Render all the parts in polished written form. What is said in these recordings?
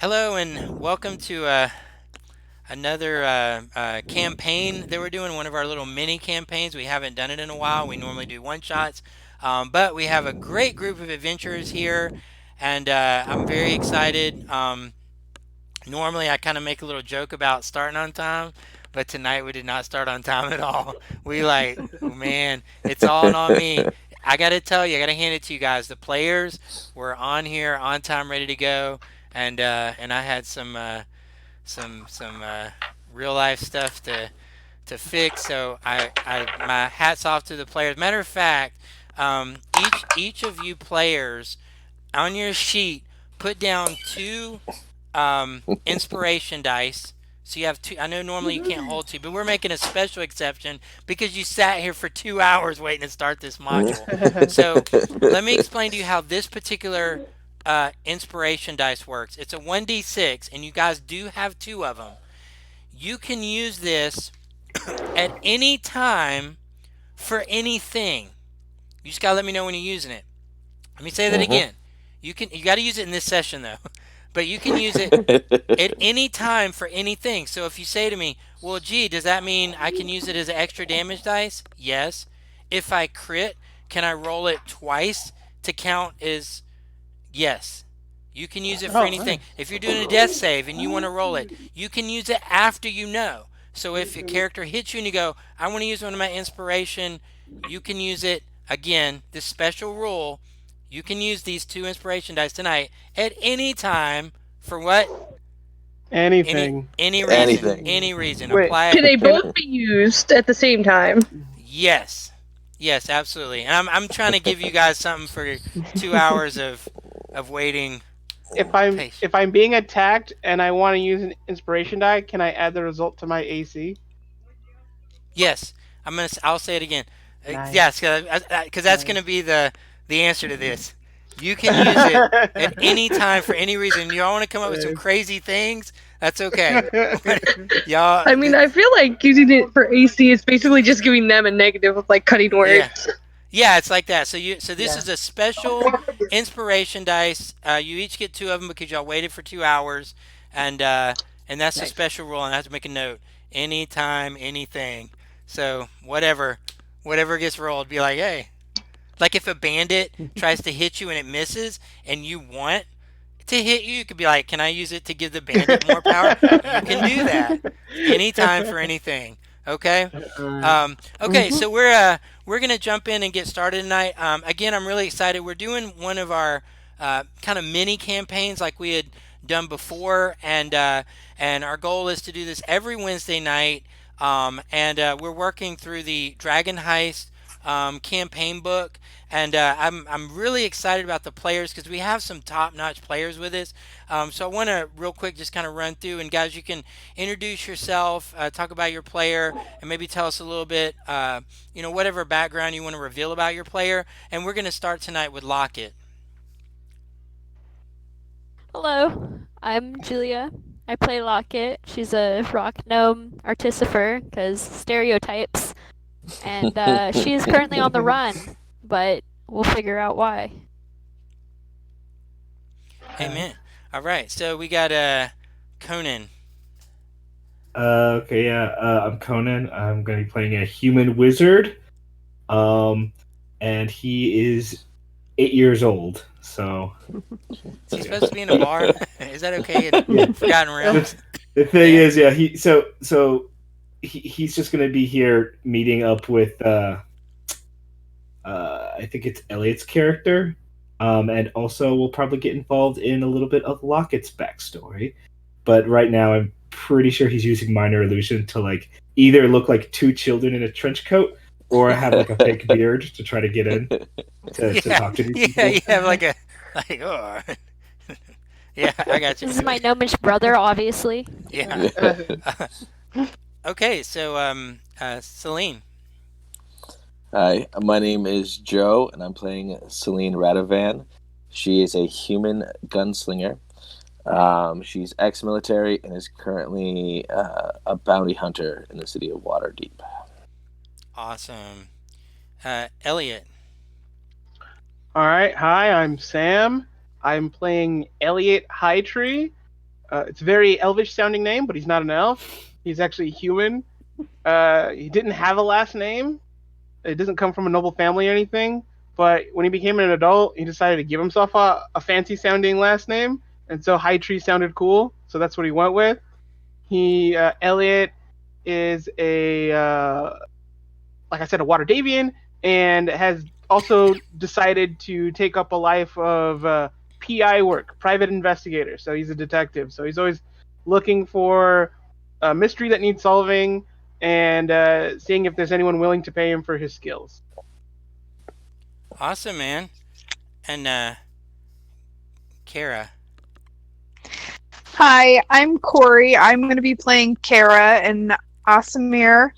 Hello and welcome to another campaign that we're doing, one of our little mini campaigns. We haven't done it in a while. We normally do one shots, but we have a great group of adventurers here, and I'm very excited. Normally, I kind of make a little joke about starting on time, but tonight we did not start on time at all. We oh man, it's all on me. I got to tell you, I got to hand it to you guys. The players were on here, on time, ready to go, and I had some real life stuff to fix. So I my hats off to the players. Matter of fact, each of you players on your sheet put down two inspiration dice. So you have two. I know normally you can't hold two, but we're making a special exception because you sat here for 2 hours waiting to start this module. So let me explain to you how this particular inspiration dice works. It's a 1d6, and you guys do have two of them. You can use this at any time for anything. You just gotta let me know when you're using it. Let me say that Mm-hmm. again. You got to use it in this session though, but you can use it at any time for anything. So if you say to me, "Well, gee, does that mean I can use it as an extra damage dice?" Yes. If I crit, can I roll it twice to count as yes? You can use it for Oh, anything. nice. If you're doing a death save and you want to roll it, you can use it after you know. So if a character hits you and you go, "I want to use one of my inspiration," you can use it again. This special rule, you can use these two inspiration dice tonight at any time for what? Any Anything. any reason. Anything. Any reason. Wait, Apply Can it. they can both be used at the same time? Yes. Yes, absolutely. And I'm trying to give you guys something for 2 hours of waiting patience. if I'm being attacked and I want to use an inspiration die, can I add the result to my AC? Yes, I'll say it again. Yes, Nice. because that's gonna Nice. be the answer to this. You can use it at any time for any reason. Y'all want to come up with some Nice. crazy things? That's okay. Y'all, I mean, I feel like using it for AC is basically just giving them a negative of like cutting yeah, words. yeah, it's like that. So this Yeah. is a special inspiration dice. You each get two of them because y'all waited for 2 hours, and that's a Nice. special rule. And I have to make a note. Anytime, anything. So whatever gets rolled, be like, hey. Like if a bandit tries to hit you and it misses and you want to hit you, you could be like, "Can I use it to give the bandit more power?" You can do that anytime for anything. Okay. Alright. Okay. So we're gonna jump in and get started tonight. Again, I'm really excited. We're doing one of our kind of mini campaigns like we had done before, and our goal is to do this every Wednesday night. And we're working through the Dragon Heist campaign book, and I'm really excited about the players because we have some top-notch players with us. So I want to real quick just kind of run through, and guys, you can introduce yourself, talk about your player, and maybe tell us a little bit, whatever background you want to reveal about your player. And we're going to start tonight with Lockett. Hello, I'm Julia. I play Locket. She's a rock gnome artificer, because stereotypes. And she is currently on the run, but we'll figure out why. Amen. All right, so we got Conan. Okay, yeah. I'm Conan. I'm going to be playing a human wizard. Um, and he is 8 years old. So Is he supposed to be in a bar? Is that okay yeah. in Forgotten Realms? The thing Yeah. is, yeah. He's just going to be here meeting up with I think it's Elliot's character. And also we'll probably get involved in a little bit of Locket's backstory. But right now, I'm pretty sure he's using minor illusion to like either look like two children in a trench coat or have like a fake beard to try to get in to Yeah, talk to these yeah, people. you have oh. Yeah, I got you. This is my gnomish brother, obviously. Yeah. Okay, so Celine. Hi, my name is Joe, and I'm playing Celine Radovan. She is a human gunslinger. She's ex-military and is currently a bounty hunter in the city of Waterdeep. Awesome. Elliot. Alright, hi, I'm Sam. I'm playing Elliot Hightree. It's a very elvish sounding name, but he's not an elf. He's actually human. He didn't have a last name. It doesn't come from a noble family or anything. But when he became an adult, he decided to give himself a fancy sounding last name, and so High Tree sounded cool. So that's what he went with. Elliot is like I said, a water Davian, and has also decided to take up a life of PI work, private investigator. So he's a detective. So he's always looking for a mystery that needs solving and seeing if there's anyone willing to pay him for his skills. Awesome, man. And Kara. Hi, I'm Corey. I'm going to be playing Kara, an Asamir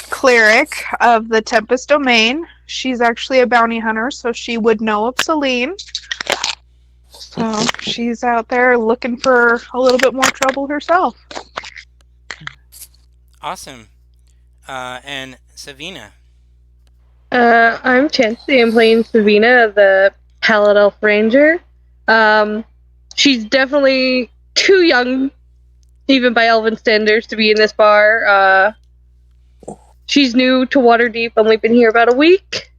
cleric of the Tempest Domain. She's actually a bounty hunter, so she would know of Celine. So she's out there looking for a little bit more trouble herself. Awesome. And Savina. I'm Chancey. I'm playing Savina, the Pallet Elf Ranger. She's definitely too young, even by Elven standards, to be in this bar. She's new to Waterdeep, only been here about a week.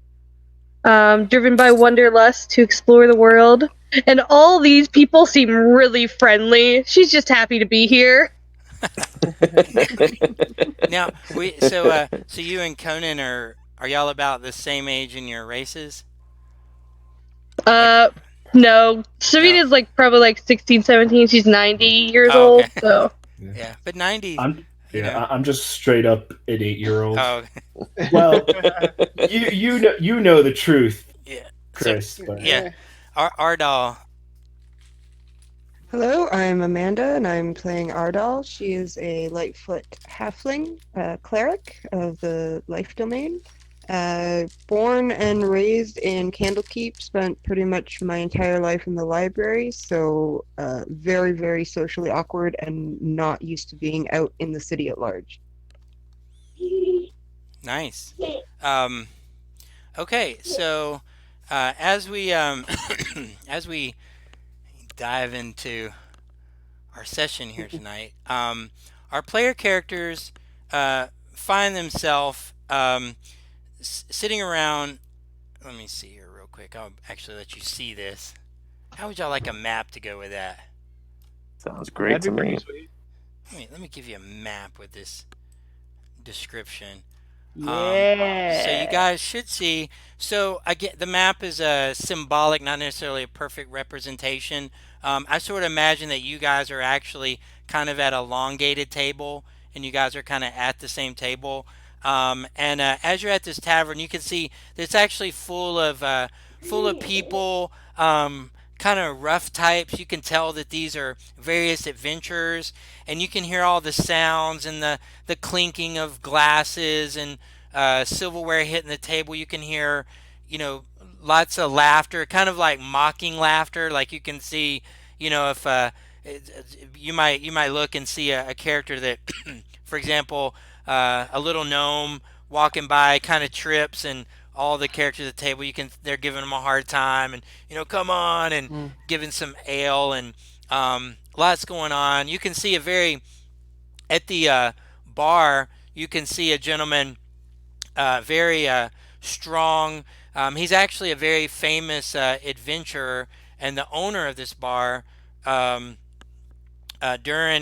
Driven by wanderlust to explore the world. And all these people seem really friendly. She's just happy to be here. Now, so you and Conan are y'all about the same age in your races? No. Savina's probably 16, 17. She's 90 years Oh, old, okay. so. Yeah, but 90. I'm just straight up an 8-year-old. Oh, Well, you know the truth, yeah. Chris. So, but yeah. Ardal. Hello, I'm Amanda, and I'm playing Ardal. She is a Lightfoot halfling, cleric of the Life Domain. Born and raised in Candlekeep, spent pretty much my entire life in the library, so very, very socially awkward and not used to being out in the city at large. Nice. Okay, so as we as we dive into our session here tonight, our player characters find themselves sitting around. Let me see here real quick. I'll actually let you see this. How would y'all like a map to go with that? Sounds great to me. Sweet. Let me give you a map with this description. Yeah. So you guys should see. So again, the map is a symbolic, not necessarily a perfect representation. I sort of imagine that you guys are actually kind of at a elongated table, and you guys are kind of at the same table. And as you're at this tavern, you can see that it's actually full of people, kind of rough types. You can tell that these are various adventurers, and you can hear all the sounds and the clinking of glasses and silverware hitting the table. You can hear, lots of laughter, kind of like mocking laughter. Like you can see, if you might look and see a character that, for example, a little gnome walking by kind of trips, and all the characters at the table, they're giving them a hard time, and come on, and giving some ale, and lots going on. You can see at the bar, you can see a gentleman, very strong. He's actually a very famous adventurer, and the owner of this bar, Durin,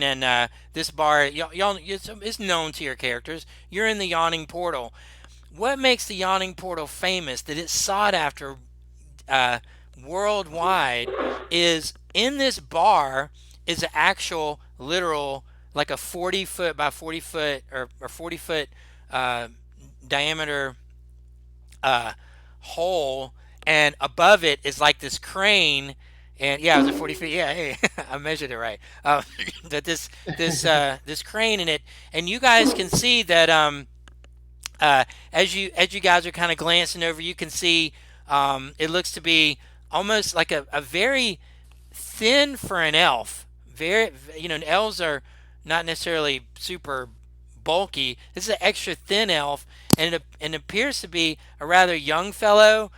and this bar, y'all, it's known to your characters. You're in the Yawning Portal. What makes the Yawning Portal famous, that it's sought after worldwide, is in this bar is an actual literal, like a 40-foot by 40-foot or 40-foot diameter hole, and above it is like this crane. And yeah, it was a 40 feet. Yeah, hey, I measured it right. That this crane in it, and you guys can see that as you guys are kind of glancing over, you can see it looks to be almost like a very thin for an elf. Very, elves are not necessarily super bulky. This is an extra thin elf, and it appears to be a rather young fellow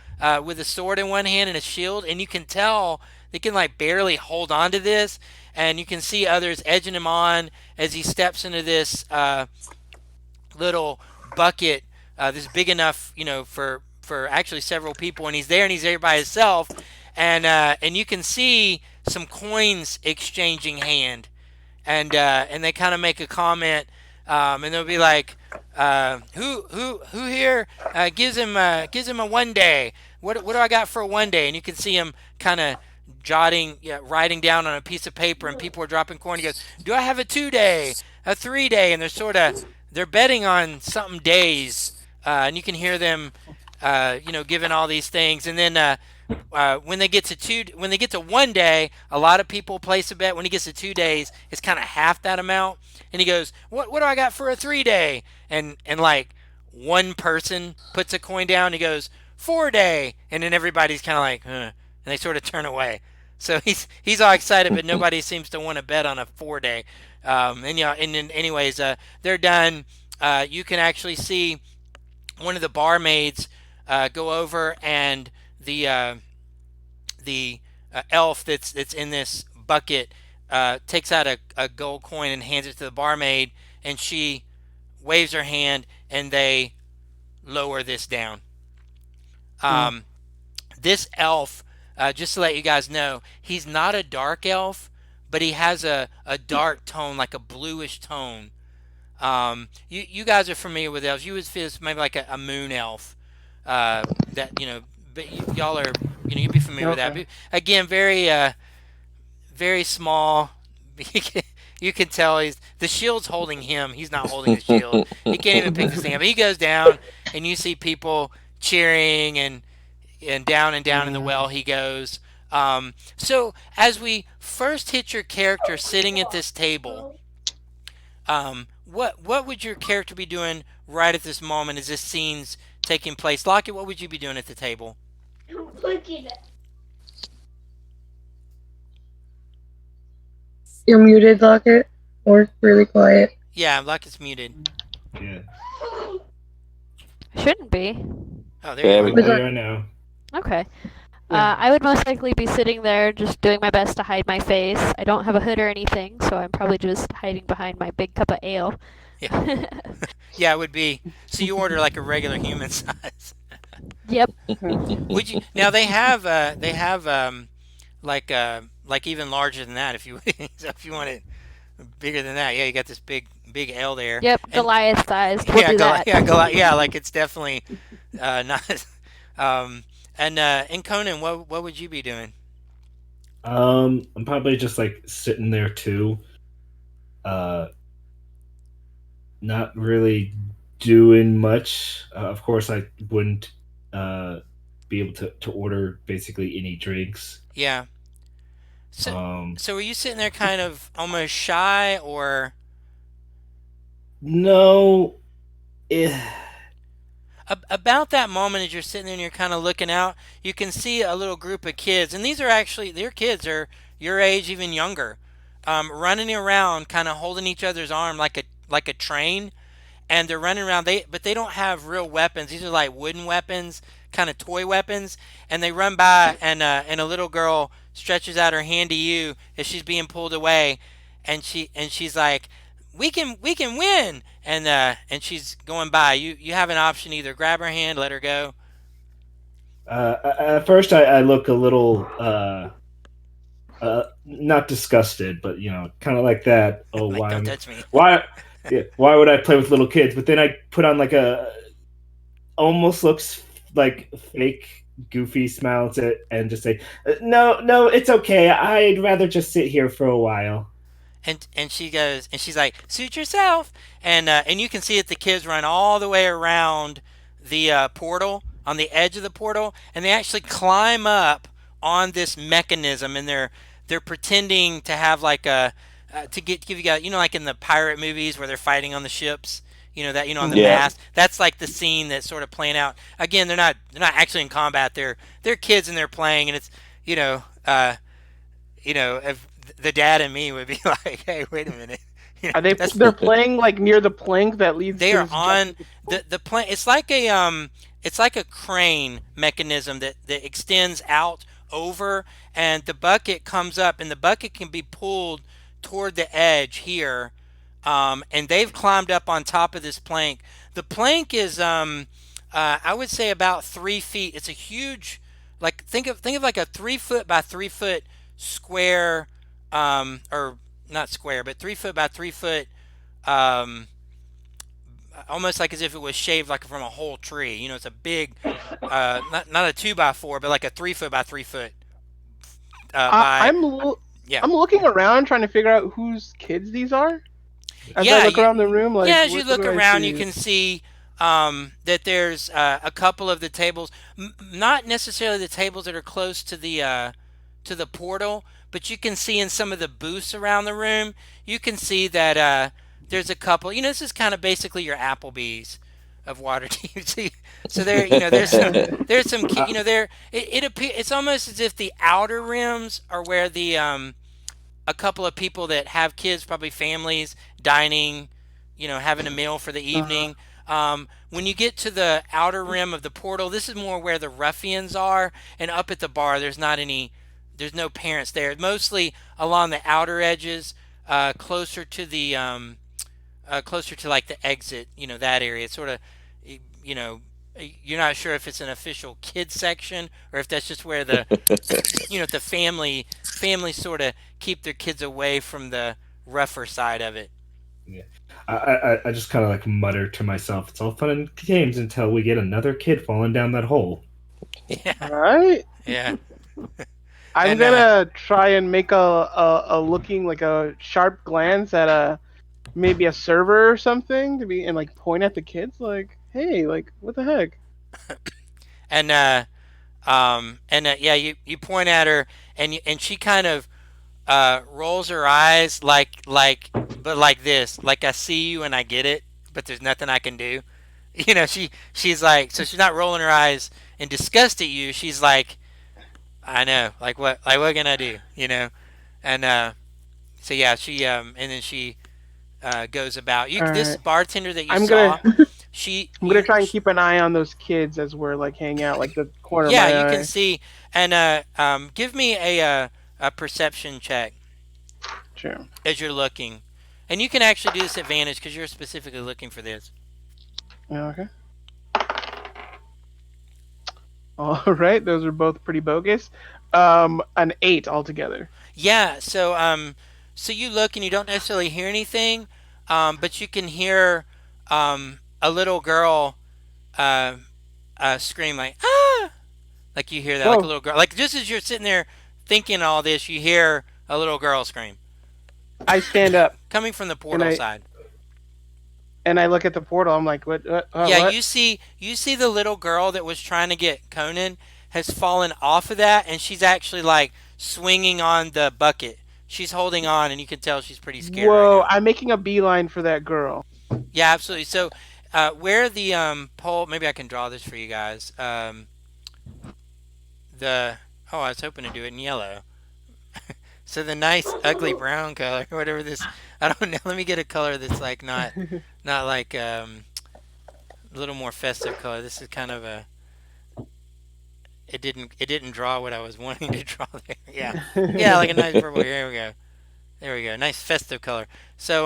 with a sword in one hand and a shield, and you can tell they can like barely hold on to this, and you can see others edging him on as he steps into this little bucket, this big enough, for actually several people, and he's there by himself, and you can see some coins exchanging hand, and they kind of make a comment, and they'll be like, who here gives him a 1 day? What do I got for a 1 day? And you can see him kind of jotting, yeah, writing down on a piece of paper, and people are dropping coin. He goes, do I have a 2 day, a 3 day? And they're betting on something days, and you can hear them, giving all these things, and then. When they get to 1 day, a lot of people place a bet. When he gets to 2 days, it's kind of half that amount. And he goes, "What do I got for a 3 day?" And like one person puts a coin down. He goes 4 day, and then everybody's kind of like, huh, and they sort of turn away. So he's all excited, but nobody seems to want to bet on a 4 day. And then anyways, they're done. You can actually see one of the barmaids go over, and the elf that's in this bucket takes out a gold coin and hands it to the barmaid, and she waves her hand, and they lower this down. Um, this elf, just to let you guys know, he's not a dark elf, but he has a dark tone, like a bluish tone. You guys are familiar with elves. You would feel maybe like a moon elf. That but y'all are, you'd be familiar with that. Okay. But again, very small. You can tell the shield's holding him. He's not holding the shield. He can't even pick this thing up. He goes down, and you see people cheering, and down in the well he goes. So as we first hit your character sitting at this table, what would your character be doing right at this moment as this scene's taking place? Lockett, what would you be doing at the table? You're muted, Lockett, or really quiet. Yeah, Lockett's muted. Yeah. Shouldn't be. Oh, there you we go. go. I know. Okay. Yeah. I would most likely be sitting there just doing my best to hide my face. I don't have a hood or anything, so I'm probably just hiding behind my big cup of ale. Yeah. Yeah, it would be. So you order like a regular human size. Yep. Would you? Now they have like even larger than that if you so if you want it bigger than that. Yeah, you got this big L there. Yep, And Goliath sized. We'll do that. Yeah, like it's definitely not. And Conan, what would you be doing? I'm probably just like sitting there too. Not really doing much. Of course, I wouldn't be able to order basically any drinks. Yeah. So Um, so were you sitting there kind of almost shy, or no. Eh, about that moment as you're sitting there and you're kind of looking out, you can see a little group of kids, and these are actually their kids are your age, even younger, running around, kind of holding each other's arm like a train, and they're running around. But they don't have real weapons. These are like wooden weapons, kind of toy weapons, and they run by, and a little girl stretches out her hand to you as she's being pulled away, and she's like, we can win, and she's going by. You have an option: either grab her hand, let her go. at first, I look a little not disgusted, but kind of like that. Oh, Like, why? don't touch me. Why? Yeah, why would I play with little kids? But then I put on like a almost looks like fake goofy smile to it and just say, no, it's okay. I'd rather just sit here for a while. And she goes, and she's like, suit yourself. And you can see that the kids run all the way around the portal, on the edge of the portal, and they actually climb up on this mechanism, and they're pretending to have like a to give you guys, like in the pirate movies where they're fighting on the ships, on the Yeah. mast. That's like the scene that's sort of playing out. Again, they're not actually in combat. They're kids, and they're playing, and it's if the dad and me would be like, hey, wait a minute. Are they? That's- They're playing like near the plank that leads. they to are this on giant- the plane. It's like a crane mechanism that extends out over, and the bucket comes up, and the bucket can be pulled toward the edge here. And they've climbed up on top of this plank. The plank is, I would say, about 3 feet. It's a huge, like think of like a 3 foot by 3 foot square, or not square, but 3 foot by 3 foot, um, almost like as if it was shaved like from a whole tree. It's a big, not a 2 by 4, but like a 3 foot by 3 foot, I, by I'm l- yeah. I'm looking around trying to figure out whose kids these are. As I Yeah, look around the room, like yeah, as you what look do I around, you see? can see that there's a couple of the tables, not necessarily the tables that are close to the portal, but you can see in some of the booths around the room, you can see that there's a couple. This is kind of basically your Applebee's of water TV. So there, there's some, there. It's almost as if the outer rims are where the a couple of people that have kids, probably families, dining, having a meal for the Uh, evening. When you get to the outer rim of the portal, this is more where the ruffians are, and up at the bar, there's no parents there. Mostly along the outer edges, closer to like the exit, that area. It's sort of, you know, you're not sure if it's an official kids section or if that's just where the family sort of keep their kids away from the rougher side of it. Yeah. I just kind of like mutter to myself, it's all fun and games until we get another kid falling down that hole. Yeah, all right. yeah, I'm and gonna try and make a looking like a sharp glance at a maybe a server or something to be and like point at the kids like, hey, like what the heck? and yeah, you point at her, and she kind of rolls her eyes but like this, like I see you and I get it, but there's nothing I can do. She's like, so she's not rolling her eyes in disgust at you. She's like, I know, like what can I do? And so yeah, she and then she goes about. All This right. bartender that you I'm gonna saw, she I'm gonna you try and sh keep an eye on those kids as we're like hanging out, like the corner of yeah, my you can eye. see, and give me a perception check Sure. as you're looking, and you can actually do this advantage because you're specifically looking for this. Yeah, okay. All right, those are both pretty bogus. An 8 altogether. Yeah, so you look and you don't necessarily hear anything, but you can hear a little girl uh, scream like ah, like you hear that, like a Whoa! little girl, like just as you're sitting there thinking all this, you hear a little girl scream I stand up coming from the and portal I side. and I look at the portal. I'm like, what? What? Yeah, What? you see the little girl that was trying to get Conan has fallen off of that, and she's actually like swinging on the bucket. She's holding on, and you can tell she's pretty scared right Whoa! now. I'm making a beeline for that girl. Yeah, absolutely. So, where the pole? Maybe I can draw this for you guys. The Oh, I was hoping to do it in yellow. So the nice ugly brown color, whatever this. I don't know. Let me get a color that's like not like a little more festive color. This is kind of a. It didn't draw what I was wanting to draw there. Yeah, yeah, like a nice purple. Here we go. There we go. Nice festive color. So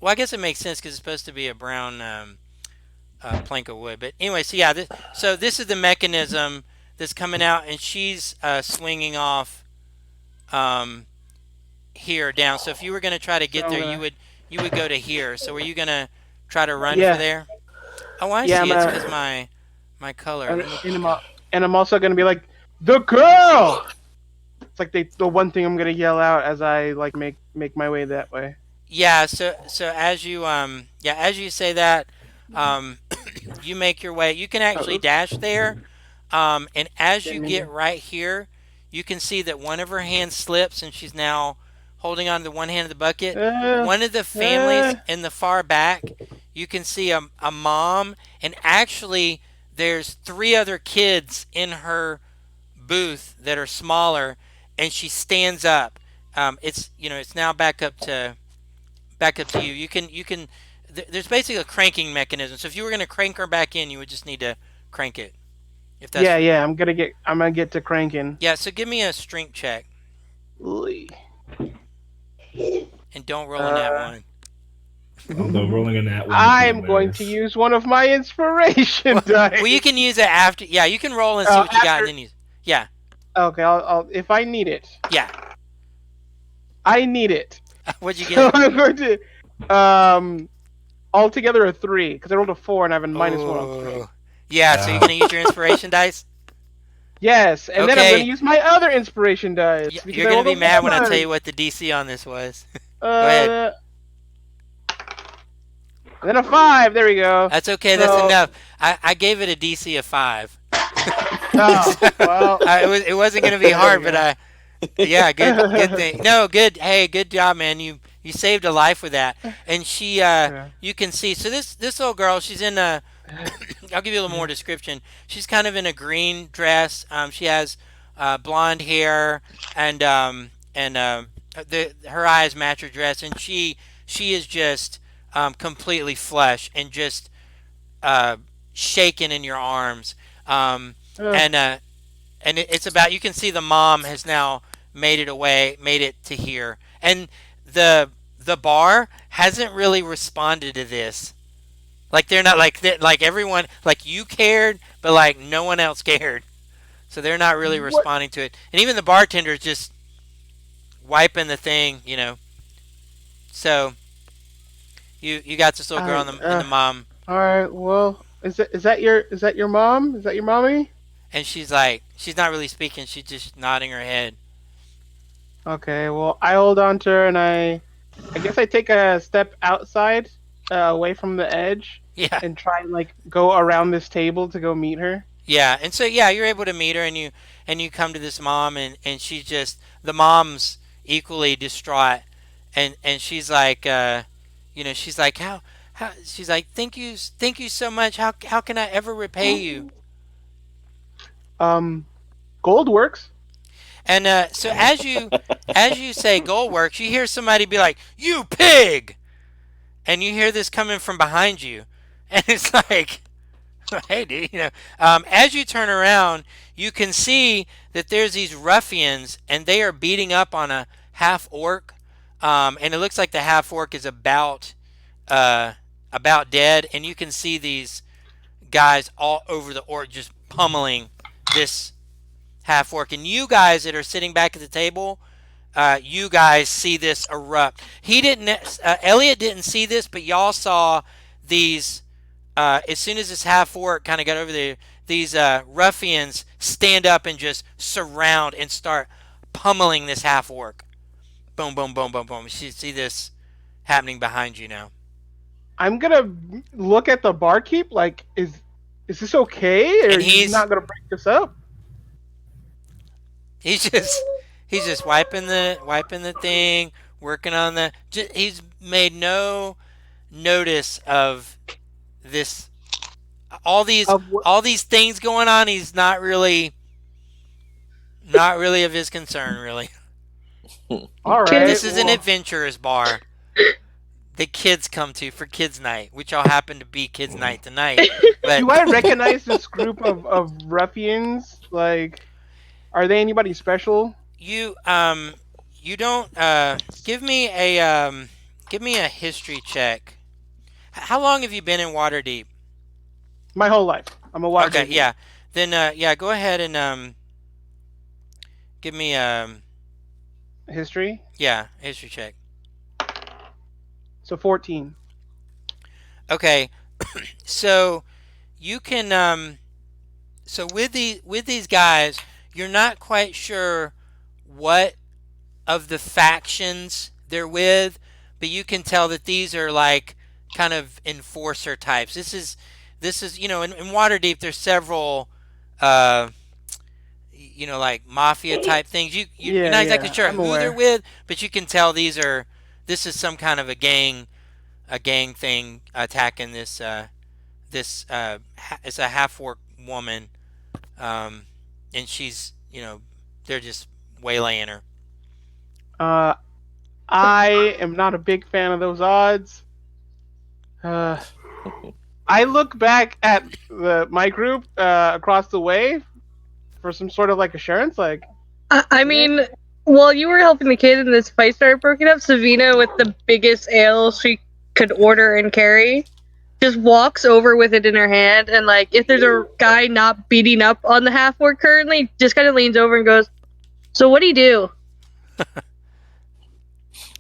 well, I guess it makes sense because it's supposed to be a brown plank of wood. But anyway, so yeah, this is the mechanism that's coming out, and she's swinging off um, here down. So if you were going to try to So get I'm there, gonna. you would go to here. So were you going to try to run for Yeah, there? Oh, I yeah. see. It's because my color. And, Let me. and I'm and I'm also gonna be like the girl. It's like the one thing I'm gonna yell out as I like make my way that way. Yeah. So as you say that, um, you make your way. You can Oh, actually oops. dash there, and as you Didn't mean get to. right here, you can see that one of her hands slips, and she's now holding on to one hand of the bucket. Uh, One of the families uh, in the far back, you can see a mom, and actually, there's three other kids in her booth that are smaller, and she stands up. It's now back up to you. You can. There's basically a cranking mechanism. So if you were going to crank her back in, you would just need to crank it. If that's Yeah, for yeah. you. I'm gonna get to cranking. Yeah. So give me a strength check Lee. and don't roll in that Uh, one. Although rolling a nat one would be I'm going to hilarious. use one of my inspiration Well, dice. you can use it after. Yeah, you can roll and see what you got, and After. then use. Yeah, Okay, I'll if I need it. yeah. I need it. What'd you So get? I'm going to altogether a 3 because I rolled a 4 and I have a -1 on strength. Oh, yeah. So you're Wow. gonna use your inspiration dice. Yes, and then I'm going to Okay, use my other inspiration dice because you're I gonna rolled a be mad when I tell 1. you what the DC on this was. Go ahead. Uh, and then a 5. There we go. That's okay. That's So, enough. I gave it a DC of 5. oh So, well. it wasn't gonna be There hard, we but go. yeah, good thing. No, good. Hey, good job, man. You saved a life with that. And she Yeah. you can see. So this little girl, she's in a. I'll give you a little more description. She's kind of in a green dress. She has blonde hair and her eyes match her dress, and she is just completely flesh and just uh, shaking in your arms. Um, Uh, and it's about, you can see the mom has now made it to here, and the bar hasn't really responded to this. Like they're not like everyone, like you cared, but like no one else cared. So they're not really what? responding to it. And even the bartender is just wiping the thing. So you got this little girl I. and the mom, All right. Well, is that your mom? Is that your mommy? and she's not really speaking. She's just nodding her head. Okay. Well, I hold on to her and I guess I take a step outside, away from the edge, Yeah. and try and like go around this table to go meet her. Yeah, and so yeah, you're able to meet her, and you come to this mom, and she's just, the mom's equally distraught, and she's like, she's like, how she's like, thank you so much. How can I ever repay you? Um, Gold works. And so as you say gold works, you hear somebody be like, "You pig!" And you hear this coming from behind you, and it's like, hey, dude, as you turn around, you can see that there's these ruffians, and they are beating up on a half orc, and it looks like the half orc is uh, about dead, and you can see these guys all over the orc just pummeling this half orc, and you guys that are sitting back at the table. You guys see this erupt. He didn't. Elliot didn't see this, but y'all saw these as soon as this half orc kind of got over there, these ruffians stand up and just surround and start pummeling this half orc. Boom, boom, boom, boom, boom. You see this happening behind you now. I'm gonna look at the barkeep. Like, is this okay, or And are you not gonna break this up? he's just he's just wiping the thing, working on he's made no notice of this, all these Of what? all these things going on. He's not really of his concern, really. All Can right. This is an Well, adventurers bar that kids come to for kids night, which all happen to be kids night tonight. But do I recognize this group of ruffians? Like, are they anybody special? you don't give me a history check. How long have you been in Waterdeep? My whole life. I'm a water Okay, baby. yeah. Then yeah, go ahead and give me History. yeah, history check. So 14. Okay. So you can so with these guys, you're not quite sure what of the factions they're with, but you can tell that these are like kind of enforcer types. This is in Waterdeep there's several uh like mafia type things. You're Yeah, not exactly yeah. sure I'm who they're aware. with, but you can tell this is some kind of a gang thing attacking it's a half orc woman, um, and they're just waylaying her. Uh, I am not a big fan of those odds. Uh, I look back at my group across the way for some sort of like assurance, like. I mean, while you were helping the kid and this fight started breaking up, Savina, with the biggest ale she could order and carry, just walks over with it in her hand, and like if there's a guy not beating up on the half orc currently, just kind of leans over and goes, "So what do you do?"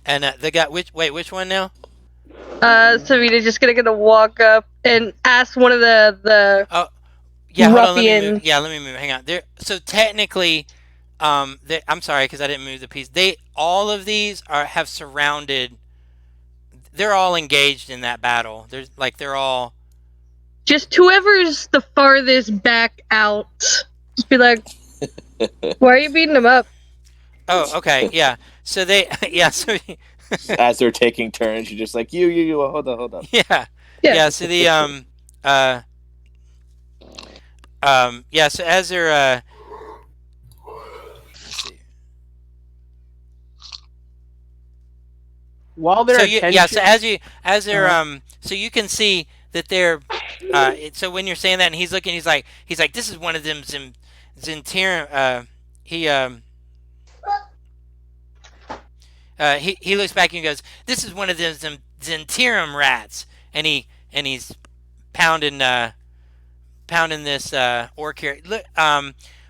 And the guy, which one now? Savina's just gonna walk up and ask one of the Oh, yeah. Hold on. Let me move. ruffian. Yeah, let me move. Hang on. There. So technically, I'm sorry because I didn't move the piece. All of these have surrounded. They're all engaged in that battle. They're all. Just whoever's the farthest back out. Just be like, "Why are you beating him up?" Oh, okay. Yeah. So they. Yeah. So. As they're taking turns, you're just like you. Hold up. Yeah. Yeah. Yeah. So uh yeah. So as they're let's see. While their So yeah, attention. so as they're so you can see that they're so when you're saying that and he's looking, he's like this is one of them Zentirum he he looks back and goes, this is one of them Zentirum rats, and he's pounding pounding this orc here. Look,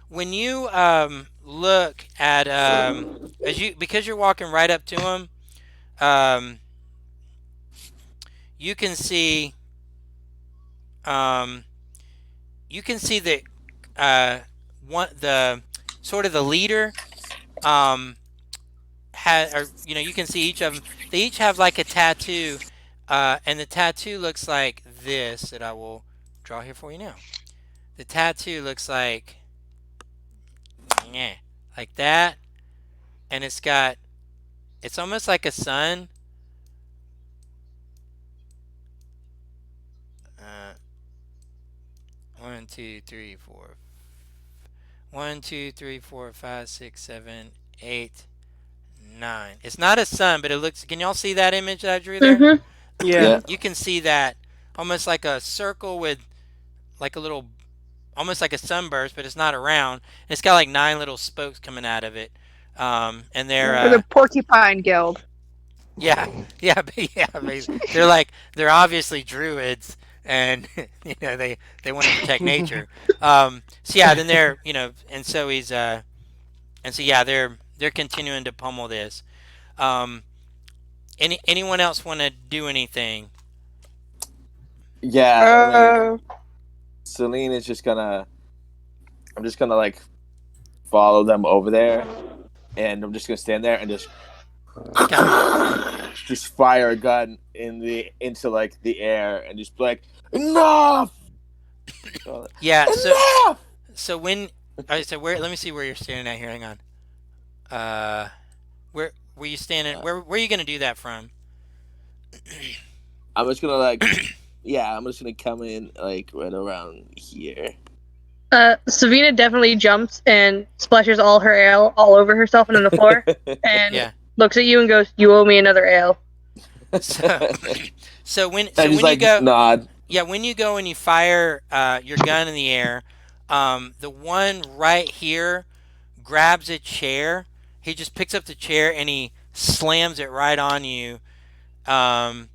when you look at as you because you're walking right up to him, um, you can see um, you can see that one the sort of the leader um, had or you can see each of them. They each have like a tattoo, and the tattoo looks like this that I will draw here for you now. The tattoo looks like that, and it's almost like a sun. Uh, one, two, three, four. 1, 2, 3, 4, 5, 6, 7, 8, 9. It's not a sun, but it looks. Can y'all see that image that I drew there? Mm-hmm. Yeah. Yeah. You can see that almost like a circle with like a little, almost like a sunburst, but it's not around. And it's got like 9 little spokes coming out of it. And they're For the Porcupine Guild. yeah, yeah, yeah. They're obviously druids, and they want to protect nature. So yeah, then they're and so he's and so yeah, they're continuing to pummel this. Um, anyone else want to do anything? Yeah, Uh, Celine is just gonna. I'm just gonna like follow them over there, and I'm just gonna stand there and just fire a gun into like the air and just be like enough. Yeah. Enough. So when I said where, let me see where you're standing at here. Hang on. Where were you standing? Where are you gonna do that from? I'm just gonna like, yeah, I'm just gonna come in like right around here. Savina definitely jumps and splashes all her ale all over herself and on the floor, and Yeah. looks at you and goes, "You owe me another ale." So when And you like go, nod. yeah, when you go and you fire your gun in the air, the one right here grabs a chair. He just picks up the chair and he slams it right on you. Um,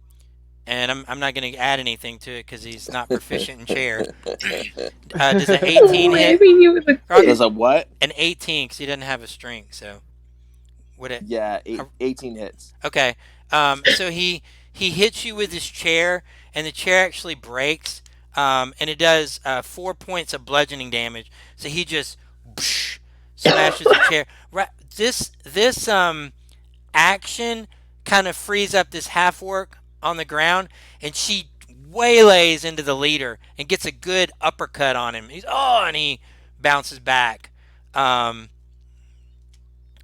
and I'm not going to add anything to it because he's not proficient in chair. Does an 18 hit? Maybe you would. Does a what? An 18 because he doesn't have a string. So would it? Yeah, 18 hits. Okay. So he hits you with his chair, and the chair actually breaks, and it does 4 points of bludgeoning damage. So he just smashes the chair. Right. This action kind of frees up this half orc on the ground, and she waylays into the leader and gets a good uppercut on him. And he bounces back.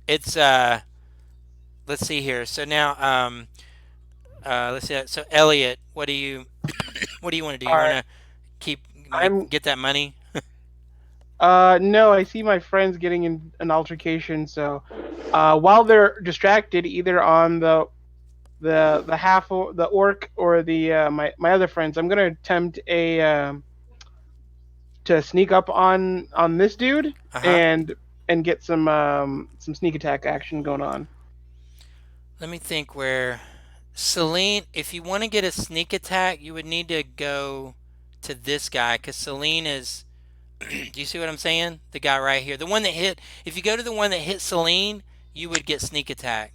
It's let's see here. So now let's see. So Elliot, what do you what do you want to do? You want to keep get that money? No, I see my friends getting in an altercation, so while they're distracted, either on the the orc or the my other friends, I'm gonna attempt a to sneak up on this dude Uh huh. and get some sneak attack action going on. Let me think where Celine. If you want to get a sneak attack, you would need to go to this guy because Celine is. Do you see what I'm saying? The guy right here, the one that hit. If you go to the one that hit Celine, you would get sneak attack.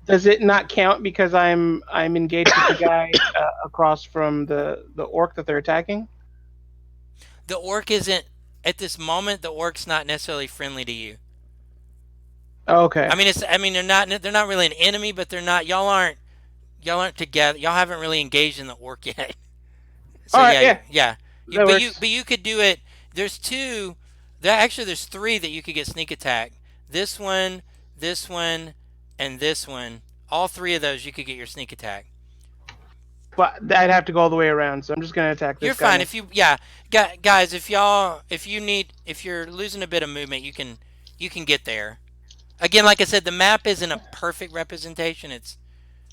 Does it not count because I'm engaged with the guy across from the orc that they're attacking? The orc isn't at this moment. The orc's not necessarily friendly to you. I Okay. mean, it's. I mean, they're not really an enemy, but they're not. Y'all aren't together. Y'all haven't really engaged in the orc yet. All So right. yeah, Yeah, yeah. that works. But you could do it. There's two. There actually there's three that you could get sneak attack. This one, this one, and this one. All three of those you could get your sneak attack. But I'd have to go all the way around, so I'm just gonna attack You're this guy fine now. if you yeah, guys. If you're losing a bit of movement, you can get there. Again, like I said, the map isn't a perfect representation. It's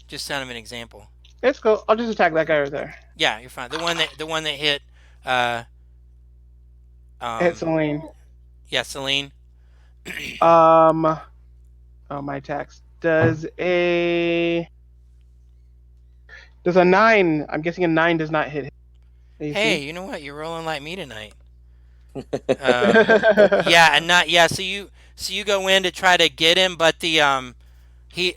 just kind of an example. Let's go. I'll just attack that guy right there. Yeah, you're fine. The one that hit uh Hit um Celine. yeah, Celine. Um. Oh, my attacks. Does a 9? I'm guessing a 9 does not hit Hey, AC. you know what? You're rolling like me tonight. Yeah, and not yeah. So you go in to try to get him, but the he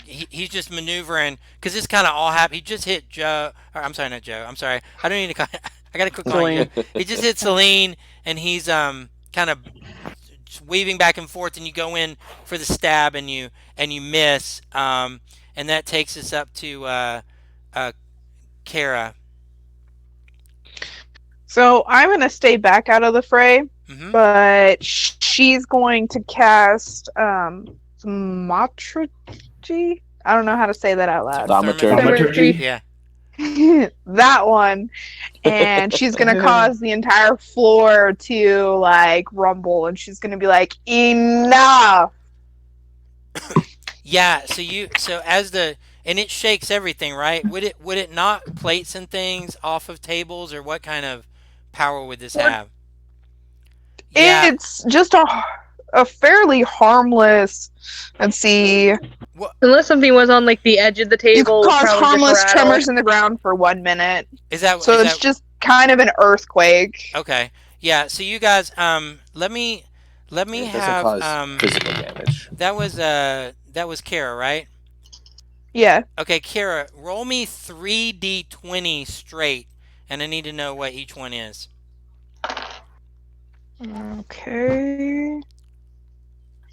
he's just maneuvering because this kind of all happened. He just hit Joe. Or, I'm sorry, not Joe. I'm sorry. I don't need to. I gotta quit calling you Joe. Celine. He just hit Celine, and he's kind of weaving back and forth, and you go in for the stab, and you miss, and that takes us up to uh Kara. So I'm gonna stay back out of the fray, Mm-hmm. but she's going to cast Thaumaturgy. I don't know how to say that out loud. Thaumaturgy. Yeah. That one, and she's gonna cause the entire floor to like rumble, and she's gonna be like, "Enough!" Yeah, so as the and it shakes everything, right? Would it knock plates and things off of tables or what kind of power would this have? Yeah. It's just a fairly harmless. Let's see. What Unless something was on like the edge of the You table, can it would cause probably harmless just rattle. tremors in the ground for 1 minute, is that so is it's that just kind of an earthquake. okay. Yeah, so you guys let me It doesn't have cause physical damage. that was Kara, right? Yeah. Okay, Kara, roll me 3d20 straight and I need to know what each one is. Okay.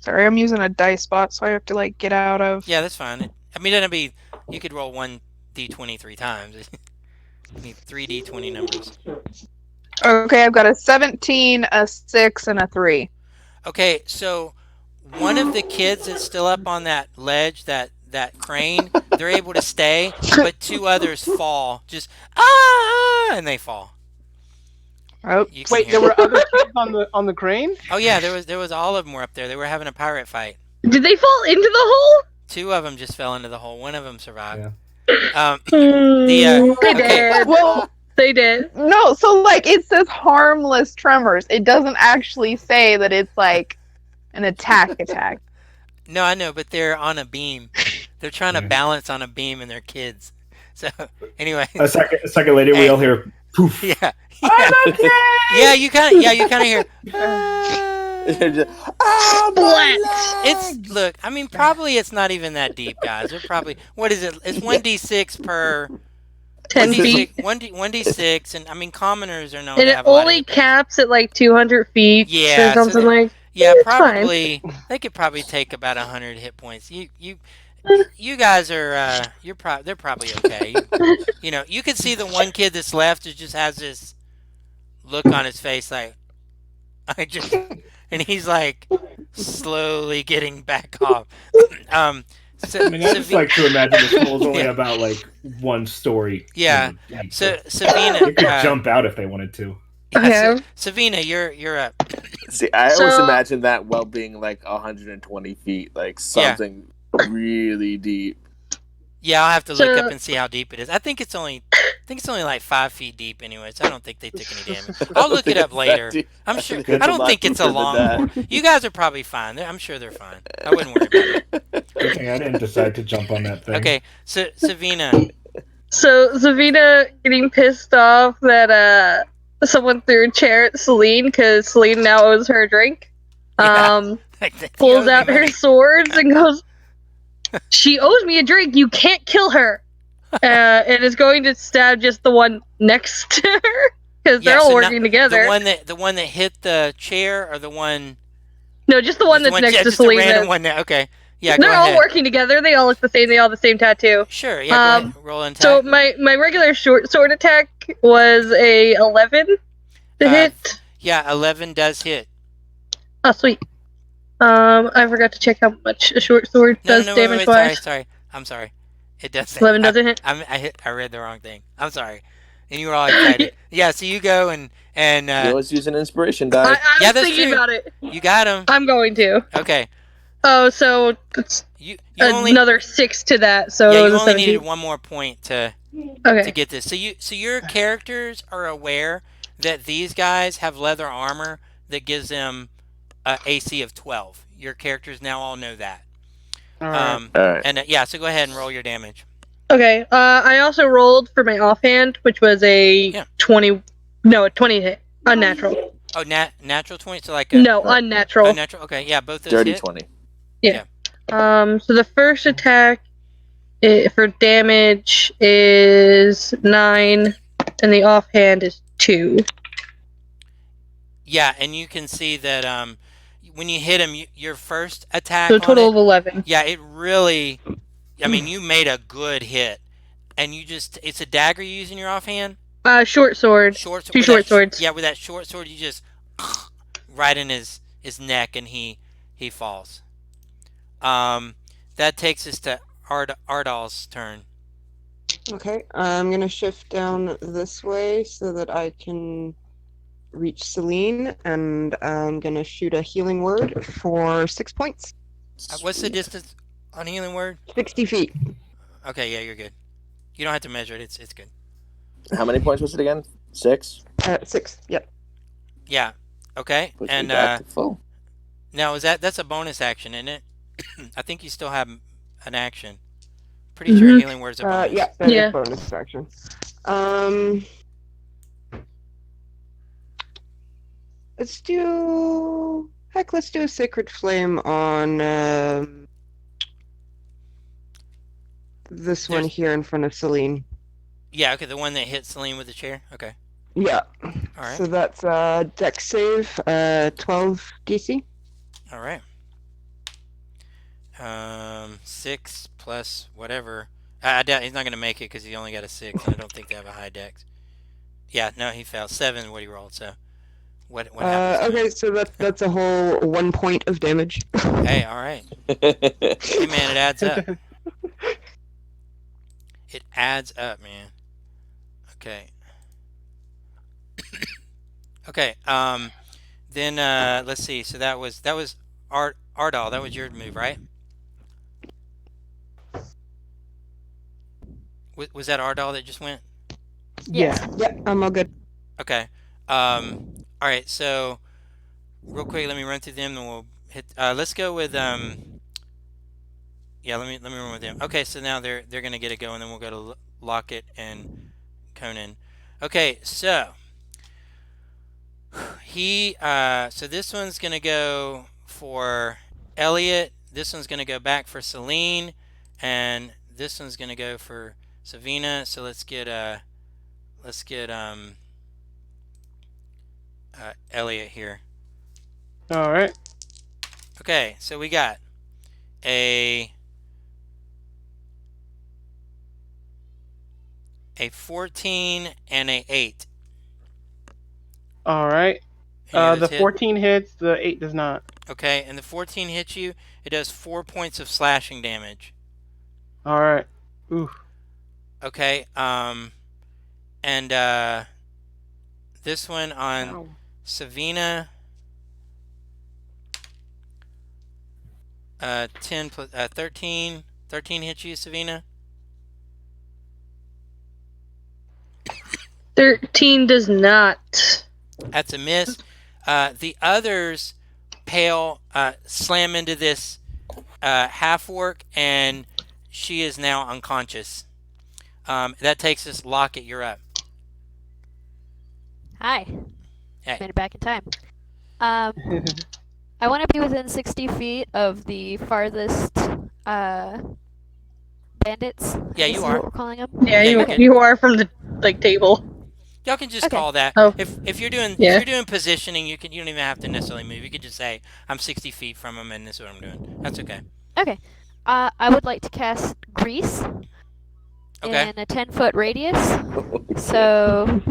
Sorry, I'm using a dice bot, so I have to like get out of. Yeah, that's fine. I mean, it'll be you could roll 1d20 3 times. You need 3d20 numbers. Okay, I've got a 17, a 6, and a 3. Okay, so one of the kids that's still up on that ledge, that crane, they're able to stay, but two others fall. Just and they fall. Oh, You can Wait, hear there them. were other kids on the crane? Oh yeah, there was all of them were up there. They were having a pirate fight. Did they fall into the hole? Two of them just fell into the hole. One of them survived. Yeah. They okay. did. well, They did. no. So like it says harmless tremors. It doesn't actually say that it's like an attack. No, I know, but they're on a beam. They're trying to Yeah. balance on a beam, and they're kids. So anyway, A second later, we all hear poof. yeah, I'm okay. you kind of hear. Oh, my It's legs! look. I mean, probably it's not even that deep, guys. They're probably what is it? It's 1d6 per 10 feet. 1d6, and I mean commoners are known And to it have a lot of only hit points. caps at like 200 feet Yeah, or so something they- like. Yeah, It's fine. probably they could probably take about 100 hit points. You guys are they're probably okay. You know, you can see the one kid that's left just has this look on his face like I just and he's like slowly getting back off. So, I mean, I just like to imagine this hole is only Yeah. about like one story. Yeah. Deep, so so Savina, they could jump out if they wanted to. yeah, Savina, you're up. See, I always So- imagine that well being like 120 feet, like something really deep. Yeah, I'll have to look up So and see how deep it is. I think it's only like 5 feet deep, anyways. I don't think they took any damage. I'll don't look it think up it's that later. deep. I'm I sure. think I it's a don't lot think it's a deeper than long that. board. You guys are probably fine. I'm sure they're fine. I wouldn't worry about it. Good thing I didn't decide to jump on that thing. Okay, so Savina. Zavina getting pissed off that someone threw a chair at Celine because Celine now owes her a drink. Yeah, like, he Pulls owes me out her money. swords and goes, "She owes me a drink. You can't kill her." And is going to stab just the one next to her because they're Yeah, all so not working the together. one that hit the chair, or the one, No, just the one that's next yeah, to just a Celine. random one. Okay, yeah, go They're all ahead. working together. They all look the same. They all have the same tattoo. Sure, yeah, go ahead. Roll and So attack. my regular short sword attack was a 11 to hit. Yeah, 11 does hit. Oh, sweet. I forgot to check how much a short sword does No, damage wait, wise. sorry. I'm sorry. It doesn't. 11 doesn't hit. I read the wrong thing. I'm sorry. And you were all excited. Yeah, so you go and You always use an inspiration die. I yeah, was that's thinking true. about it. You got him. I'm going to. Okay. Oh, so it's You only another 6 to that. So yeah, it you was only 17. needed one more point to Okay. get this. So your characters are aware that these guys have leather armor that gives them a AC of 12. Your characters now all know that. All right. All right. And yeah, so go ahead and roll your damage. Okay. I also rolled for my offhand, which was a Yeah. 20. No, a 20 hit. Unnatural. Oh, natural 20. So like a No, unnatural. unnatural. Okay, yeah, both those Dirty hit. 20. So the first attack for damage is 9, and the offhand is 2. Yeah, and you can see that when you hit him, your first attack So a on total it, of 11. yeah, it really. I mean, you made a good hit, and it's a dagger you use in your offhand. Short sword. Short, Two with short that, swords. Yeah, with that short sword, you just right in his neck, and he falls. That takes us to Ardal's turn. Okay, I'm gonna shift down this way so that I can reach Celine, and I'm gonna shoot a healing word for 6 points. What's the distance on healing word? 60 feet. Okay, yeah, you're good. You don't have to measure it. It's good. How many points was it again? 6? 6, yep. Yeah. Okay. Puts And me back to full. now that's a bonus action, isn't it? I think you still have an action. Pretty sure healing word's a bonus. Yeah, that Yeah. is bonus action. Let's do a sacred flame on this one There's- here in front of Celine. Yeah. Okay, the one that hit Celine with the chair. Okay. Yeah. All right. So that's dex save, 12 DC. All right. 6 plus whatever. I doubt he's not gonna make it because he only got a 6, and I don't think they have a high dex. Yeah. No, he failed. 7 is what he rolled. So what happens? to him? Okay, so that's a whole 1 point of damage. Hey, all right. Hey, man, it adds up. It adds up, man. Okay. Okay. Then let's see. So that was Ardal. That was your move, right? Was that Ardal that just went? Yeah. Yep, I'm all good. Okay. All right. So real quick, let me run through them, and we'll hit. Let's go with Yeah, let me run with them. Okay, so now they're gonna get a go, and then we'll go to Lockett and Conan. Okay, so so this one's gonna go for Elliot. This one's gonna go back for Celine, and this one's gonna go for Savina. So let's get Elliot here. All right. Okay, so we got a 14 and a 8. All right. Any of The those hit? 14 hits. The 8 does not. Okay, and the 14 hits you. It does 4 points of slashing damage. All right. Ooh. Okay, and this one on Ow. Savina. 10 plus 13. 13 hits you, Savina. 13 does not. That's a miss. The others, Pale, slam into this half orc, and she is now unconscious. That takes us. Locket, you're up. Hi. Hey. Made it back in time. I want to be within 60 feet of the farthest bandits. Yeah, I guess you is are. what we're calling them. Yeah, you're you good. you are from the table. Y'all can just Okay. call that. Oh. If you're doing Yeah. if you're doing positioning, you don't even have to necessarily move. You could just say I'm 60 feet from them, and this is what I'm doing. That's okay. Okay. I would like to cast Grease Okay. in a 10-foot radius. So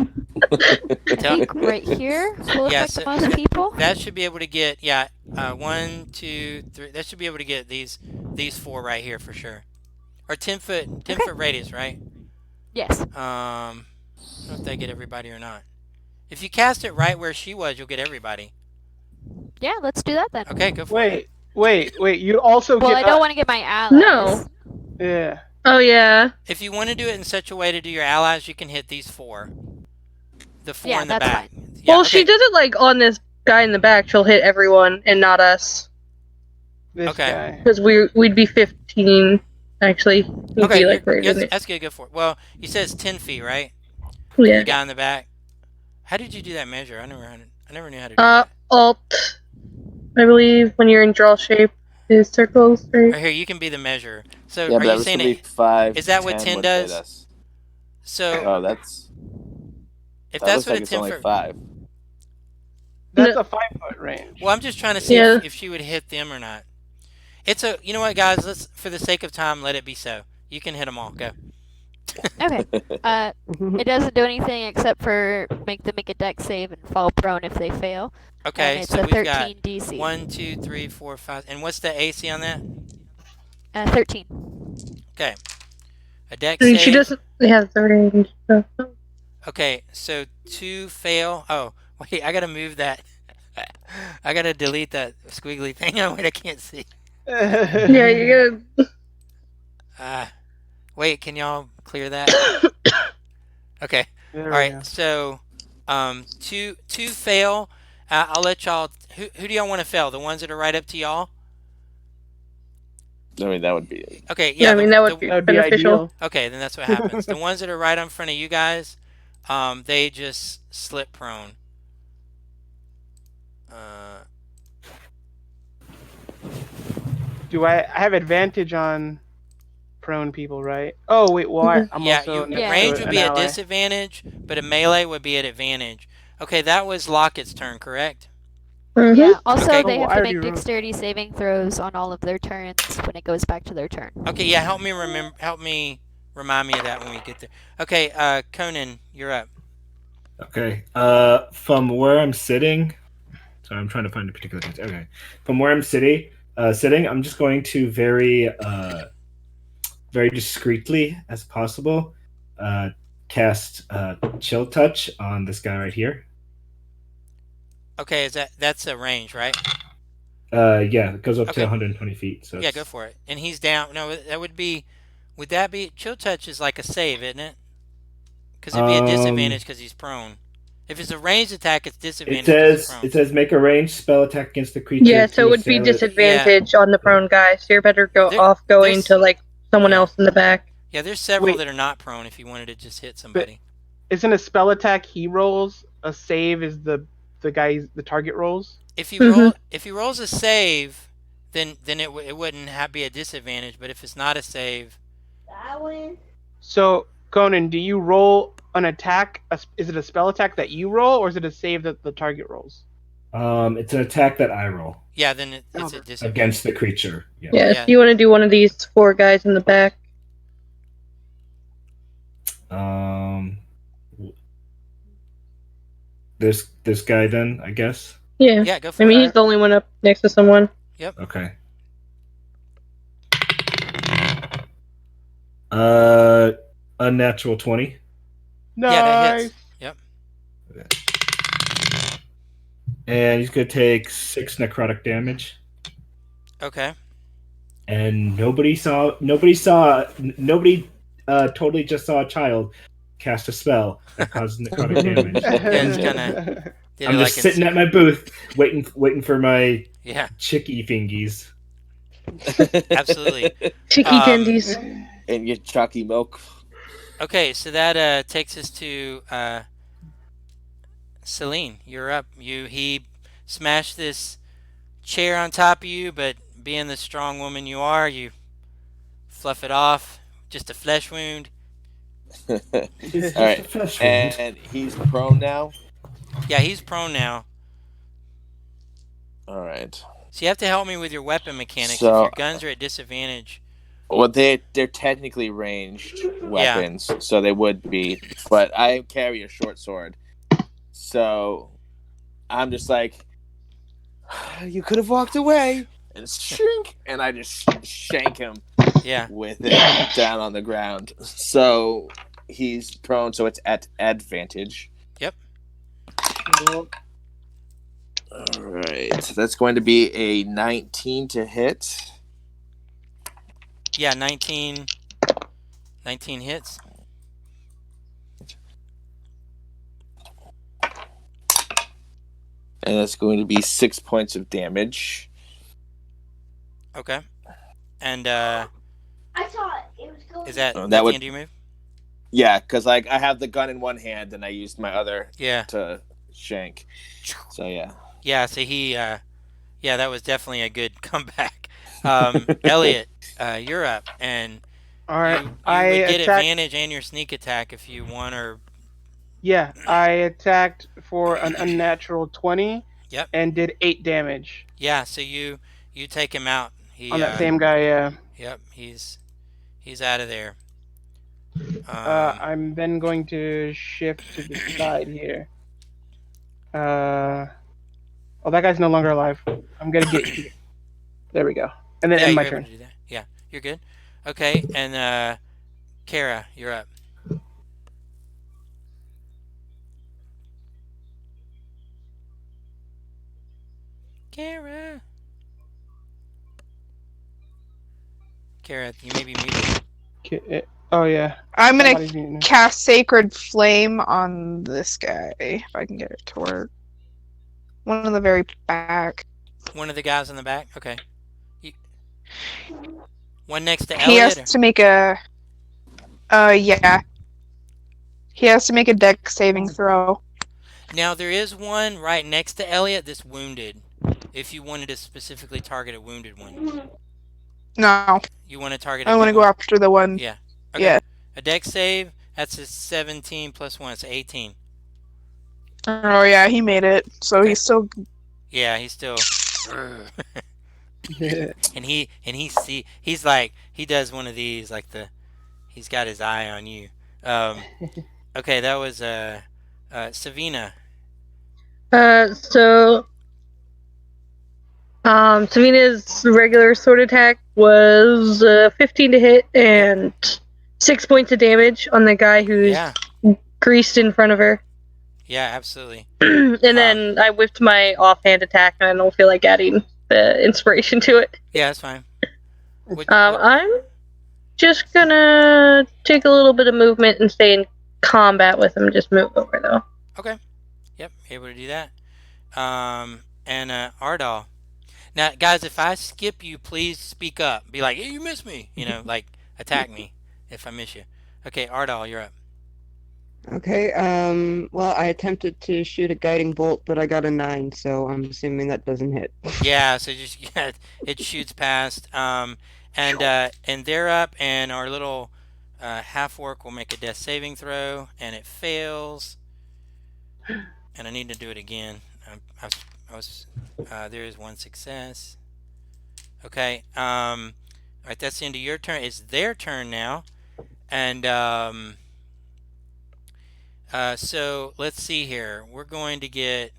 I Tell- think right here will Yeah, affect so the most people. that should be able to get 1, 2, 3. That should be able to get these 4 right here for sure. Or 10-foot radius, right? Yes. I don't know if they get everybody or not. If you cast it right where she was, you'll get everybody. Yeah, let's do that then. Okay, go for it. wait. You also Well, get. I don't want to get my allies. No. Yeah. Oh yeah. If you want to do it in such a way to do your allies, you can hit these 4. The 4 Yeah, in the that's back. fine. Yeah, Well, okay. she did it like on this guy in the back. She'll hit everyone and not us This Okay. guy. because we'd be 15. Actually, we'd Okay, be like right in it. that's good. Go for it. Well, you said it's 10 feet, right? Yeah. The guy in the back. How did you do that measure? I never knew how to do that. Alt. I believe when you're in draw shape is circles, right? Right here, you can be the measure. So Yeah, are but you that was saying gonna be it? 5. Is that what 10 10 would hit does? us. So Oh, that's if that that's looks what like a it's 10 only foot. 5. That's No. a 5-foot range. Well, I'm just trying to see Yeah. if she would hit them or not. It's a. You know what, guys? Let's, for the sake of time, let it be so. You can hit them all. Go. Okay. It doesn't do anything except for make them make a dex save and fall prone if they fail. Okay, And it's so a we've got 13 DC. 1, 2, 3, 4, 5. And what's the AC on that? 13. Okay. A dex I mean, she save. doesn't have the range. So. Okay, so 2 fail. Oh, wait, I gotta move that. I gotta delete that squiggly thing. Oh, wait, I can't see. Yeah, you Wait, can y'all clear that? Okay. There All we right. go. So, 2 fail. I'll let y'all. Who do y'all want to fail? The ones that are right up to y'all. I mean, that would be. Okay. Yeah, Yeah. I mean that would be That would be beneficial. ideal. Okay, then that's what happens. The ones that are right in front of you guys, they just slip prone. Do I have advantage on prone people, right? Oh wait, well I'm Yeah, also next Yeah. range to would an be ally. a disadvantage, but a melee would be at advantage. Okay, that was Lockett's turn, correct? Mhm. Yeah. Also, Okay. they Oh, have I to already make wrote- dexterity saving throws on all of their turns when it goes back to their turn. Okay, yeah, help me remind me of that when we get there. Okay, Conan, you're up. Okay. From where I'm sitting, sorry, I'm trying to find a particular place. Okay. From where I'm sitting, I'm just going to very discreetly as possible, cast Chill Touch on this guy right here. Okay, that's a range, right? Yeah, it goes up Okay. to 120 feet. So Yeah, go for it. And he's down. No, that would be. Would that be chill touch? Is like a save, isn't it? Because it'd be a disadvantage because he's prone. If it's a ranged attack, it's disadvantage because he's prone. It says make a ranged spell attack against the creature. Yeah, so to it would be assail it. disadvantage on the prone guy. So you're better going there's- to like someone yeah. else in the back. Yeah, there's several Wait. that are not prone. If you wanted to just hit somebody. Isn't a spell attack he rolls? A save is the target rolls. If he Mhm. if he rolls a save, then it wouldn't be a disadvantage. But if it's not a save, So Conan, do you roll an attack? Is it a spell attack that you roll, or is it a save that the target rolls? It's an attack that I roll yeah, then it's a Okay. disadvantage. against the creature. Yeah. Yeah, Yeah. if you want to do one of these 4 guys in the back. This guy then, I guess. Yeah. Yeah, go for I mean, it. he's the only one up next to someone. Okay. Unnatural 20. Nice. Yeah, that hits. Yep. And he's gonna take 6 necrotic damage. Okay. and nobody totally just saw a child cast a spell that causes necrotic damage. Yeah, it's kind of did it I'm like just in sitting at my booth waiting for my yeah, chicky fingies. absolutely. Cheeky Um, tendies. And your chalky milk. okay, so that takes us to Celine. You're up. He smashed this chair on top of you, but being the strong woman you are, you fluff it off. Just a flesh wound. It's All just right, a flesh wound. and he's prone now. Yeah, he's prone now. All right. So you have to help me with your weapon mechanics. If your So, guns are at disadvantage, well, they're technically ranged yeah, weapons, so they would be. But I carry a short sword, so I'm just like, you could have walked away, and shrink, and I just shank him yeah, with it down on the ground. So he's prone, so it's at advantage. yep, All right, that's going to be a 19 to hit. yeah. 19 hits. And that's going to be 6 points of damage. Okay, and is that That the would, end of your move? yeah, because like I have the gun in one hand and I used my other Yeah, to shank. So yeah. yeah. So yeah, that was definitely a good comeback. Elliot, you're up, and All right, you I would get attacked. advantage and your sneak attack if you won, or Yeah, I attacked for an unnatural 20 yep, and did 8 damage yeah. So you take him out. on that same guy. Yeah. Yep, he's out of there. Um, I'm then going to shift to the side here. Oh, that guy's no longer alive. I'm gonna get here. There we go. And then yeah, end my you're able turn. to do that. Yeah, you're good. Okay, and Kara, you're up. Kara, Kara, you may be muted. Oh yeah. I'm gonna Somebody's muting him. cast Sacred Flame on this guy if I can get it to work. One of the very back. One of the guys in the back. Okay, you, one next to He has Elliot. Or? to make a. Yeah. He has to make a dex saving throw. Now there is one right next to Elliot that's wounded. If you wanted to specifically target a wounded one, No, you want to target a I want good to go one. after the one. Yeah. Okay. Yeah. A dex save. That's a 17 plus one. It's 18. Oh yeah, he made it. So Okay. he's still. Yeah, he's still. and he's like he does one of these like he's got his eye on you. Okay, that was Savina. So Savina's regular sword attack was 15 to hit and 6 points of damage on the guy who's Yeah, greased in front of her. yeah, absolutely. And then I whipped my offhand attack, and I don't feel like adding the inspiration to it. Yeah, that's fine. I'm just gonna take a little bit of movement and stay in combat with him. Just move over though. Okay. Yep, able to do that. And Ardal. Now, guys, if I skip you, please speak up. Be like, hey, you missed me. You know, like attack me if I miss you. Okay, Ardal, you're up. Okay, well, I attempted to shoot a guiding bolt, but I got a 9, so I'm assuming that doesn't hit. Yeah, so just yeah, it shoots past. And they're up, and our little half orc will make a death saving throw, and it fails. And I need to do it again. There is one success. Okay. All right, that's the end of your turn. It's their turn now, and so let's see here. We're going to get.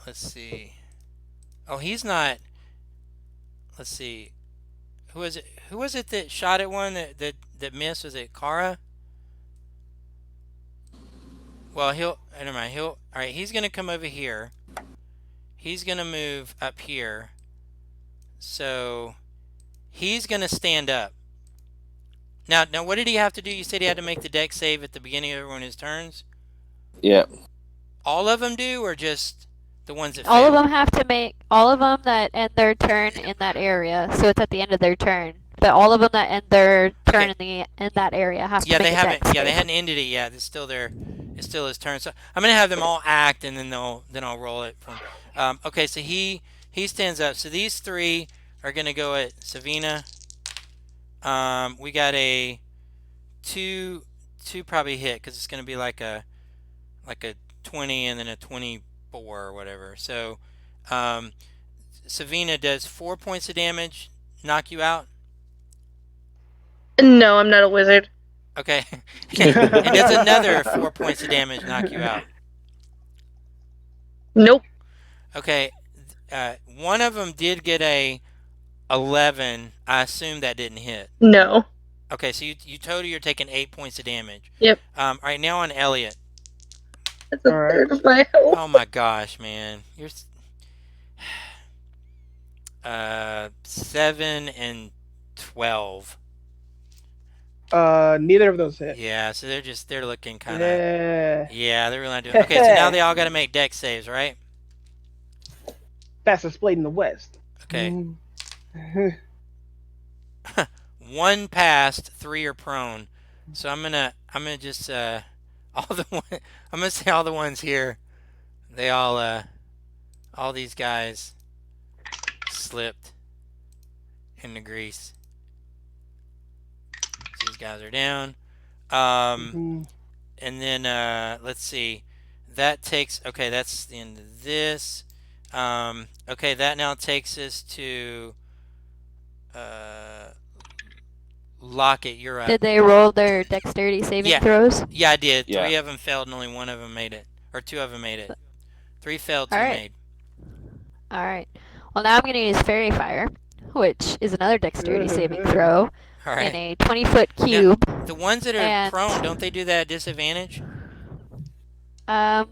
Let's see. Oh, he's not. Let's see. Who was it? Who was it that shot at one that missed? Was it Kara? Well, never mind. All right. He's gonna come over here. He's gonna move up here. So he's gonna stand up. Now, what did he have to do? You said he had to make the deck save at the beginning of everyone his turns. Yeah. All of them do, or just the ones that All of fail? them have to make all of them that end their turn in that area. So it's at the end of their turn. But all of them that end their turn Okay. in that area have to Yeah, make they a haven't. dex Yeah, they save. hadn't ended it yet. It's still their. It's still his turn. So I'm gonna have them all act, and then I'll roll it from. Okay, so he stands up. So these three are gonna go at Savina. We got a two probably hit because it's gonna be like a 20 and then a 24 or whatever. So um, Savina does 4 points of damage, knock you out. No, I'm not a wizard. Okay, and does another 4 points of damage, knock you out. Nope. Okay, one of them did get a 11. I assume that didn't hit. No. Okay, so you total you're taking 8 points of damage. Yep. All right, now on Elliot. That's a All right. third of my health. Oh my gosh, man, you're 7 and 12. Neither of those hit. Yeah, so they're looking kind of. Yeah. Yeah, they're really not doing. Okay, so now they all got to make dex saves, right? Fastest blade in the West. Okay. One passed, three are prone. So I'm gonna just all the one I'm gonna say all the ones here. They all these guys slipped in the grease. So these guys are down. And then let's see. That takes okay. That's the end of this. Okay, that now takes us to uh, Locket. You're up. Did they roll their dexterity saving Yeah. throws? Yeah, I did. Yeah. 3 of them failed, and only 1 of them made it, or 2 of them made it. 3 failed, 2 All right. made. All right. Well, now I'm going to use Fairy Fire, which is another dexterity saving throw All in right. a 20-foot cube. The ones that are And- prone, don't they do that at disadvantage? Um,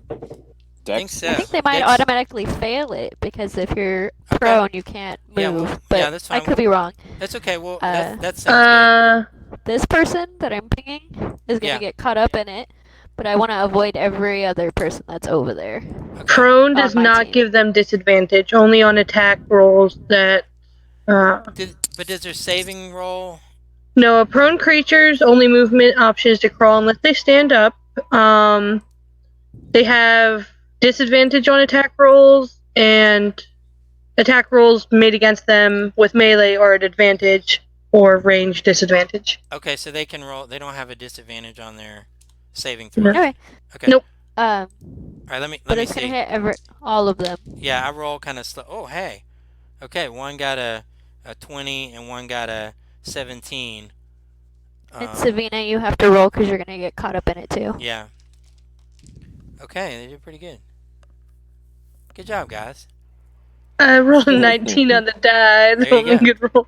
I think Dex. so. I think they might Dex- automatically fail it because if you're Okay. prone, you can't move. Yeah, well, but yeah, that's I fine. could be wrong. That's okay. Well, Uh, that sounds This person that I'm pinging is going to Yeah. get caught up in it, but I want to avoid every other person that's over there. good. Okay. Prone does On my not team. give them disadvantage, only on attack rolls that. But does their saving roll? No, a prone creature's only movement option is to crawl unless they stand up. They have disadvantage on attack rolls, and attack rolls made against them with melee are at advantage or range disadvantage. Okay, so they can roll. They don't have a disadvantage on their saving throw. Okay. Okay. Nope. All right. Let me But it's going see. to hit all of them. Yeah, I roll kind of slow. Oh, hey. Okay, one got a 20 and one got a 17. And Savina, you have to roll because you're going to get caught up in it too. Yeah. Okay, they did pretty good. Good job, guys. I rolled a 19 on the die. There you Only go. good roll.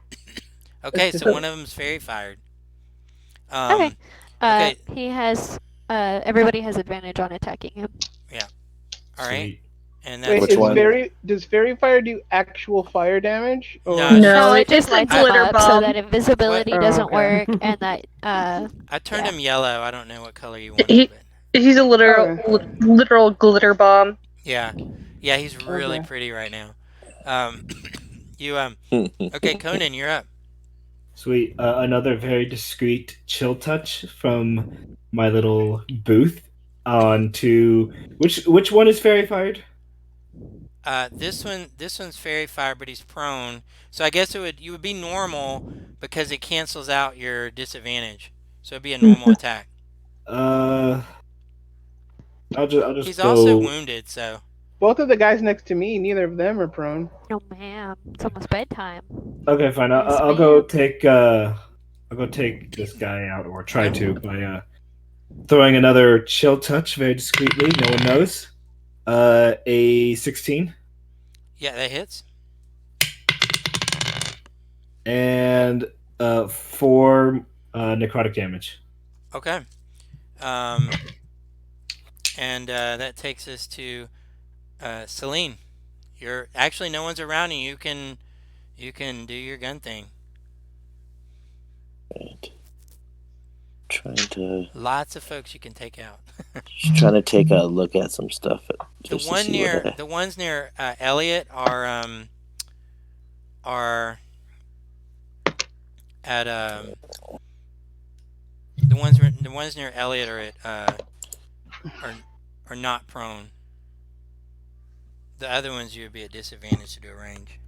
Okay, so one of them's fairy fired. Okay. Okay. He has. Everybody has advantage on attacking him. All right. Sweet. And Wait, that's Which one? does fairy fire do actual fire damage? Or... No, No, it it's just a lights glitter him up so bomb. that invisibility What? Oh, doesn't okay. work and that I turned yeah. him yellow. I don't know what color you want. He- But He's a literal glitter bomb. yeah, he's really Okay. pretty right now. Okay, Conan, you're up. Sweet. Another very discreet chill touch from my little booth on to which one is fairy fired? This one's fairy fire, but he's prone. So I guess you would be normal because it cancels out your disadvantage. So it'd be a normal attack. I'll just He's go. also wounded, so Both of the guys next to me, neither of them are prone. Oh man, it's almost bedtime. Okay, fine. Yes, I'll go take this guy out, or try Okay. to, by throwing another chill touch very discreetly. No one knows. A 16 yeah, that hits. and 4 necrotic damage. Okay. And that takes us to Celine. You're actually no one's around you. You can do your gun thing. Right. Lots of folks you can take out. Trying to take a look at some stuff The just to one see what near I. the ones near Elliot are at the ones near Elliot are at are are not prone. The other ones you would be at disadvantage to do a range.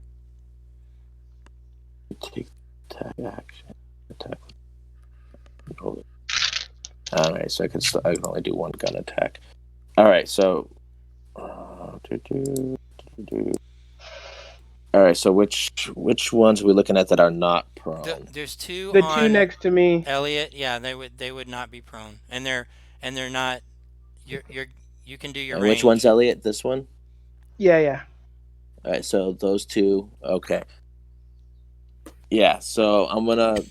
Take attack action. Attack. Hold it. All right, so I can only do one gun attack. All right, so. All right, so which ones are we looking at that are not prone? There's two The two on next to me. Elliot. Yeah, they would not be prone, and they're not. You can do your And which one's range. Elliot? This one. Yeah, yeah. All right, so those two. Okay. Yeah, so I'm gonna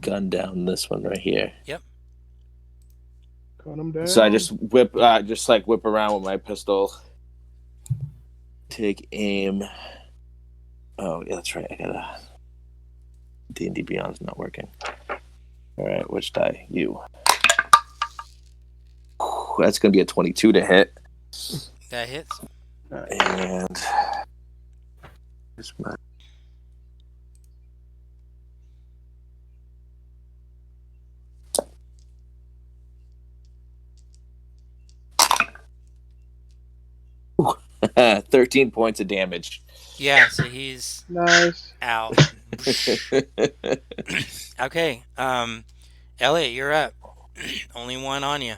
gun down this one right here. Yep. Cut him down. So I just whip around with my pistol. Take aim. Oh yeah, that's right. I gotta. D&D Beyond's not working. All right, which die? You. That's gonna be a 22 to hit. That hits. And here's my. Ooh, 13 points of damage. Yeah, so he's Nice. out. Okay, Elliot, you're up. Only one on you.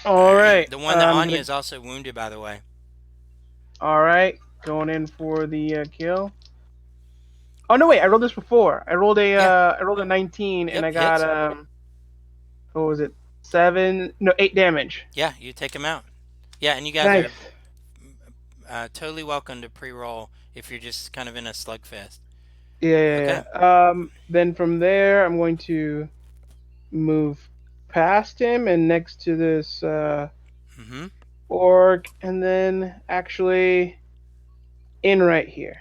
All right. The one that on you is also wounded, by the way. All right. Going in for the kill. Oh no! Wait, I rolled this before. I rolled a Yeah. I rolled a 19, and Yep, I got hits. what was it? 7? No, 8 damage. Yeah, you take him out. Yeah, and you guys Nice. are totally welcome to pre-roll if you're just kind of in a slugfest. Yeah. Then from there, I'm going to move past him and next to this Mm-hmm. orc, and then actually in right here.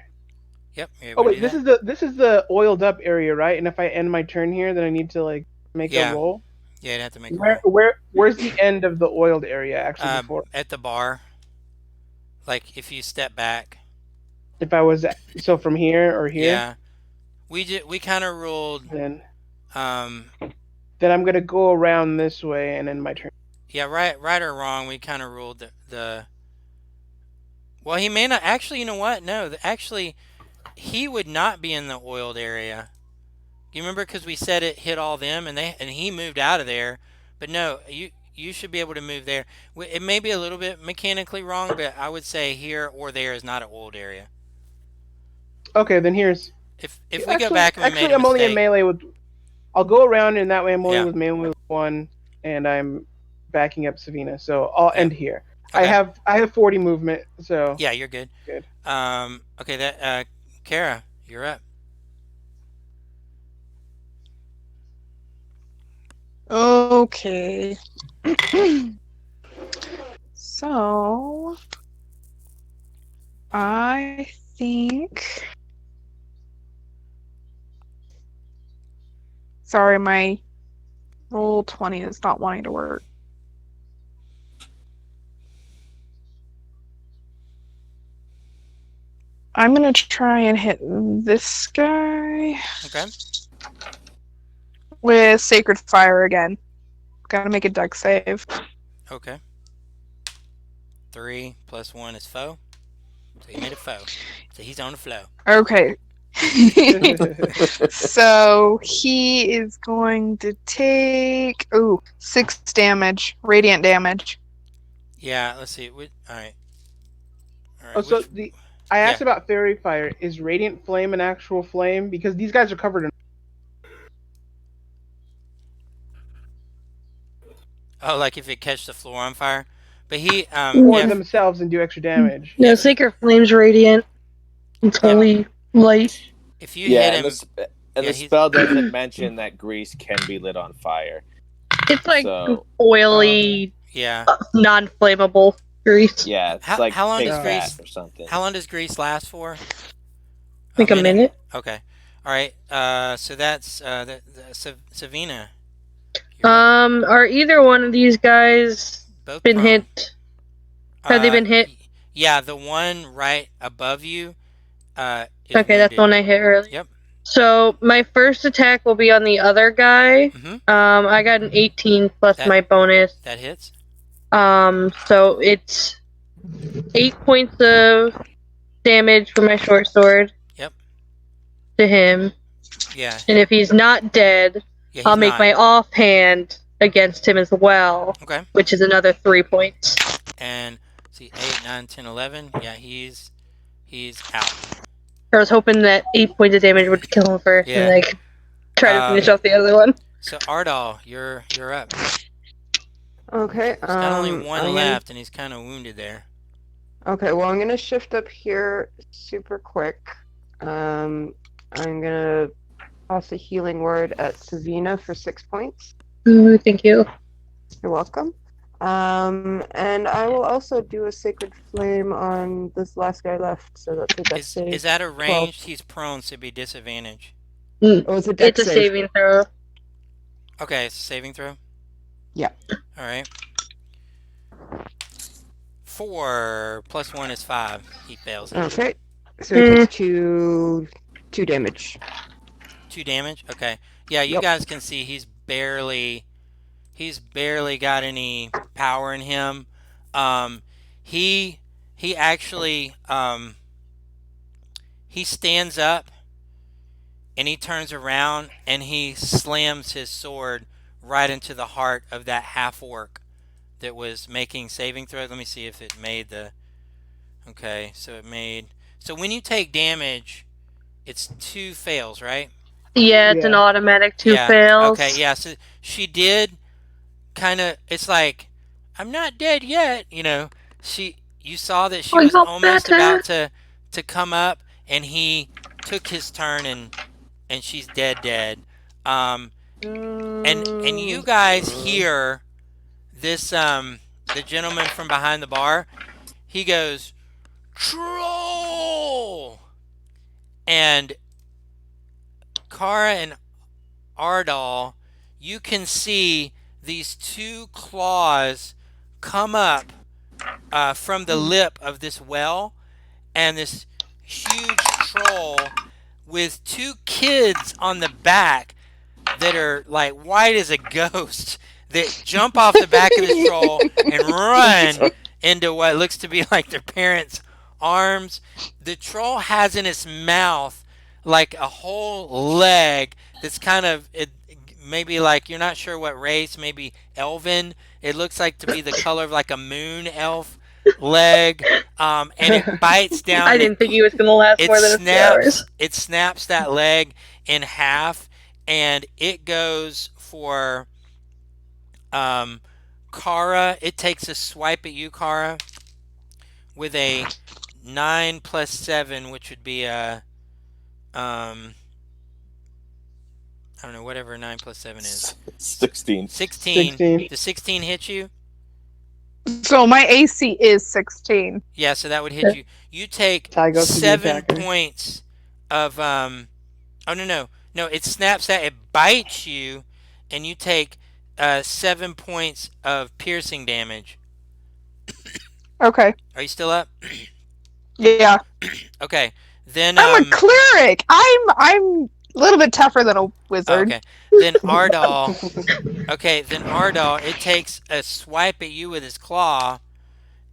Yep, you're Oh able to wait, do this that. is the oiled up area, right? And if I end my turn here, then I need to like make a Yeah. roll. Yeah, you'd have to make a roll. Where's the end of the oiled area actually before? At the bar, like if you step back. If I was so from here or here, Yeah, we kind of ruled. then Um, I'm gonna go around this way and end my turn. yeah, right or wrong, we kind of ruled the. Well, he may not actually. You know what? No, actually, he would not be in the oiled area. You remember because we said it hit all them, and he moved out of there. But no, you should be able to move there. It may be a little bit mechanically wrong, but I would say here or there is not an oiled area. Okay, then here's. If we go back and we made a I'm only in mistake, melee with. I'll go around, and that way I'm only Yeah. with melee with one, and I'm backing up Savina. So I'll Yeah. end here. Okay. I have 40 movement, so yeah, you're good. Good. Okay, that Kara, you're up. Okay. So, I think. Sorry, my roll 20 is not wanting to work. I'm gonna try and hit this guy Okay. with Sacred Fire again. Gotta make a dex save. Okay. 3 + 1 is foe. So he made a foe. So he's on the flow. Okay. So he is going to take 6 damage, radiant damage. Yeah, let's see. All right. All right. Oh, so I asked Yeah. about fairy fire. Is radiant flame an actual flame? Because these guys are covered in. Oh, like if it catch the floor on fire. But he Or yeah, themselves and do extra damage. No, Yeah. Sacred Flame's radiant. It's holy light. if you hit him, and yeah, the spell doesn't mention that grease can be lit on fire. It's like So- oily, yeah. non-flammable grease. Yeah, it's How- like how long pig does fat grease- or something. How long does grease last for? Like a minute. Okay. All right. So that's Savina. You're up. Are either one of these guys Both been prone. hit? Have they been hit? Yeah, the one right above you is Okay, that's the wounded. one I hit earlier. Yep. So my first attack will be on the other guy. Mhm. I got an 18 plus That my bonus. that hits. So it's 8 points of damage for my short sword. Yep. To him. Yeah. And if he's not dead, Yeah, I'll he's make not. my offhand against him as well. Okay. Which is another 3 points. And see 8, 9, 10, 11. Yeah, he's out. I was hoping that 8 points of damage would kill him first Yeah. and try to finish off the other one. So Ardal, you're up. Okay. He's got only one I'm left, and he's kind of wounded there. Okay, well, I'm gonna shift up here super quick. I'm gonna toss a healing word at Savina for 6 points. Ooh, thank you. You're welcome. And I will also do a sacred flame on this last guy left, so that's a dex save. Is that a 12. ranged? He's prone, so it'd be disadvantage. Oh, it's a dex It's a save. saving throw. Okay, it's a saving throw. Yeah. All right. 4 plus 1 is 5. He fails it. Okay. So he takes two damage. 2 damage. Okay. Yeah, you Yep. guys can see he's barely got any power in him. He actually he stands up and he turns around and he slams his sword right into the heart of that half orc that was making saving throws. Let me see if it made the. Okay, so it made. So when you take damage, it's 2 fails, right? Yeah, it's an Yeah. automatic 2 Yeah. fails. Okay, yeah. So she did kind of. It's like I'm not dead yet. You saw that she was almost about to come up, and he took his turn, and she's dead. And you guys hear this the gentleman from behind the bar. He goes, "Troll!" And Kara and Ardal, you can see these 2 claws come up from the lip of this well, and this huge troll with 2 kids on the back that are like white as a ghost that jump off the back of this troll and run into what looks to be like their parents' arms. The troll has in its mouth like a whole leg that's kind of maybe like you're not sure what race, maybe elven. It looks like to be the color of like a moon elf leg, and it bites down. I didn't think he was going to last more than a few hours. It snaps that leg in half, and it goes for Kara. It takes a swipe at you, Kara, with a 9 plus 7, which would be a I don't know, whatever 9 plus 7 is. 16. 16. Does 16 hit you? So my AC is 16. Yeah, so that would hit you. You take Ty goes to the 7 attacker. points of oh no, it snaps that, it bites you, and you take 7 points of piercing damage. Okay. Are you still up? Yeah. Okay, then I'm a cleric. I'm a little bit tougher than a wizard. okay, then Ardal. Okay, then Ardal. It takes a swipe at you with his claw,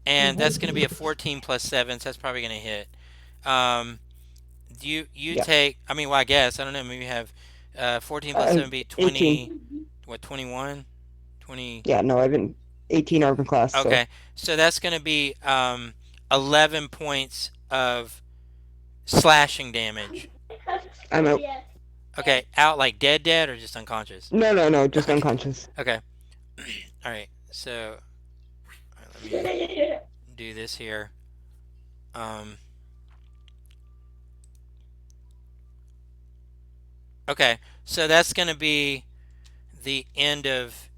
and that's going to be a 14 plus 7, so that's probably going to hit. You Yeah. take. I mean, well, I guess I don't know. Maybe you have 14 plus 7 be 20. 18. What 21? 20. Yeah, no, I've been 18 armor class. Okay, so that's going to be 11 points of slashing damage. So I'm out. Okay, out like dead, or just unconscious? No, just Okay. unconscious. Okay. All right. So, let me do this here. Okay. So that's going to be the end of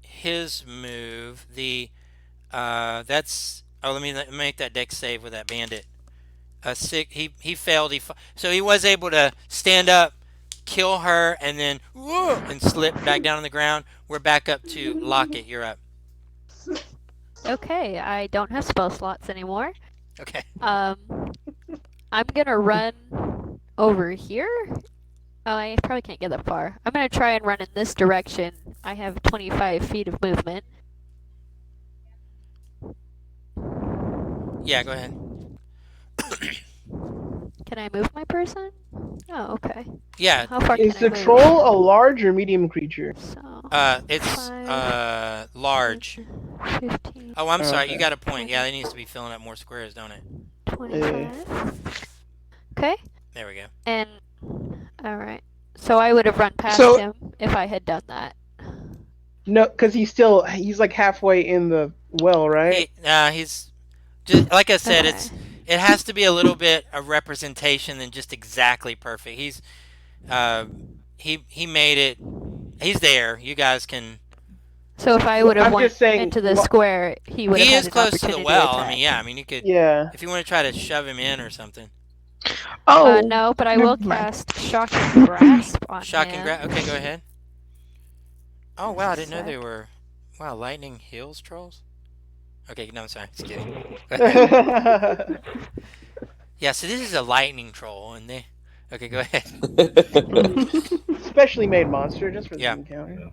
his move. That's. Oh, let me make that dex save with that bandit. He failed. So he was able to stand up kill her, and then whoa, and slip back down on the ground. We're back up to Locket. You're up. Okay, I don't have spell slots anymore. Okay. I'm gonna run over here. Oh, I probably can't get that far. I'm gonna try and run in this direction. I have 25 feet of movement. Yeah, go ahead. Can I move my person? Oh, okay. Yeah, How far Is can I the move? troll a large or medium creature? So, it's 5, large. 10, 15, Oh, I'm sorry. You Okay. got a point. Yeah, it needs to be filling up more squares, don't it? 25. Okay, There we go. and alright. So I would have run past So- him if I had done that. No, because he's like halfway in the well, right? He's just like I said. Okay. It has to be a little bit of representation than just exactly perfect. He made it. He's there. You guys can. So if I would have I'm went just saying, into the square, he would have He had is an close to opportunity the well. to attack. I mean, yeah. I mean, you could. Yeah. If you want to try to shove him in or something. Oh, No, but I never will mind. cast Shock and Grasp on Shock him. and grab. Okay, go ahead. Oh wow, I didn't know Sec. they were. Wow, lightning heals trolls. Okay, no, I'm sorry. Just kidding. Go ahead. Yeah, so this is a lightning troll, and they. Okay, go ahead. Specially made monster just for Yeah. this encounter.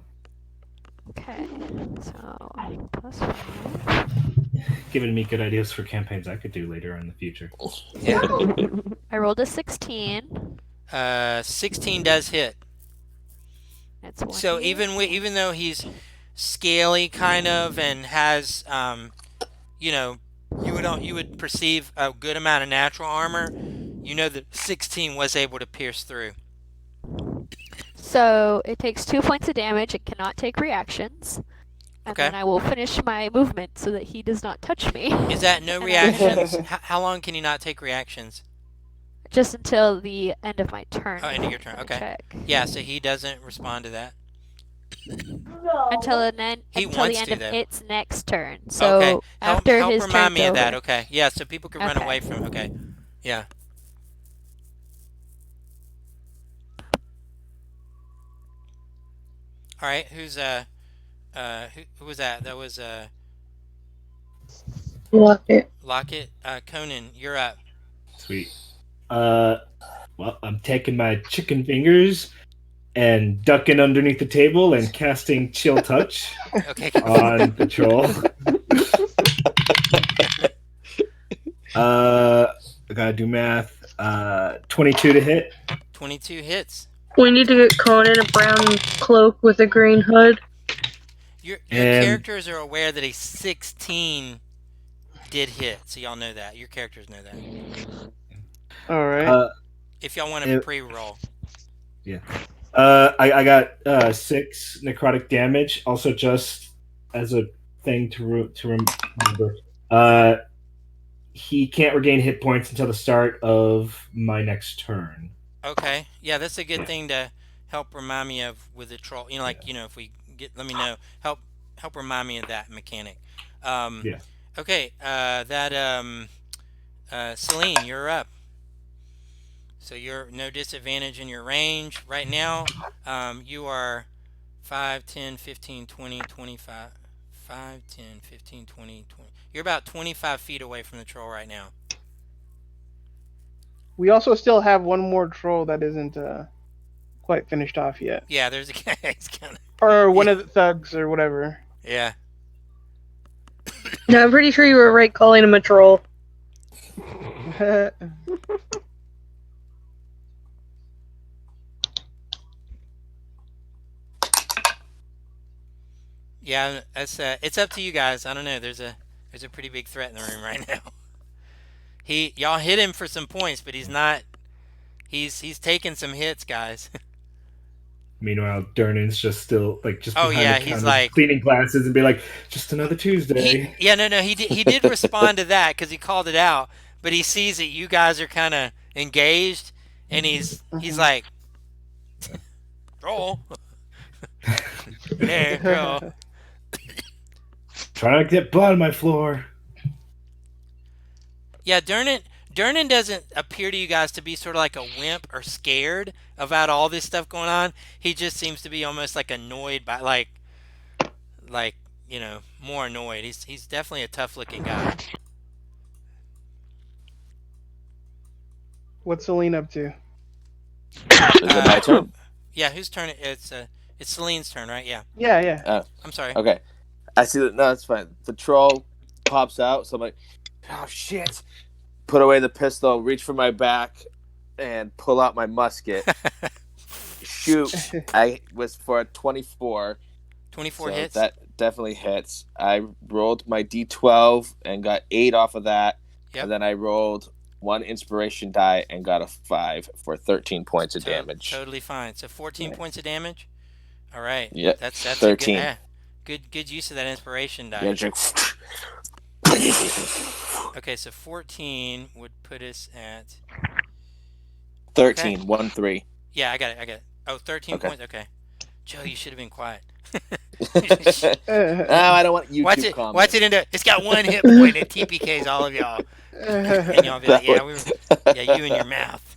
Okay, so +5. Giving me good ideas for campaigns I could do later in the future. Yeah. I rolled a 16. 16 does hit. That's 1. So even though he's scaly kind of and has you would perceive a good amount of natural armor, you know that 16 was able to pierce through. So it takes 2 points of damage. It cannot take reactions. And Okay. then I will finish my movement so that he does not touch me. Is that no And I- reactions? How long can you not take reactions? Just until the end of my turn. Oh, end of your turn. Let me Okay. check. Yeah, so he doesn't respond to that. Until the end He of wants to, though. its next turn. So Okay. Help after his remind turn's me of that. over. Okay. Yeah, so people can run Okay. away from. Okay. Yeah. All right. Who was that? That was Locket. Locket. Conan, you're up. Sweet. Well, I'm taking my chicken fingers and ducking underneath the table and casting Chill Touch Okay. on the troll. I gotta do math. 22 to hit. 22 hits. We need to get Conan a brown cloak with a green hood. Your And- characters are aware that a 16 did hit, so y'all know that. Your characters know that. All right. If y'all want to It- pre-roll. I got 6 necrotic damage. Also, just as a thing to remember, he can't regain hit points until the start of my next turn. Okay. Yeah, that's a good Yeah. thing to help remind me of with the troll. If we get, let me know. Help remind me of that mechanic. Yeah. Okay. Celine, you're up. So you're no disadvantage in your range right now. You are 5, 10, 15, 20, 25. 5, 10, 15, 20, 20. You're about 25 feet away from the troll right now. We also still have one more troll that isn't quite finished off yet, Yeah, there's a guy. He's kind of. or one of the thugs or whatever. Yeah. No, I'm pretty sure you were right calling him a troll. Yeah, that's it's up to you guys. I don't know. There's a pretty big threat in the room right now. Y'all hit him for some points, but he's not. He's taking some hits, guys. Meanwhile, Durnan's just still just Oh, behind yeah, the he's counter, like- cleaning glasses and be like, just another Tuesday. He did respond to that because he called it out, but he sees that you guys are kind of engaged, and he's like, roll, there, roll. Trying to get blood on my floor. Yeah, Durnan Durnan doesn't appear to you guys to be sort of like a wimp or scared about all this stuff going on. He just seems to be almost like annoyed by like more annoyed. He's definitely a tough looking guy. What's Celine up to? Is it my Who? turn? Yeah, whose turn? It's Celine's turn, right? Yeah. Yeah, yeah. I'm sorry. Okay. I see that. No, it's fine. The troll pops out, so I'm like, oh shit! Put away the pistol, reach for my back, and pull out my musket. Shoot! I was for a 24, 24 so hits. that definitely hits. I rolled my d12 and got 8 off of that, Yep. and then I rolled one inspiration die and got a 5 for 13 points of damage. Totally fine. So 14 Nice. points of damage. All right. Yep. That's 13. a good use of that inspiration die. Yeah, it's like, Okay, so 14 would put us at 13, Okay. 1 3. Yeah, I got it. Oh, 13 Okay. points. Okay. Joe, you should have been quiet. No, I don't want Watch YouTube it. comments. Watch it into. It's got 1 hit point. It TPKs all of y'all, and y'all be like, "Yeah, yeah, you in your mouth."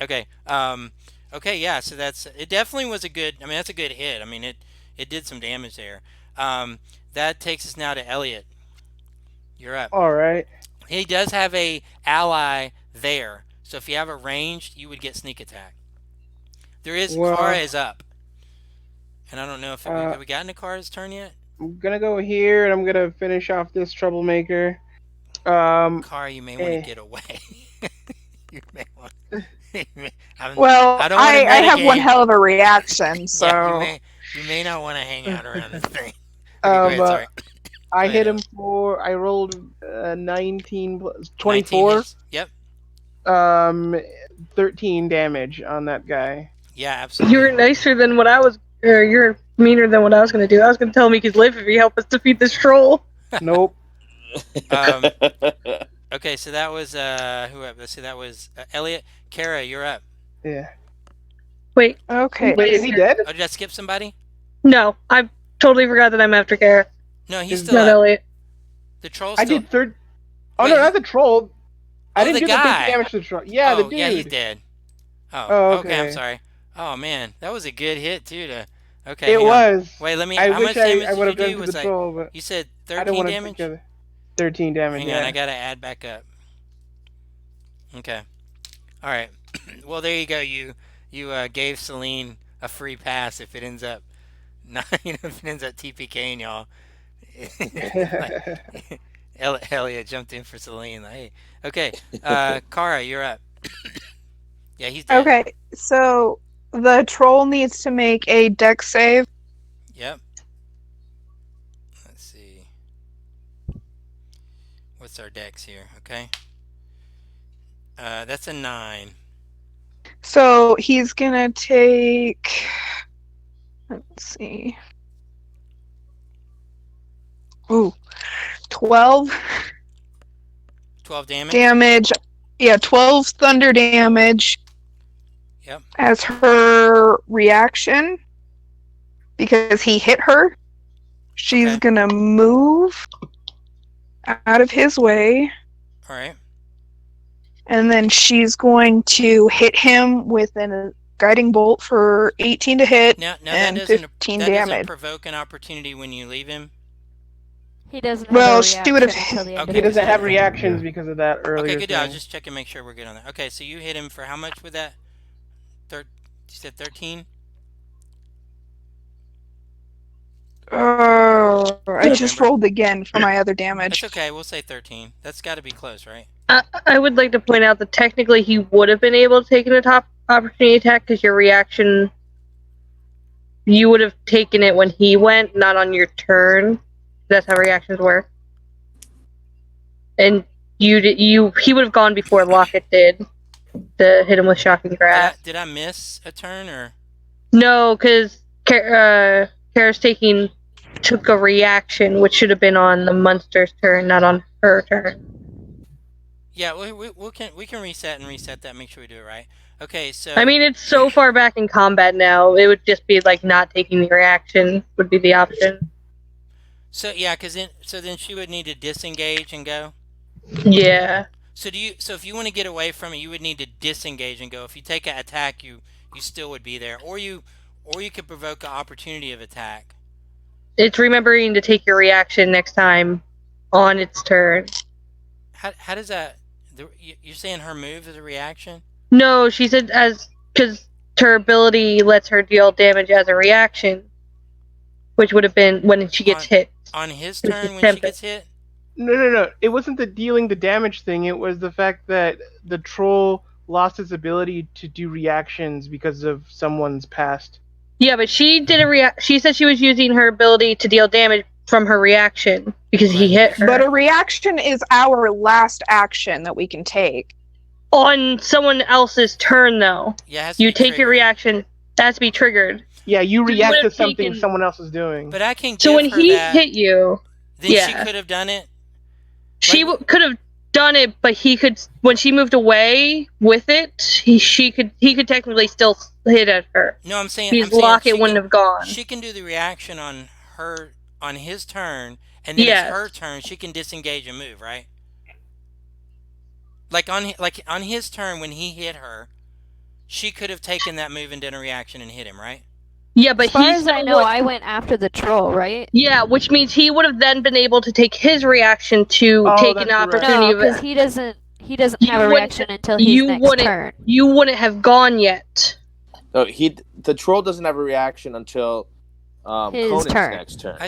Okay. Okay. Yeah. So it. Definitely was a good. I mean, that's a good hit. I mean, it did some damage there. That takes us now to Elliot. You're up. All right. He does have a ally there, so if you have a ranged, you would get sneak attack. There is Well, Kara is up, and I don't know if have we gotten to Kara's turn yet. I'm gonna go here and I'm gonna finish off this troublemaker. Kara, you may want to get away. You may want. Well, I don't I want to have one metagame. hell of a reaction, so Yeah, you may not want to hang out around this thing. Okay, go ahead. Sorry. I Go hit ahead. him for. I rolled 19 plus 19 24. hits. Yep. 13 damage on that guy. Yeah, absolutely. You're nicer than what I was. Or you're meaner than what I was going to do. I was going to tell him he could live if he helped us defeat this troll. Nope. Okay, so that was who up? Let's see, that was Elliot. Kara, you're up. Yeah. Wait, okay. Wait, is he dead? Oh, did I skip somebody? no, I totally forgot that I'm after Kara. No, he's Is still Not up. Elliot. The troll's I still. did third. Oh Wait, no, not the troll. I Oh, didn't the do the guy. 13 damage to the troll. Yeah, the Oh, dude. yeah, he's dead. Oh, Oh, okay. I'm okay. sorry. Oh man, that was a good hit too. Okay, It hang on. was. Wait, let me. I How much wish damage I would did have you done do? to Was the troll, but you said I don't 13 want to damage? together. 13 damage. Hang Yeah. on, I gotta add back up. Okay. All right. Well, there you go. You gave Celine a free pass if it ends up not, if it ends up TPKing y'all. Like, Elliot jumped in for Celine. Like, hey, okay. Kara, you're up. Yeah, he's dead. Okay, so the troll needs to make a dex save. Yep. Let's see. What's our dex here? Okay. That's a 9. So he's gonna take. Let's see. Ooh, 12 12 damage. damage. Yeah, 12 thunder damage. Yep. As her reaction, because he hit her, she's Okay. gonna move out of his way, All right. and then she's going to hit him with a guiding bolt for 18 to hit Now and that doesn't 15 that doesn't damage. provoke an opportunity when you leave him. He doesn't Well, have a she reaction would've- until the end Okay. of He his doesn't have turn. reactions because of that earlier. Okay, good deal. I'll thing. just check and make sure we're good on that. Okay, so you hit him for how much with that? You said 13? Oh, I just Remember. rolled again for my other damage. That's okay. We'll say 13. That's got to be close, right? I would like to point out that technically he would have been able to take a top opportunity attack because your reaction, you would have taken it when he went, not on your turn. That's how reactions work. And he would have gone before Lockett did to hit him with shocking grass. Did I miss a turn or? No, because Kara's took a reaction, which should have been on the monster's turn, not on her turn. Yeah, we can reset and reset that. Make sure we do it right. Okay, so. I mean, it's so far back in combat now. It would just be like not taking the reaction would be the option. So yeah, then she would need to disengage and go. Yeah. So do you? So if you want to get away from it, you would need to disengage and go. If you take an attack, you still would be there, or you could provoke an opportunity of attack. It's remembering to take your reaction next time on its turn. How does that? You're saying her move is a reaction? No, she said as because her ability lets her deal damage as a reaction, which would have been when she gets on hit. on his Which is turn when she Tempest. gets hit? No, no, no. It wasn't the dealing the damage thing. It was the fact that the troll lost his ability to do reactions because of someone's past. Yeah, but she did a She said she was using her ability to deal damage from her reaction because he Right. hit her. But a reaction is our last action that we can take. On someone else's turn, though, Yeah, it has to you be take your triggered. reaction. That has to be triggered. Yeah, you So you react would to have something taken. someone else is doing. But I can So give when her he that. hit you, Then she yeah, could have done it. she Like, could have done it, but he could. When she moved away with it, he could technically still hit at her. no, I'm His saying locket wouldn't have gone. she can do the reaction on his turn, and then it's Yes. her turn. She can disengage and move, right? Like on his turn when he hit her, she could have taken that move and done a reaction and hit him, right? Yeah, but As far he as I still know, would. I went after the troll, right? Yeah, which means he would have then been able to take his reaction to Oh, take an that's right. opportunity No, of because it. he doesn't have a reaction until his You next wouldn't. turn. You wouldn't have gone yet. No, the troll doesn't have a reaction until His Conan's turn. next turn.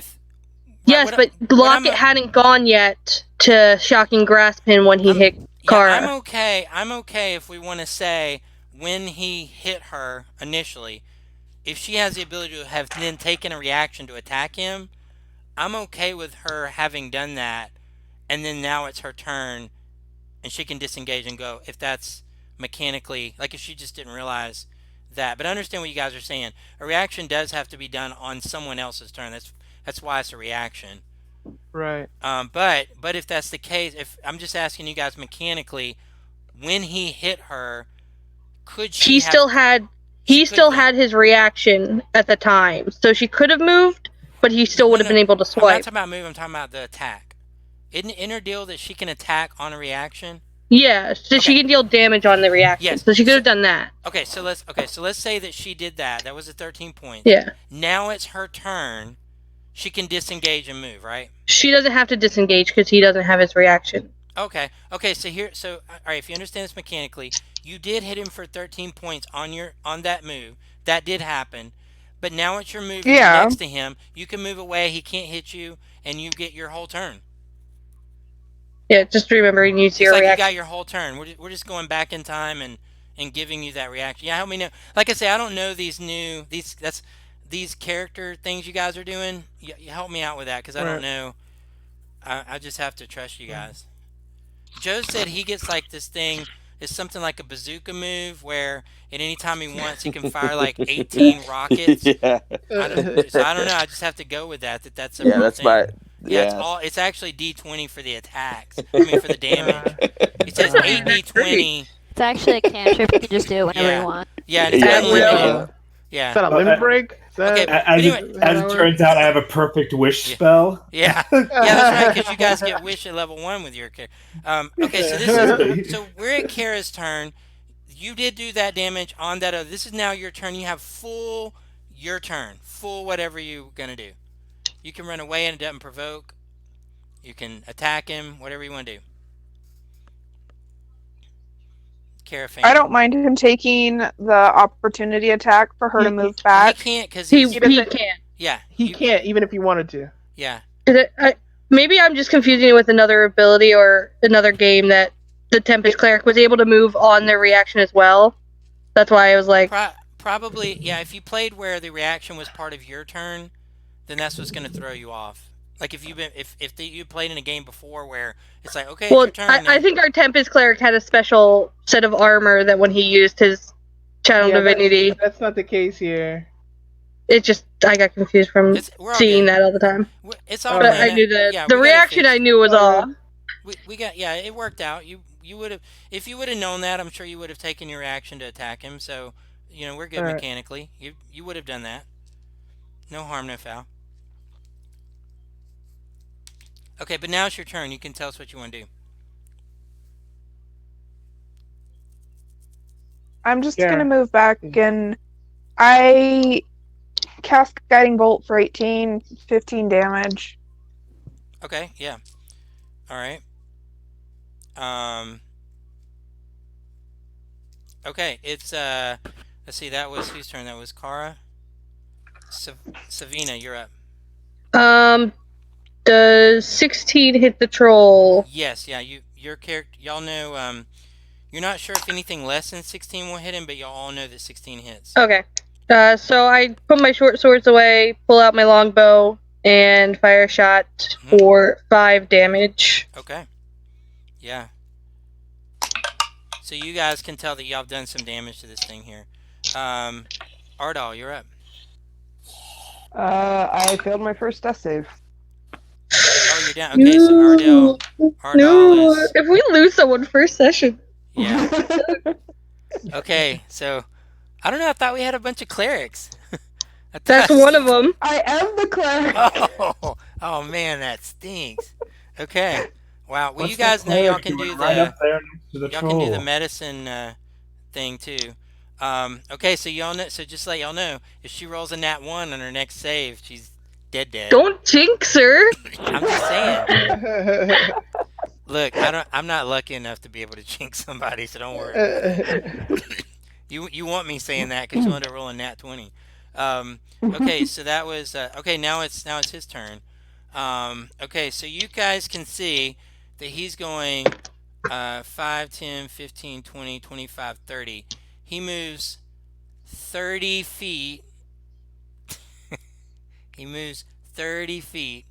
Yes, but Locket hadn't gone yet to shocking grasp him when he hit Yeah, Kara. I'm okay if we want to say when he hit her initially, if she has the ability to have then taken a reaction to attack him, I'm okay with her having done that, and then now it's her turn, and she can disengage and go if that's mechanically, like if she just didn't realize that. But I understand what you guys are saying. A reaction does have to be done on someone else's turn. That's why it's a reaction. Right. But if that's the case, if I'm just asking you guys mechanically, when he hit her, could she He have? still had. He still had his reaction at the time, so she could have moved, but he still would have been able to I'm not swipe. talking about move. I'm talking about the attack. Isn't it in her deal that she can attack on a reaction? Yeah, so she can deal damage on the reaction. Yes. So she could have done that. Okay, so let's say that she did that. That was a 13 points. Yeah. Now it's her turn. She can disengage and move, right? She doesn't have to disengage because he doesn't have his reaction. Okay. So all right, if you understand this mechanically, you did hit him for 13 points on that move. That did happen. But now it's your move. Yeah. You're next to him. You can move away. He can't hit you, and you get your whole turn. Yeah, just remember you use your It's like reaction. you got your whole turn. We're just going back in time and giving you that reaction. Yeah, help me know. Like I say, I don't know these character things you guys are doing. You help me out with that because I don't know. I just have to trust you guys. Joe said he gets like this thing. It's something like a bazooka move where at any time he wants he can fire like 18 rockets. Yeah. So I don't know. I just have to go with that. That's a Yeah, real that's thing. my. Yeah, it's actually D20 for the attacks. I mean for the damage. It says That's 8d20. It's actually a cantrip. You can just do it whenever you want. Yeah, and it's Yeah, unlimited. Is that a Yeah. limit break? Is that, Okay, As anyway. it turns out, I have a perfect wish spell. Yeah, that's right. Because you guys get wish at level 1 with your character. Okay, so we're at Kara's turn. You did do that damage on that. This is now your turn. You have full whatever you're gonna do. You can run away and it doesn't provoke. You can attack him, whatever you want to do. Caravan. I don't mind him taking the opportunity attack for her to move He back. can't because He doesn't- can't. Yeah. he can't, even if he wanted to. Yeah. Maybe I'm just confusing it with another ability or another game that the Tempest Cleric was able to move on their reaction as well. That's why I was like, Probably, yeah. If you played where the reaction was part of your turn, then that's what's going to throw you off. Like if you played in a game before where it's like, okay, well, it's your turn. I think our Tempest Cleric had a special set of armor that when he used his Channel Divinity. That's not the case here. It just, I got confused from we're all seeing good. that all the time. It's all But good. I knew Yeah, the we got it reaction fixed. I knew was off. We got, yeah, it worked out. You would have, if you would have known that, I'm sure you would have taken your action to attack him. So, we're good Alright. mechanically. You would have done that. No harm, no foul. Okay, but now it's your turn. You can tell us what you want to do. I'm just Yeah. gonna move back and I cast Guiding Bolt for 18, 15 damage. Okay, yeah. All right. Um, okay, it's let's see, that was whose turn? That was Kara. Savina, you're up. Um, does 16 hit the troll? Yes, yeah, your character y'all know you're not sure if anything less than 16 will hit him, but y'all all know that 16 hits. Okay. So I put my short swords away, pull out my longbow, and fire a shot Mhm. for 5 damage. Okay. Yeah. So you guys can tell that y'all have done some damage to this thing here. Ardal, you're up. I failed my first death save. Oh, you're down. Okay, so No, Ardal no. is If we lose someone first session, yeah. Okay, so I don't know. I thought we had a bunch of clerics. I that's thought. one of them. I am the cleric. Oh man, that stinks. Okay. Wow. Well, you What's that guys know y'all cleric can doing do right up the there next to the y'all can do the troll? medicine thing too. Okay, so y'all know. So just let y'all know, if she rolls a nat one on her next save, she's dead. Dead. Don't jinx her. I'm just saying. Look, I don't. I'm not lucky enough to be able to jinx somebody, so don't worry about it. You want me saying that because you want to roll a nat 20. Okay, so that was okay. Now it's his turn. Okay, so you guys can see that he's going 5, 10, 15, 20, 25, 30. He moves 30 feet. He moves 30 feet.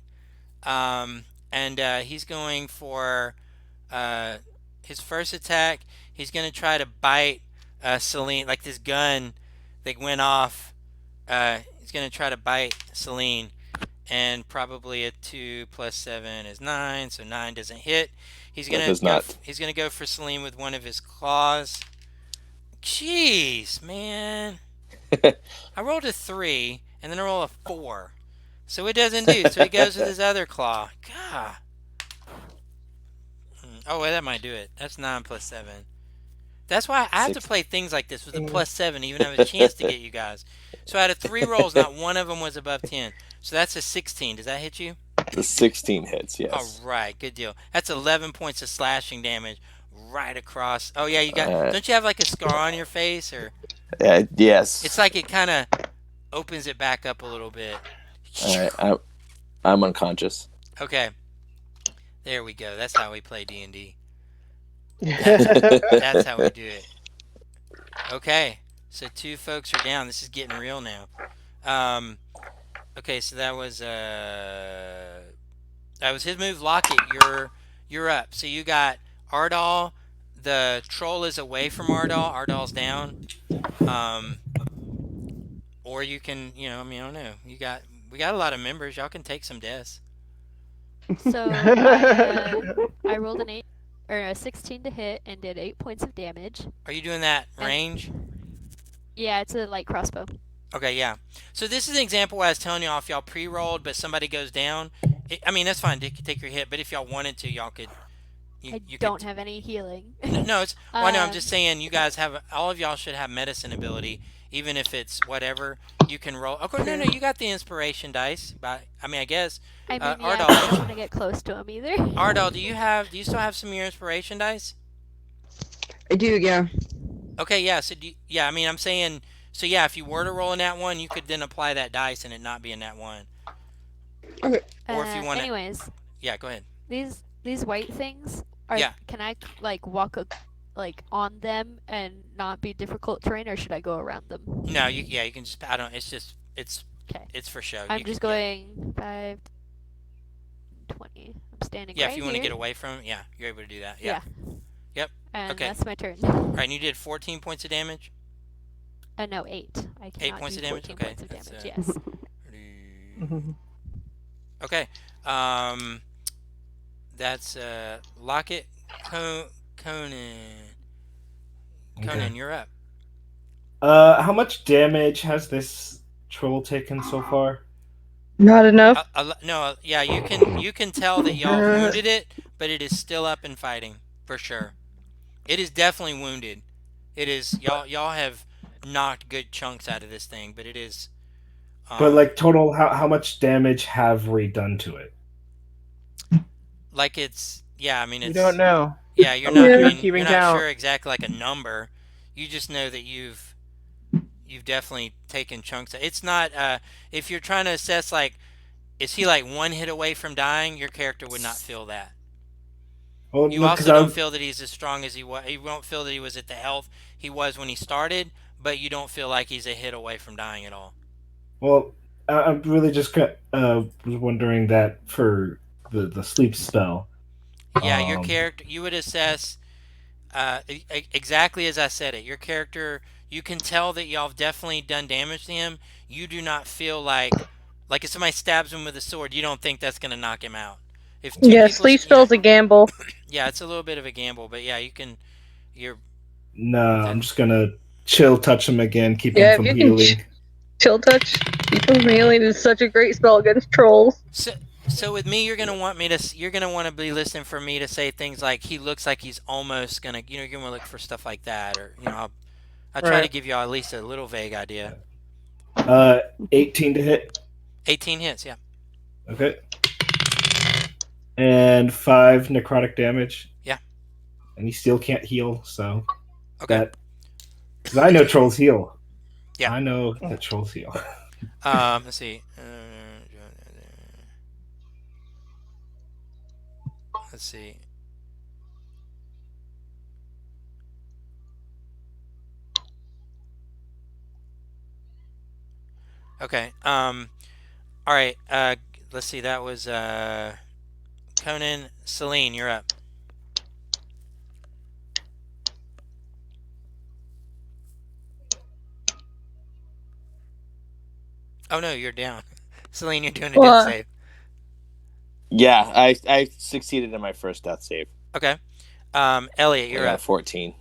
And he's going for uh, his first attack. He's going to try to bite Celine, like this gun that went off. He's going to try to bite Celine, and probably a 2 plus 7 is 9, so 9 doesn't hit. He's That gonna does not. he's gonna go for Celine with one of his claws. Jeez, man! I rolled a 3, and then I roll a 4, so it doesn't do. So he goes with his other claw. God. Oh, well, that might do it. That's 9 plus 7. That's why I have to Six. play things like this with a plus 7, even have a chance to get you guys. So out of 3 rolls, not one of them was above 10. So that's a 16. Does that hit you? The 16 hits, All yes. right, good deal. That's 11 points of slashing damage right across. Oh yeah, you got. Uh, Don't you have like a scar on your face, or it's yes. like it kind of opens it back up a little bit. I'm unconscious. Okay, there we go. That's how we play D&D. That's how we do it. Okay, so 2 folks are down. This is getting real now. Okay, so that was his move. Lock it. You're up. So you got Ardal. The troll is away from Ardal. Ardal's down. Um, or you can, I mean, I don't know. We got a lot of members. Y'all can take some deaths. So I rolled an 8 or a 16 to hit and did 8 points of damage. Are you doing that And range? yeah, it's a light crossbow. Okay, yeah. So this is an example where I was telling y'all if y'all pre-rolled but somebody goes down. I mean, that's fine. Take your hit. But if y'all wanted to, y'all could. I You don't could. have any healing. No, it's. Well, I know. I'm just Um, saying. You guys have. All of y'all should have medicine ability, even if it's whatever. You can roll. Of course, no, True. no. You got the inspiration dice. But I mean, I guess. I mean, yeah, Ardal, but I don't don't you? want to get close to him either. Ardal, do you still have some of your inspiration dice? I do, yeah. Okay, yeah. So yeah. I mean, I'm saying. So yeah, if you were to roll a nat one, you could then apply that dice and it not be a nat one. Okay. Or if you want to. Anyways, Yeah, go ahead. these white things are. Yeah. Can I like walk like on them and not be difficult terrain, or should I go around them? No, you can just. I don't. It's just. Okay. It's for show. I'm You just can, yeah. going 5, 20. I'm standing Yeah, right if you want to here. get away from it, yeah, you're able to do that. Yeah. Yep. And Okay. that's my turn. All right, and you did 14 points of damage. No, 8. I cannot 8 points do of damage. 14 Okay. points of That's, damage. Yes. Okay. Um, that's Lockett Conan. Conan, Okay. you're up. How much damage has this troll taken so far? Not enough. No, yeah, you can tell that y'all wounded it, but it is still up and fighting for sure. It is definitely wounded. It is y'all have knocked good chunks out of this thing, but it is But um like total, how much damage have we done to it? like it's yeah, I mean We don't it's know yeah, you're not unless I you're Yeah. mean, you're keeping not count. sure exactly like a number. You just know that you've definitely taken chunks. It's not if you're trying to assess like is he like one hit away from dying, your character would not feel that. Well, You no, because also I don't was feel that he's as strong as he was. You won't feel that he was at the health he was when he started, but you don't feel like he's a hit away from dying at all. well. I'm really just was wondering that for the sleep spell. Yeah, your Um, character, you would assess exactly as I said it. Your character, you can tell that y'all have definitely done damage to him. You do not feel like if somebody stabs him with a sword, you don't think that's going to knock him out. If two Yeah, people, sleep yeah, spell's a gamble. yeah, it's a little bit of a gamble, but yeah, you can. You're no, that. I'm just gonna chill, touch him again, keep him Yeah, if from you can healing. chill touch, people healing is such a great spell against trolls. So, so with me, you're gonna want to be listening for me to say things like he looks like he's almost gonna, you're gonna look for stuff like that, or I try to Right. give you all at least a little vague idea. Uh, 18 to hit. 18 hits, yeah, Okay, and 5 necrotic damage, yeah, and he still can't heal. So okay, that because I know trolls heal. yeah. I know that trolls heal. Let's see. Let's see. Okay. All right. Let's see. That was Conan. Celine, you're up. Oh no, you're down. Celine, you're doing a death Well, save. Yeah, I succeeded in my first death save. Okay. Elliot, I you're got a up. 14.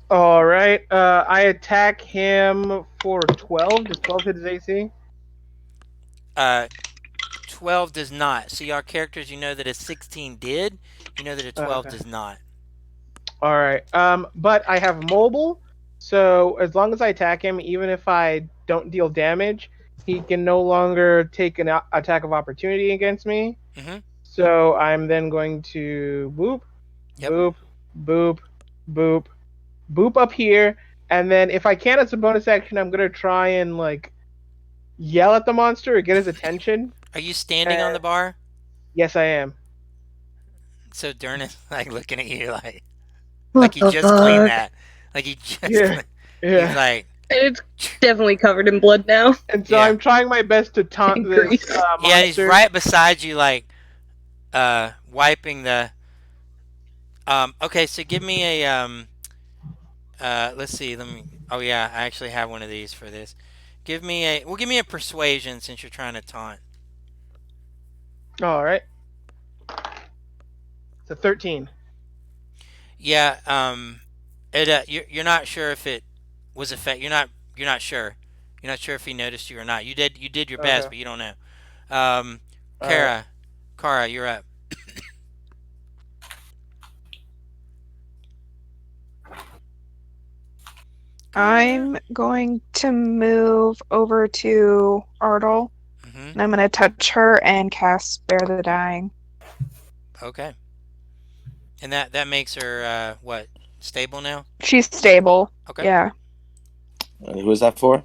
All right. I attack him for 12. Does 12 hit his AC? Uh, 12 does not. See, our characters, you know that a 16 did. You know that a 12 Okay. does not. All right. But I have mobile, so as long as I attack him, even if I don't deal damage, he can no longer take an attack of opportunity against me. Mm-hmm. So I'm then going to boop, Yep. boop, boop, boop, boop up here, and then if I can as a bonus action, I'm gonna try and like yell at the monster or get his attention. Are you standing on And the bar? yes, I am. So Dern is like looking at you like what he the just cleaned fuck? that. Like he just Yeah, he's yeah. like And it's definitely covered in blood now And so yeah. I'm trying my best to taunt and this grease. Yeah, he's monster. right beside you like wiping the okay, so give me a let's see, let me oh yeah, I actually have one of these for this. Give me a persuasion since you're trying to taunt. All right. It's a 13. Yeah, you're not sure if it was effect. You're not sure. You're not sure if he noticed you or not. You did your best, Okay. but you don't know. Um, All right. Kara, you're up. Kara. I'm going to move over to Ardal, Mm-hmm. and I'm going to touch her and cast Spare the Dying. Okay. And that makes her what, stable now? She's stable. Okay. Yeah. And who is that for?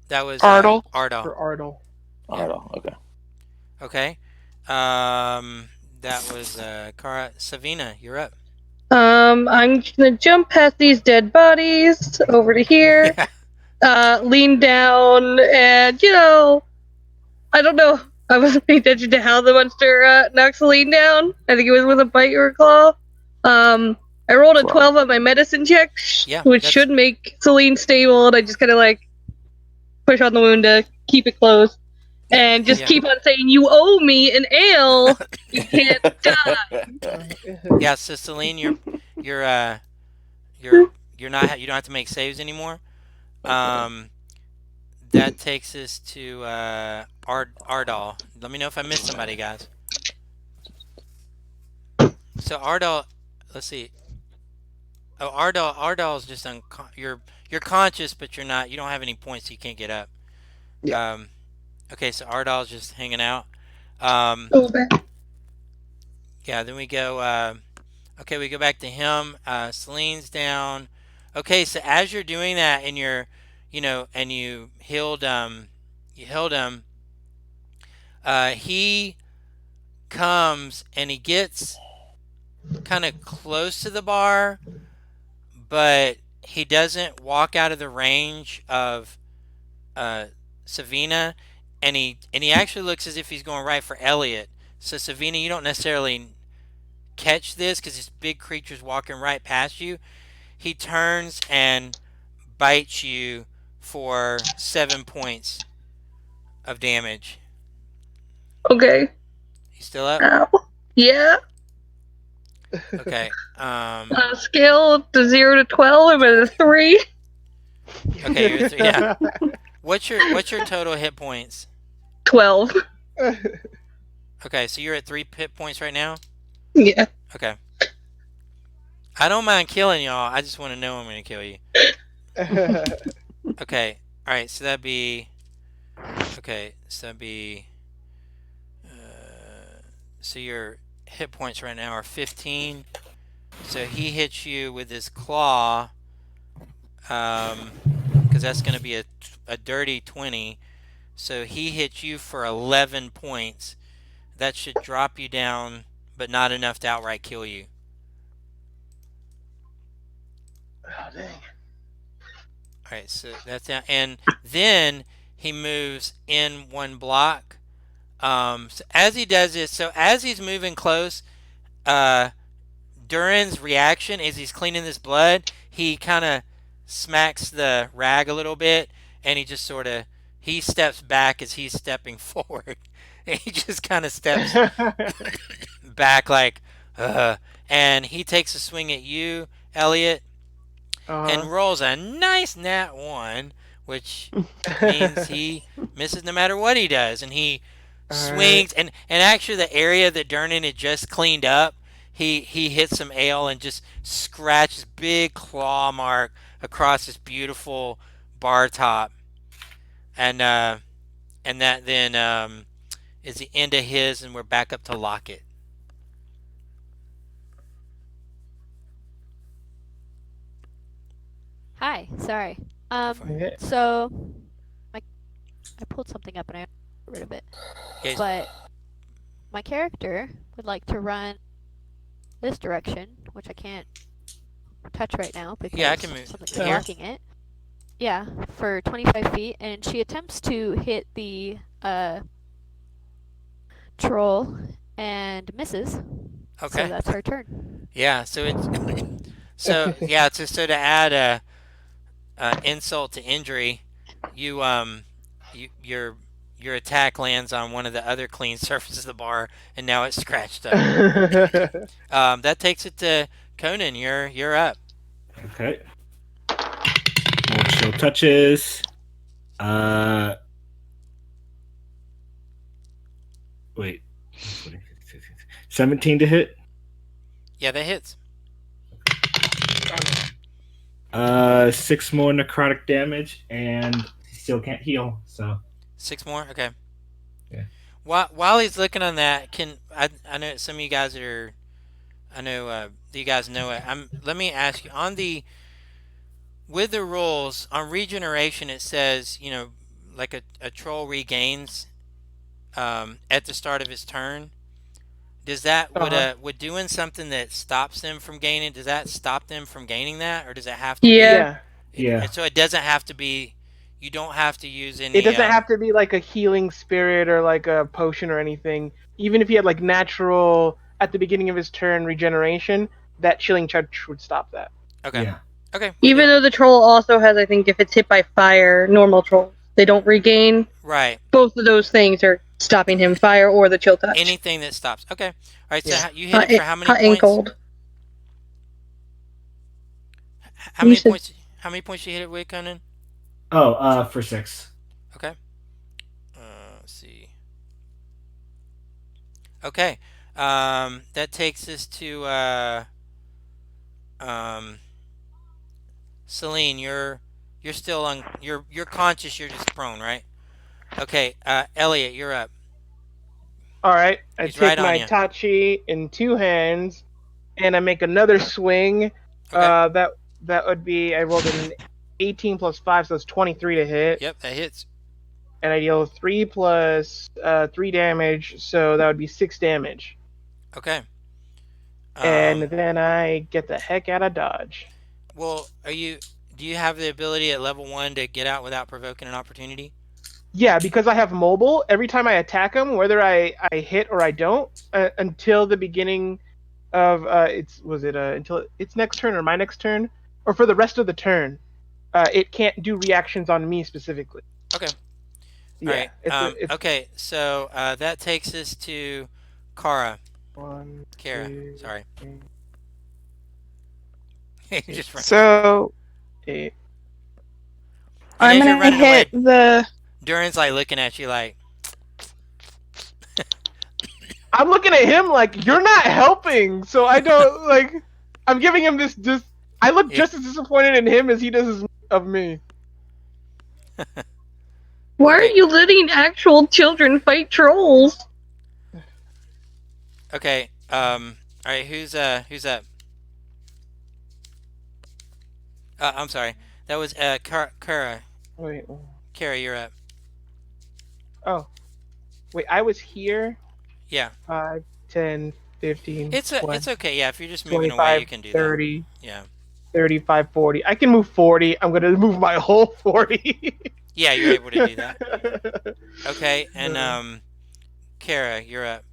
That was Ardal. Ardal. For Ardal. Yeah. Oh, okay. Okay. That was Kara. Savina, you're up. I'm just gonna jump past these dead bodies over to here, lean down, and I don't know. I wasn't paying attention to how the monster knocks Celine down. I think it was with a bite or a claw. I rolled a Claw. 12 on my medicine check, Yeah, which that's should make Celine stable, and I just kind of like push on the wound to keep it closed. And just Yeah. keep on saying, "You owe me an ale. You can't die." yeah. So Celine, you're you're not you don't have to make saves anymore. Um, that takes us to Ardal. Let me know if I missed somebody, guys. So Ardal, let's see. Oh, Ardal's just you're conscious, but you're not. You don't have any points, so you can't get up. Yeah. Um, okay, so Ardal's just hanging out. Um, Oh, bad. yeah, then we go. Okay, we go back to him. Celine's down. Okay, so as you're doing that, and and you healed him. He comes and he gets kind of close to the bar, but he doesn't walk out of the range of uh, Savina, and he actually looks as if he's going right for Elliot. So Savina, you don't necessarily catch this because this big creature's walking right past you. He turns and bites you for 7 points of damage. Okay. He's still up. Ow. Yeah. Okay. On a scale to 0 to 12, I'm at a 3. Okay. Yeah. What's your total hit points? 12. Okay, so you're at 3 hit points right now. Yeah. Okay. I don't mind killing y'all. I just want to know I'm gonna kill you. Okay. All right. So that'd be. Okay. So that'd be. So your hit points right now are 15. So he hits you with his claw. Because that's gonna be a dirty 20. So he hits you for 11 points. That should drop you down, but not enough to outright kill you. Oh, dang. All right, so that's down, and then he moves in one block. So as he does this, so as he's moving close, uh, Durin's reaction is he's cleaning this blood. He kind of smacks the rag a little bit, and he just sort of he steps back as he's stepping forward. And he just kind of steps back like, and he takes a swing at you, Elliot, Uh-huh. and rolls a nice nat one, which means he misses no matter what he does, and he Alright. swings, and actually the area that Durnan had just cleaned up, he hits some ale and just scratches big claw mark across this beautiful bar top, and that then is the end of his, and we're back up to Lockett. Hi, sorry. Go for it. Okay. So my I pulled something up and I got rid of it. Yeah, But my character would like to run this direction, which I can't touch right now yeah, I because can move something's here. blocking it. Yeah, for 25 feet, and she attempts to hit the troll and misses. So Okay. that's her turn. Yeah. So it's so yeah. So to add a insult to injury, you your attack lands on one of the other clean surfaces of the bar, and now it's scratched up. That takes it to Conan. You're up. Okay. More chill touches. Wait. 17 to hit. Yeah, that hits. 6 more necrotic damage, and he still can't heal. So 6 more. Okay. Yeah. While he's looking on that, I know some of you guys are. I know you guys know it. Let me ask you on the with the rules on regeneration. It says like a troll regains at the start of his turn. Does that Uh-huh. would doing something that stops them from gaining? Does that stop them from gaining that, or does it have to be? Yeah. Yeah. Yeah. So it doesn't have to be. You don't have to use It any. doesn't have to be like a healing spirit or like a potion or anything. Even if he had like natural at the beginning of his turn regeneration, that chilling touch would stop that. Okay. Yeah. Okay. Good Even deal. though the troll also has, I think, if it's hit by fire, normal trolls, they don't regain. Right. Both of those things are stopping him, fire or the chill touch. Anything that stops. Okay. All right. So Yeah. you hit him for how many Hot and points? cold. How You many said points? How many points you hit it with, Conan? Oh, for 6. Okay. Let's see. Okay. That takes us to um, Celine, you're still on. You're conscious. You're just prone, right? Okay. Elliot, you're up. All right, I He's right take on my you. Tachi in two hands, and I make another swing. Okay. That would be I rolled an 18 plus 5, so it's 23 to hit, Yep, that hits. and I deal 3 plus 3 damage, so that would be 6 damage. Okay. And Um. then I get the heck out of dodge. Well, are you? Do you have the ability at level 1 to get out without provoking an opportunity? Yeah, because I have mobile. Every time I attack him, whether I hit or I don't, until the beginning of until its next turn or my next turn, or for the rest of the turn, it can't do reactions on me specifically. Okay. All Yeah, right. it's Okay. So that takes us to Kara. one, Kara. two, Sorry. three, You just run. So 8. And I'm as you're gonna running away, hit the. Duran's like looking at you like, I'm looking at him like you're not helping, so I don't like. I'm giving him this. I look yeah. just as disappointed in him as he does of me. Why are Okay. you letting actual children fight trolls? Okay. All right. Who's up? I'm sorry. That was Kara. Wait. Kara, you're up. Oh, wait. I was here. Yeah. 5, 10, 15, It's 20, okay. Yeah. If you're just moving away, 25, you can do that. 30, Yeah. 35, 40. I can move 40. I'm going to move my whole 40. Yeah. You're able to do that. Okay. And Kara, you're up.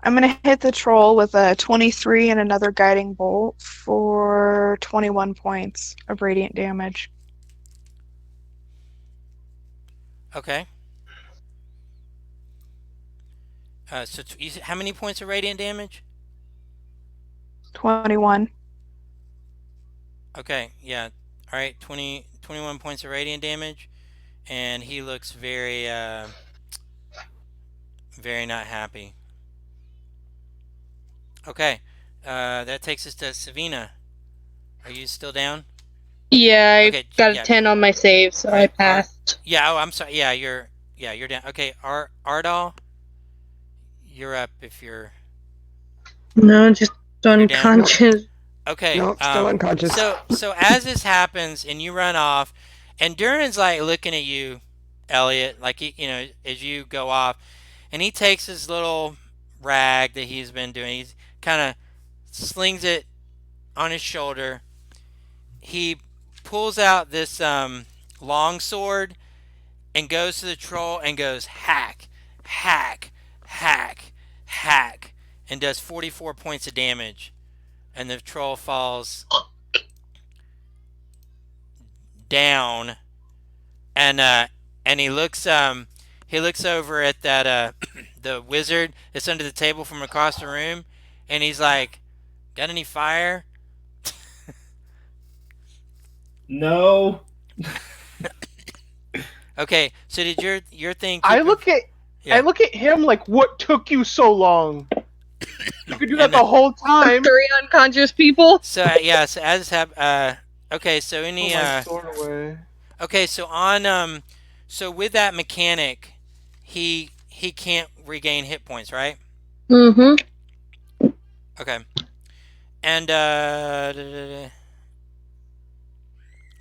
I'm gonna hit the troll with a 23 and another guiding bolt for 21 points of radiant damage. Okay. So how many points of radiant damage? 21. Okay. Yeah. All right. 21 points of radiant damage, and he looks very not happy. Okay. That takes us to Savina. Are you still down? Yeah, I Okay. got a Yeah. 10 on my save, so All I right. passed. Yeah. Oh, I'm sorry. You're down. Okay. Ardal, you're up if No, just you're down. Nope. unconscious. Okay. Nope. Still unconscious. So as this happens and you run off, and Duran's like looking at you, Elliot, like as you go off, and he takes his little rag that he's been doing. He's kind of slings it on his shoulder. He pulls out this long sword and goes to the troll and goes hack, hack, hack, hack, and does 44 points of damage. And the troll falls down, and he looks over at that the wizard that's under the table from across the room, and he's like, "Got any fire?" No. Okay, so did your thing I keep him? look at Yeah. I look at him like, what took you so long? You could do that And the whole time. 3 unconscious people. so so as have okay, so Put any my sword away. okay, so on so with that mechanic, he can't regain hit points, right? Mm-hmm. Okay. And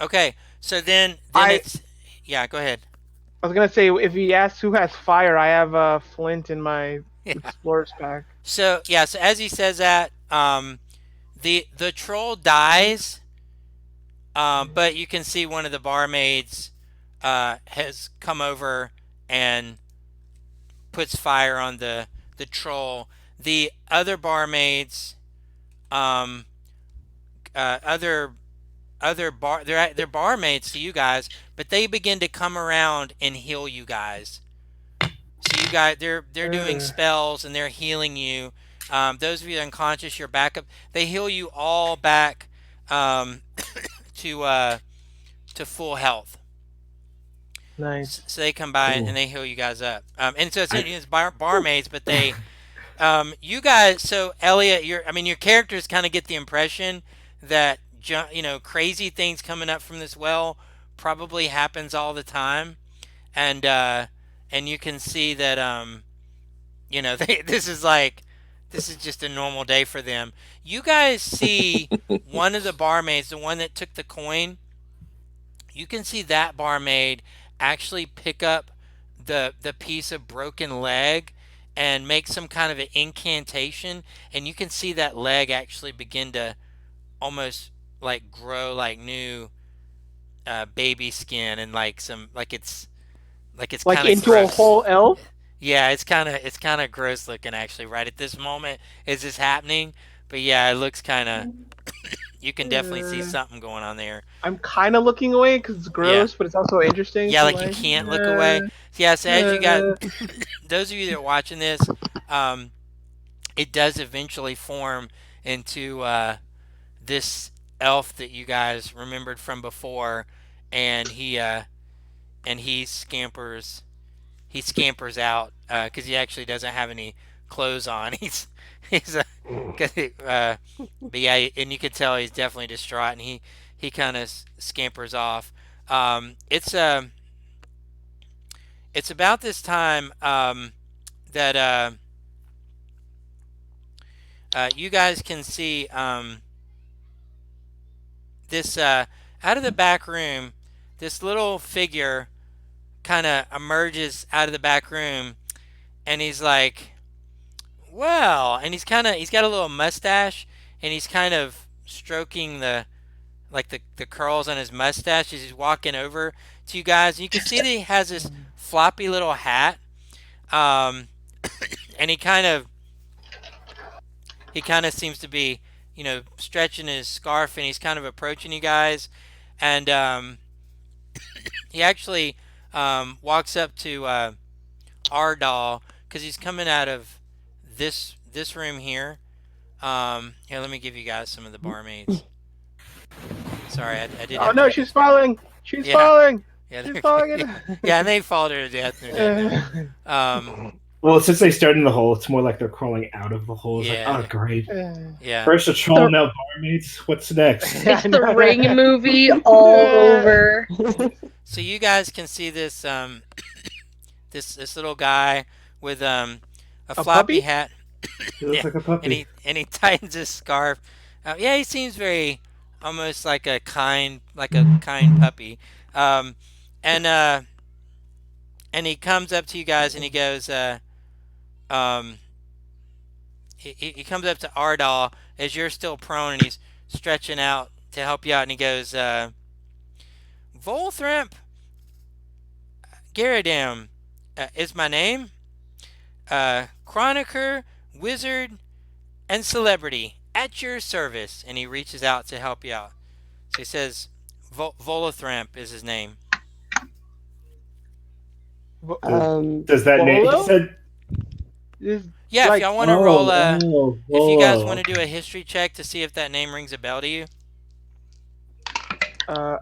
okay, so then I it's yeah, go ahead. I was gonna say if he asks who has fire, I have a flint in my Yeah. explorer's pack. So yeah, so as he says that, the troll dies, but you can see one of the barmaids has come over and puts fire on the troll. The other barmaids, um, other they're barmaids to you guys, but they begin to come around and heal you guys. So you guys, they're doing spells and they're healing you. Those of you unconscious, you're back up. They heal you all back um, to full health. Nice. So they come by Cool. and they heal you guys up. And so it's barmaids, but they you guys. So Elliot, your characters kind of get the impression that crazy things coming up from this well probably happens all the time, and you can see that this is just a normal day for them. You guys see one of the barmaids, the one that took the coin. You can see that barmaid actually pick up the piece of broken leg and make some kind of an incantation, and you can see that leg actually begin to almost like grow like new baby skin, and it's Like kind of into a gross. whole elf. Yeah, it's kind of gross looking actually right at this moment is this happening. But yeah, it looks kind of, you can definitely see Uh, something going on there. I'm kind of looking away because it's Yeah. gross, but it's also interesting. Yeah, So like you like, can't look away. So yeah, so as you got uh, those of you that are watching this, um, it does eventually form into this elf that you guys remembered from before, and he scampers out because he actually doesn't have any clothes on. He's a, 'cause but yeah, and you could tell he's definitely distraught, and he kind of scampers off. Um, it's uh, it's about this time that you guys can see this out of the back room. This little figure kind of emerges out of the back room, and he's like, well, and he's got a little mustache, and he's kind of stroking the curls on his mustache as he's walking over to you guys. You can see that he has this floppy little hat, um, and he kind of seems to be stretching his scarf, and he's kind of approaching you guys, and he actually walks up to Ardal because he's coming out of this room here. Here, let me give you guys some of the barmaids. Sorry, I did oh have no, to. she's falling! She's Yeah, falling! yeah, She's falling! In... yeah, and they fall to their death, and they're dead now. Well, since they started in the hole, it's more like they're crawling out of the hole. It's Yeah, like, oh, great. yeah. First a troll, The, now barmaids. What's next? Yeah, it's the Ring movie all over. So you guys can see this this little guy with a A floppy puppy? hat. He looks Yeah, like a and puppy. he tightens his scarf. Yeah, he seems very almost like a kind puppy. Um, and he comes up to you guys and he goes, um, he comes up to Ardal as you're still prone, and he's stretching out to help you out, and he goes, Volthramp Garadam is my name. Chroniker, wizard, and celebrity at your service. And he reaches out to help you out. So he says, Volothamp is his name. Does that name? He Volo? said, Is Yeah, if like y'all want to roll if you guys want Volo. to do a history check to see if that name rings a bell to you.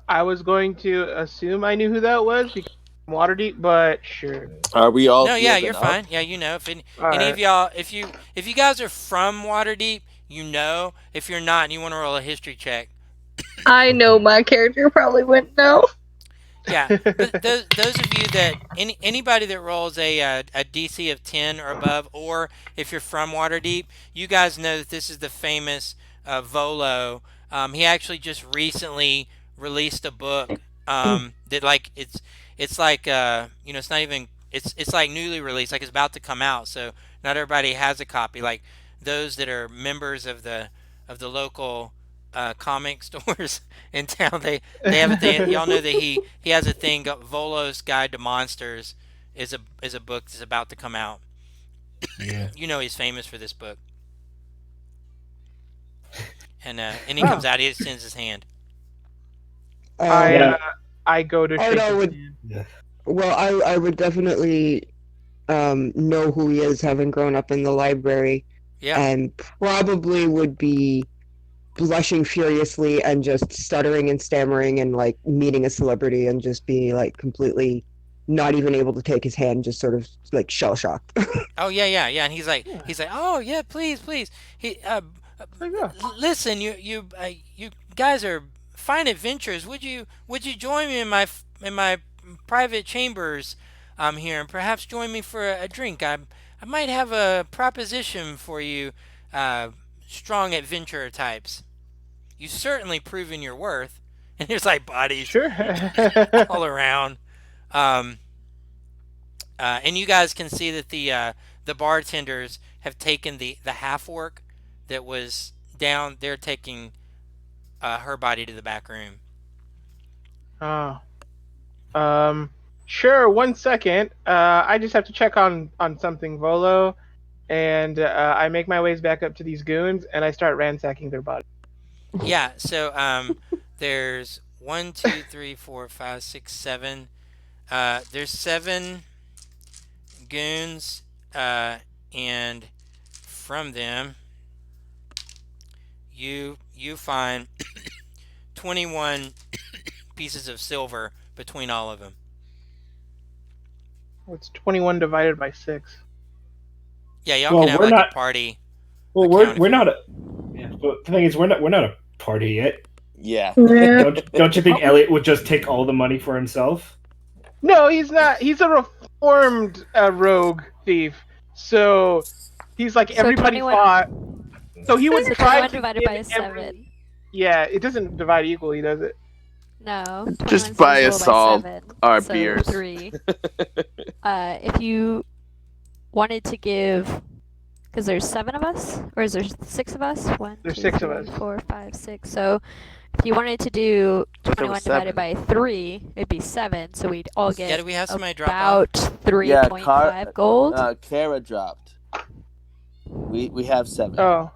I was going to assume I knew who that was because I'm Waterdeep, but sure. Are we all No, yeah, healed you're and up? fine. Yeah, if All any of right. y'all, if you guys are from Waterdeep, you know. If you're not and you want to roll a history check, I know my character probably wouldn't know. yeah, those of you that anybody that rolls a DC of 10 or above, or if you're from Waterdeep, you guys know that this is the famous Volo. He actually just recently released a book that like it's like it's not even it's like newly released, like it's about to come out. So not everybody has a copy. Like those that are members of the local comic stores in town, they have a thing. Y'all know that he has a thing. Volo's Guide to Monsters is a book that's about to come out. Yeah. You know he's famous for this book, and he comes Oh, out. He extends his hand. I Yeah. I go to shake Ardo his would. hand. Yeah. Well, I would definitely know who he is, having grown up in the library, Yeah. and probably would be blushing furiously and just stuttering and stammering and like meeting a celebrity and just be like completely not even able to take his hand, just sort of like shell shocked. Oh yeah, yeah, yeah. And he's like, oh yeah, please, please. There you go. Listen, you guys are fine adventurers. Would you join me in my private chambers here, and perhaps join me for a drink? I might have a proposition for you, uh, strong adventurer types. You certainly proven your worth. And there's like bodies Sure. all around. Um, and you guys can see that the bartenders have taken the half orc that was down. They're taking her body to the back room. Oh. Um. Sure. 1 second. I just have to check on something, Volo, and I make my ways back up to these goons, and I start ransacking their body. Yeah. So there's one, two, three, four, five, six, seven. There's seven goons, and from them you find 21 pieces of silver between all of them. What's 21 divided by 6? Yeah, y'all Well, can have we're like not. a party Well, account if we're you not. want. Yeah, but the thing is, we're not a party yet. Yeah. Yeah. Don't you think Elliot would just take all the money for himself? No, he's not. He's a reformed rogue thief. So he's like So everybody 21 fought. So he would So try 21 to divided give by every. 7. Yeah, it doesn't divide equally, does it? No. Just 21 buy us divisible by all 7. our So beers. 3. If you wanted to give, because there's 7 of us, or is there 6 of us? One, There's two, 6 of three, us. 4, 5, 6. So if you wanted to do But there 21 was divided 7. by 3, it'd be 7. So we'd all Yeah, get do we have somebody drop off? about 3.5 gold. Kara dropped. We have 7. Oh.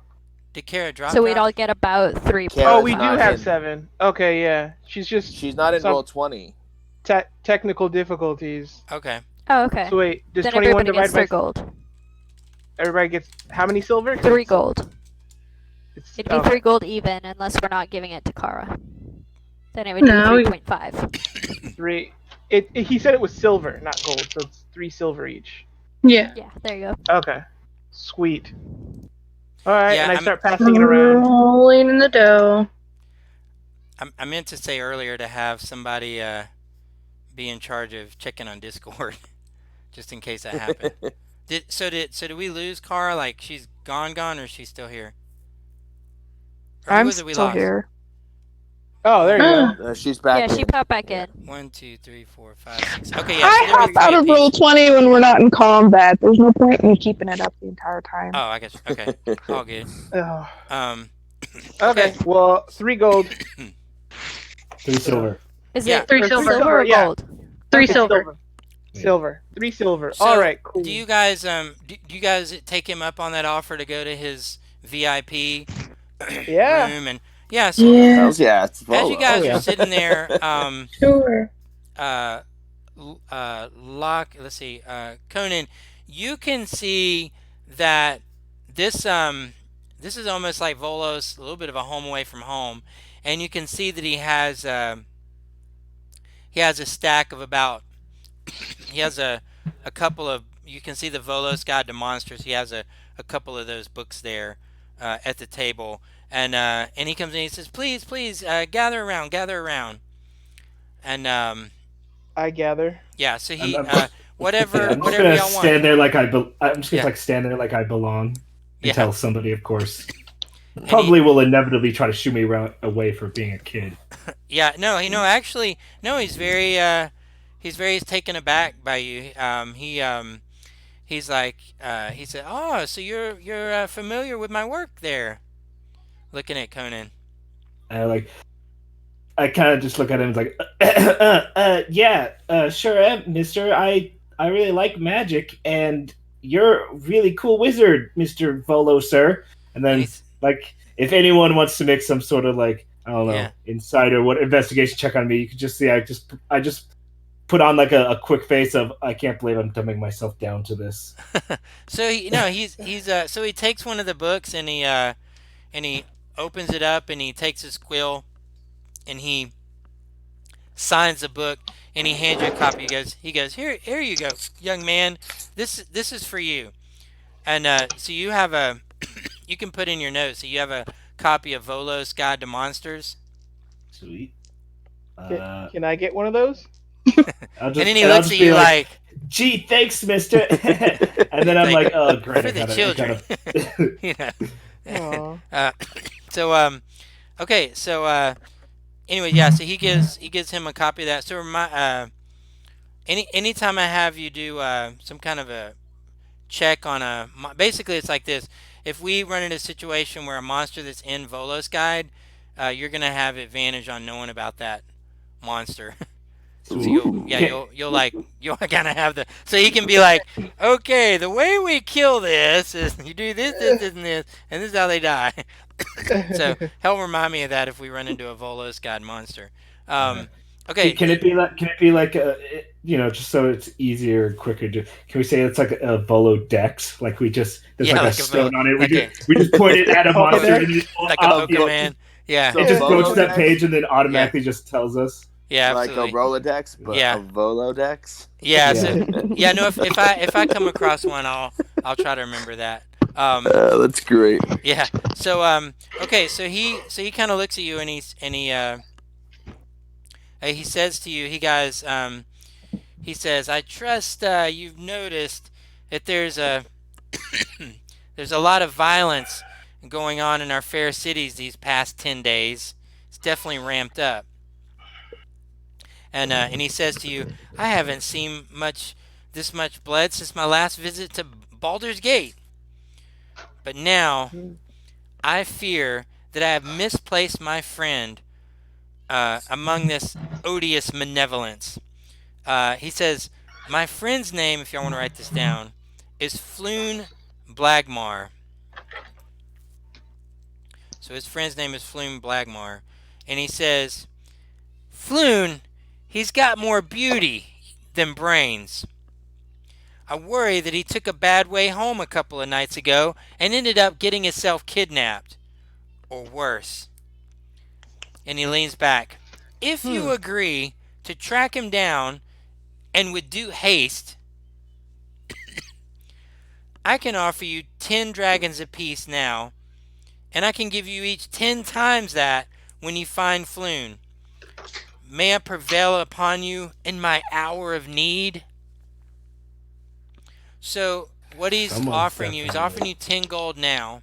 Did Kara drop? So we'd drop? all get about 3. Kara's Oh, we do not have in. 7. Okay, yeah. She's just She's not in some roll 20. technical difficulties. Okay. Oh, okay. So wait, does Then 21 everybody gets divide by 3 gold. everybody gets how many silver? 'Cause 3 gold. It's, It'd be okay. 3 gold even, unless we're not giving it to Kara. Then it would be No. 3.5. 3. He said it was silver, not gold, so it's 3 silver each. Yeah. Yeah, there you go. Okay. Sweet. Alright, Yeah, and I I'm- start passing it around. Rolling in the dough. I meant to say earlier to have somebody be in charge of checking on Discord, just in case that happened. Did we lose Kara? Like she's gone, or is she still here? Or who I'm was it we still lost? here. Oh, there you go. She's back. Yeah, she in. popped back in. 1, 2, 3, 4, 5, 6. Okay, yeah. I So there hop were out 3 of roll apiece. 20 when we're not in combat. There's no point in me keeping it up the entire time. Oh, I guess. Okay, all good. Oh. Um, Okay, well, 3 gold. 3 silver. Is Yeah. it 3 Or silver. silver or yeah. gold? 3 It's silver. Silver. 3 silver. So, Alright, cool. do you guys do you guys take him up on that offer to go to his VIP Yeah. room and so Yeah. Hells yeah, it's as Volo. you guys yeah. are sitting there, Sure. let's see, Conan, you can see that this is almost like Volos, a little bit of a home away from home, and you can see that he has a stack of about he has a couple of, you can see the Volos Guide to Monsters. He has a couple of those books there at the table, and he comes in and he says, please, gather around, and I gather. yeah, so he I'm whatever I'm just whatever gonna y'all stand want. there like I'm just gonna Yeah. like stand there like I belong Yeah. and tell somebody, of course. And Probably will inevitably try to shoo me away for being a kid. Yeah, no, actually, no, he's very taken aback by you. He's like, he said, oh, so you're familiar with my work there, looking at Conan. I kind of just look at him like, yeah, sure am, mister. I really like magic, and you're a really cool wizard, Mr. Volo, sir. And then, He's- like, if anyone wants to make some sort of, like, I don't know, Yeah. insider what investigation check on me, you could just see I just put on, like, a quick face of, I can't believe I'm dumbing myself down to this. So so he takes one of the books and he opens it up and he takes his quill and he signs the book and he hands you a copy. He goes, here you go, young man. This is for you. And so you have you can put in your notes. So you have a copy of Volo's Guide to Monsters. Sweet. Can, Uh, can I get one of those? And then he I'll looks at just be you like, like, "Gee, thanks, Mister." And then I'm like like, "Oh, great! for the I children, gotta." you know. Aw. uh, so okay, so anyway, yeah. So he gives him a copy of that. So anytime I have you do some kind of a check on basically it's like this. If we run into a situation where a monster that's in Volo's guide, you're gonna have advantage on knowing about that monster. So Sweet. you'll Okay. you'll kind of have so he can be like, okay, the way we kill this is you do and this is how they die. So help remind me of that if we run into a Volos God monster. Alright. Um, okay, Can it be like? Can it be like a? Just so it's easier, quicker. Can we say it's like a Volo Dex? Like we just there's yeah, like a like a stone on it. like a We just point it at a monster Pokedex? and it, like a Pokemon. Yeah, So it just goes to that Volodex, page and then automatically just tells us. yeah, like a absolutely. Rolodex, but Yeah. a Volodex. Yeah, Yeah. so yeah, no. If I come across one, I'll try to remember that. That's great. Yeah. So okay. So he kind of looks at you and he says to you, he says, I trust you've noticed that there's a lot of violence going on in our fair cities these past 10 days. It's definitely ramped up. And he says to you, I haven't seen this much blood since my last visit to Baldur's Gate. But now I fear that I have misplaced my friend among this odious malevolence. He says, my friend's name, if y'all want to write this down, is Floon Blagmar. So his friend's name is Floon Blagmar. And he says, Floon, he's got more beauty than brains. I worry that he took a bad way home a couple of nights ago and ended up getting himself kidnapped. Or worse. And he leans back. If you agree to track him down and would do haste, I can offer you 10 dragons apiece now, and I can give you each 10 times that when you find Floon. May I prevail upon you in my hour of need? So what he's Someone's offering you 10 gold now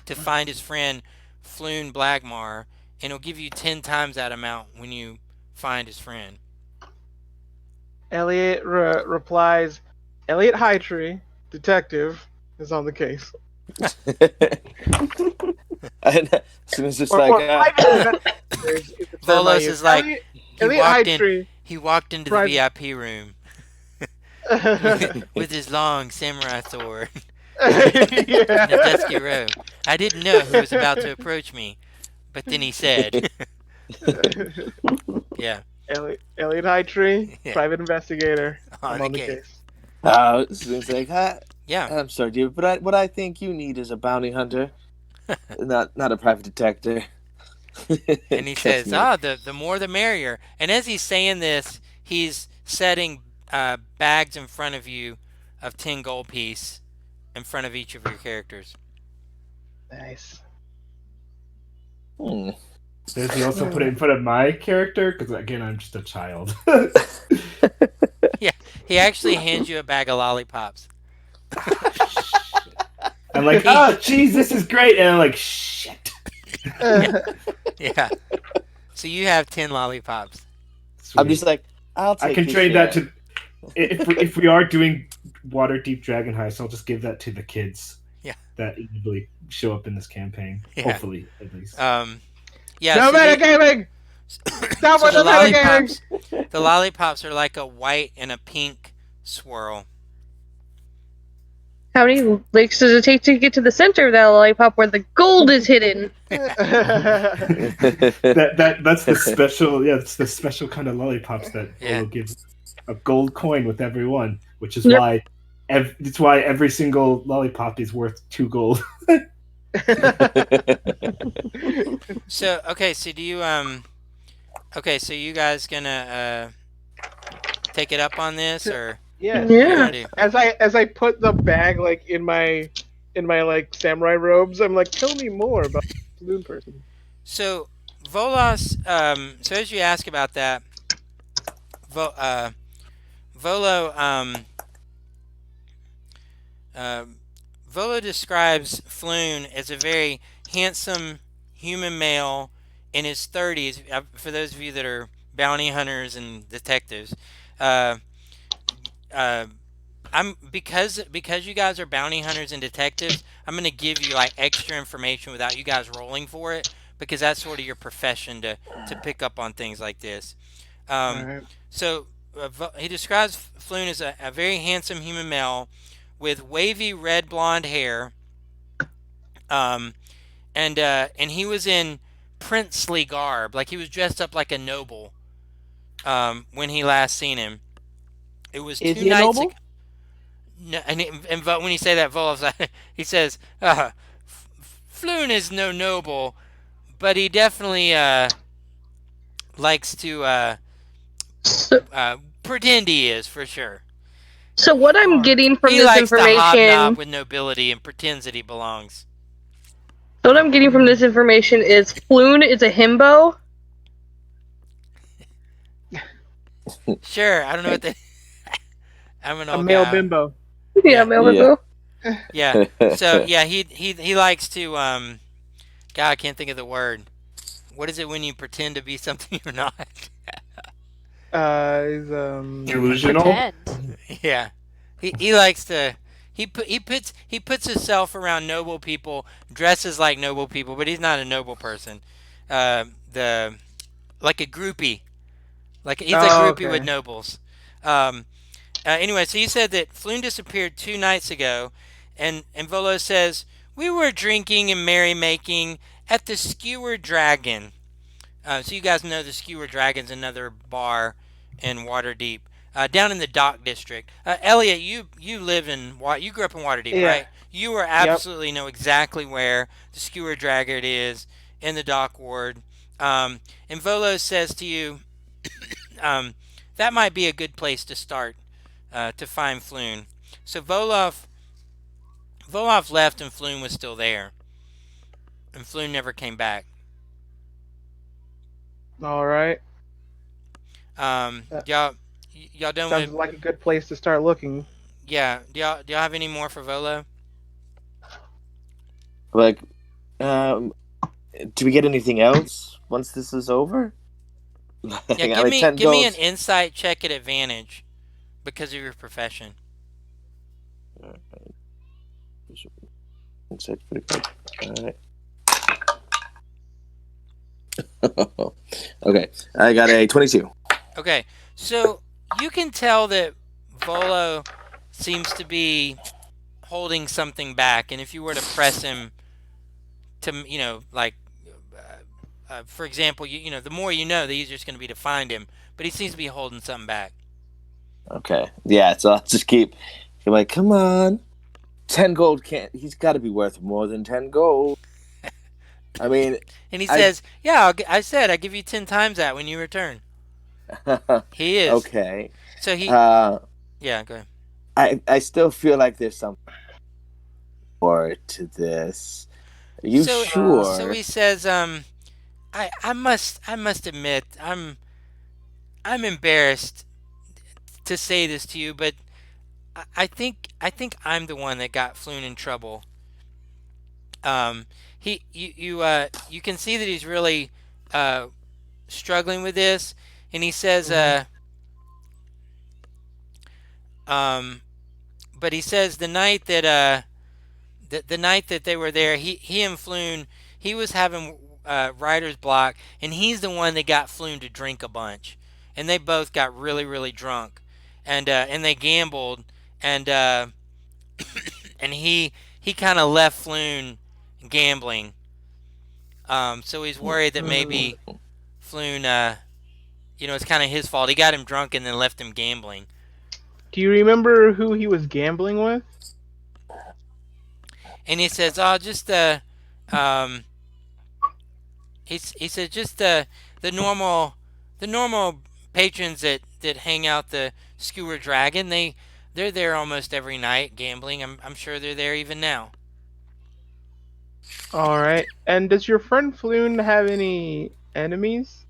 to find his friend Floon Blagmar, and he'll give you 10 times that amount when you find his friend. Elliot replies, Elliot Hightree, detective, is on the case. And as soon as it's Or like, private investigator is the term I Volos use. is like, Elliot He Hightree. walked into the Private- VIP room with his long samurai sword Yeah. and a dusky robe. I didn't know who was about to approach me, but then he said, yeah, Elliot Hightree, Yeah. private investigator. on I'm the on the case. case. as soon as it's like, Yeah, I'm sorry, dude, but what I think you need is a bounty hunter, not a private detective. and he Trust says, me. the more the merrier. And as he's saying this, he's setting bags in front of you of 10 gold piece in front of each of your characters. Nice. Hmm. Does he also put it in front of my character? Because again, I'm just a child. He actually hands you a bag of lollipops. I'm like, oh, jeez, this is great, and I'm like, shit. Yeah. So you have 10 lollipops. I'm just like, I'll take I can his trade that share. to if we are doing water deep dragon heist, I'll just give that to the kids. Yeah. That usually show up in this campaign. Yeah. Hopefully, at least. Yeah. No so metagaming! Stop so with the metagaming! the lollipops are like a white and a pink swirl. How many licks does it take to get to the center of that lollipop where the gold is hidden? That's the special. Yeah, it's the special kind of lollipops that Yeah. will give a gold coin with every one, which is Yep. why. It's why every single lollipop is worth 2 gold. So okay, so do you okay, so you guys gonna take it up on this or Yes. what do you Yeah. wanna do? As I put the bag like in my in my like samurai robes. I'm like, tell me more about this moon person. So Volos. So as you ask about that, Vo, Volo. Uh, Volo describes Floon as a very handsome human male in his 30s. For those of you that are bounty hunters and detectives, uh, uh, I'm because you guys are bounty hunters and detectives. I'm going to give you like extra information without you guys rolling for it because that's sort of your profession to pick up on things like this. All Um, right. so he describes Floon as a very handsome human male with wavy red blonde hair, um, and he was in princely garb, like he was dressed up like a noble when he last seen him. It was Is two he a nights ago. noble? No, and when you say that, Volov, he says, Floon is no noble, but he definitely likes to So, pretend he is for sure. so what I'm All getting from He this likes to hobnob information, with nobility and pretends that he belongs. so what I'm getting from this information is Floon is a himbo. Sure, I don't know what that. I'm an a old male guy. bimbo. Yeah, Yeah, male Yeah. himbo. yeah. So yeah, he likes to God, I can't think of the word. What is it when you pretend to be something you're not? Is Delusional. Pretend. Yeah, he likes to. He puts himself around noble people, dresses like noble people, but he's not a noble person. The like a groupie, like he's a oh groupie with okay. nobles. Um, anyway, so you said that Floon disappeared 2 nights ago, and Volo says we were drinking and merrymaking at the Skewer Dragon. So you guys know the Skewer Dragon's another bar in Waterdeep, down in the Dock District. Elliot, you live in you grew up in Waterdeep, Yeah. right? You are Yep. absolutely know exactly where the Skewer Dragon is in the Dock Ward. And Volo says to you, um, that might be a good place to start to find Floon. So Volov left and Floon was still there, and Floon never came back. All right. That Y'all don't sounds want to. like a good place to start looking. Yeah. Do y'all have any more for Volo? Like, um, do we get anything else once this is over? Yeah. I Give mean, me 10 give me an gold. insight check at advantage because of your profession. Insight pretty good. All right. Okay, I got a 22. Okay. So you can tell that Volo seems to be holding something back, and if you were to press him to, like, for example, the more you know, the easier it's going to be to find him. But he seems to be holding something back. Okay, yeah, so I'll just keep. I'm like, come on, 10 gold can't. He's got to be worth more than 10 gold. I mean, And he I. says, "Yeah, I said I give you 10 times that when you return." He is. Okay. So he, Uh, yeah, go ahead. I still feel like there's some more to this. Are you So sure? he says, I must admit, I'm embarrassed to say this to you, but I think I'm the one that got Floon in trouble. You can see that he's really uh struggling with this, and he says, Hmm. um, but he says the night that they were there, he and Floon, he was having writer's block, and he's the one that got Floon to drink a bunch, and they both got really really drunk, and they gambled, and and he kind of left Floon gambling, so he's worried that Mm. maybe Floon, it's kind of his fault. He got him drunk and then left him gambling, Do you remember who he was gambling with? and he says, "Oh, just um." He said just the normal the normal patrons that hang out the Skewer Dragon. They're there almost every night gambling. I'm sure they're there even now. All right. And does your friend Floon have any enemies?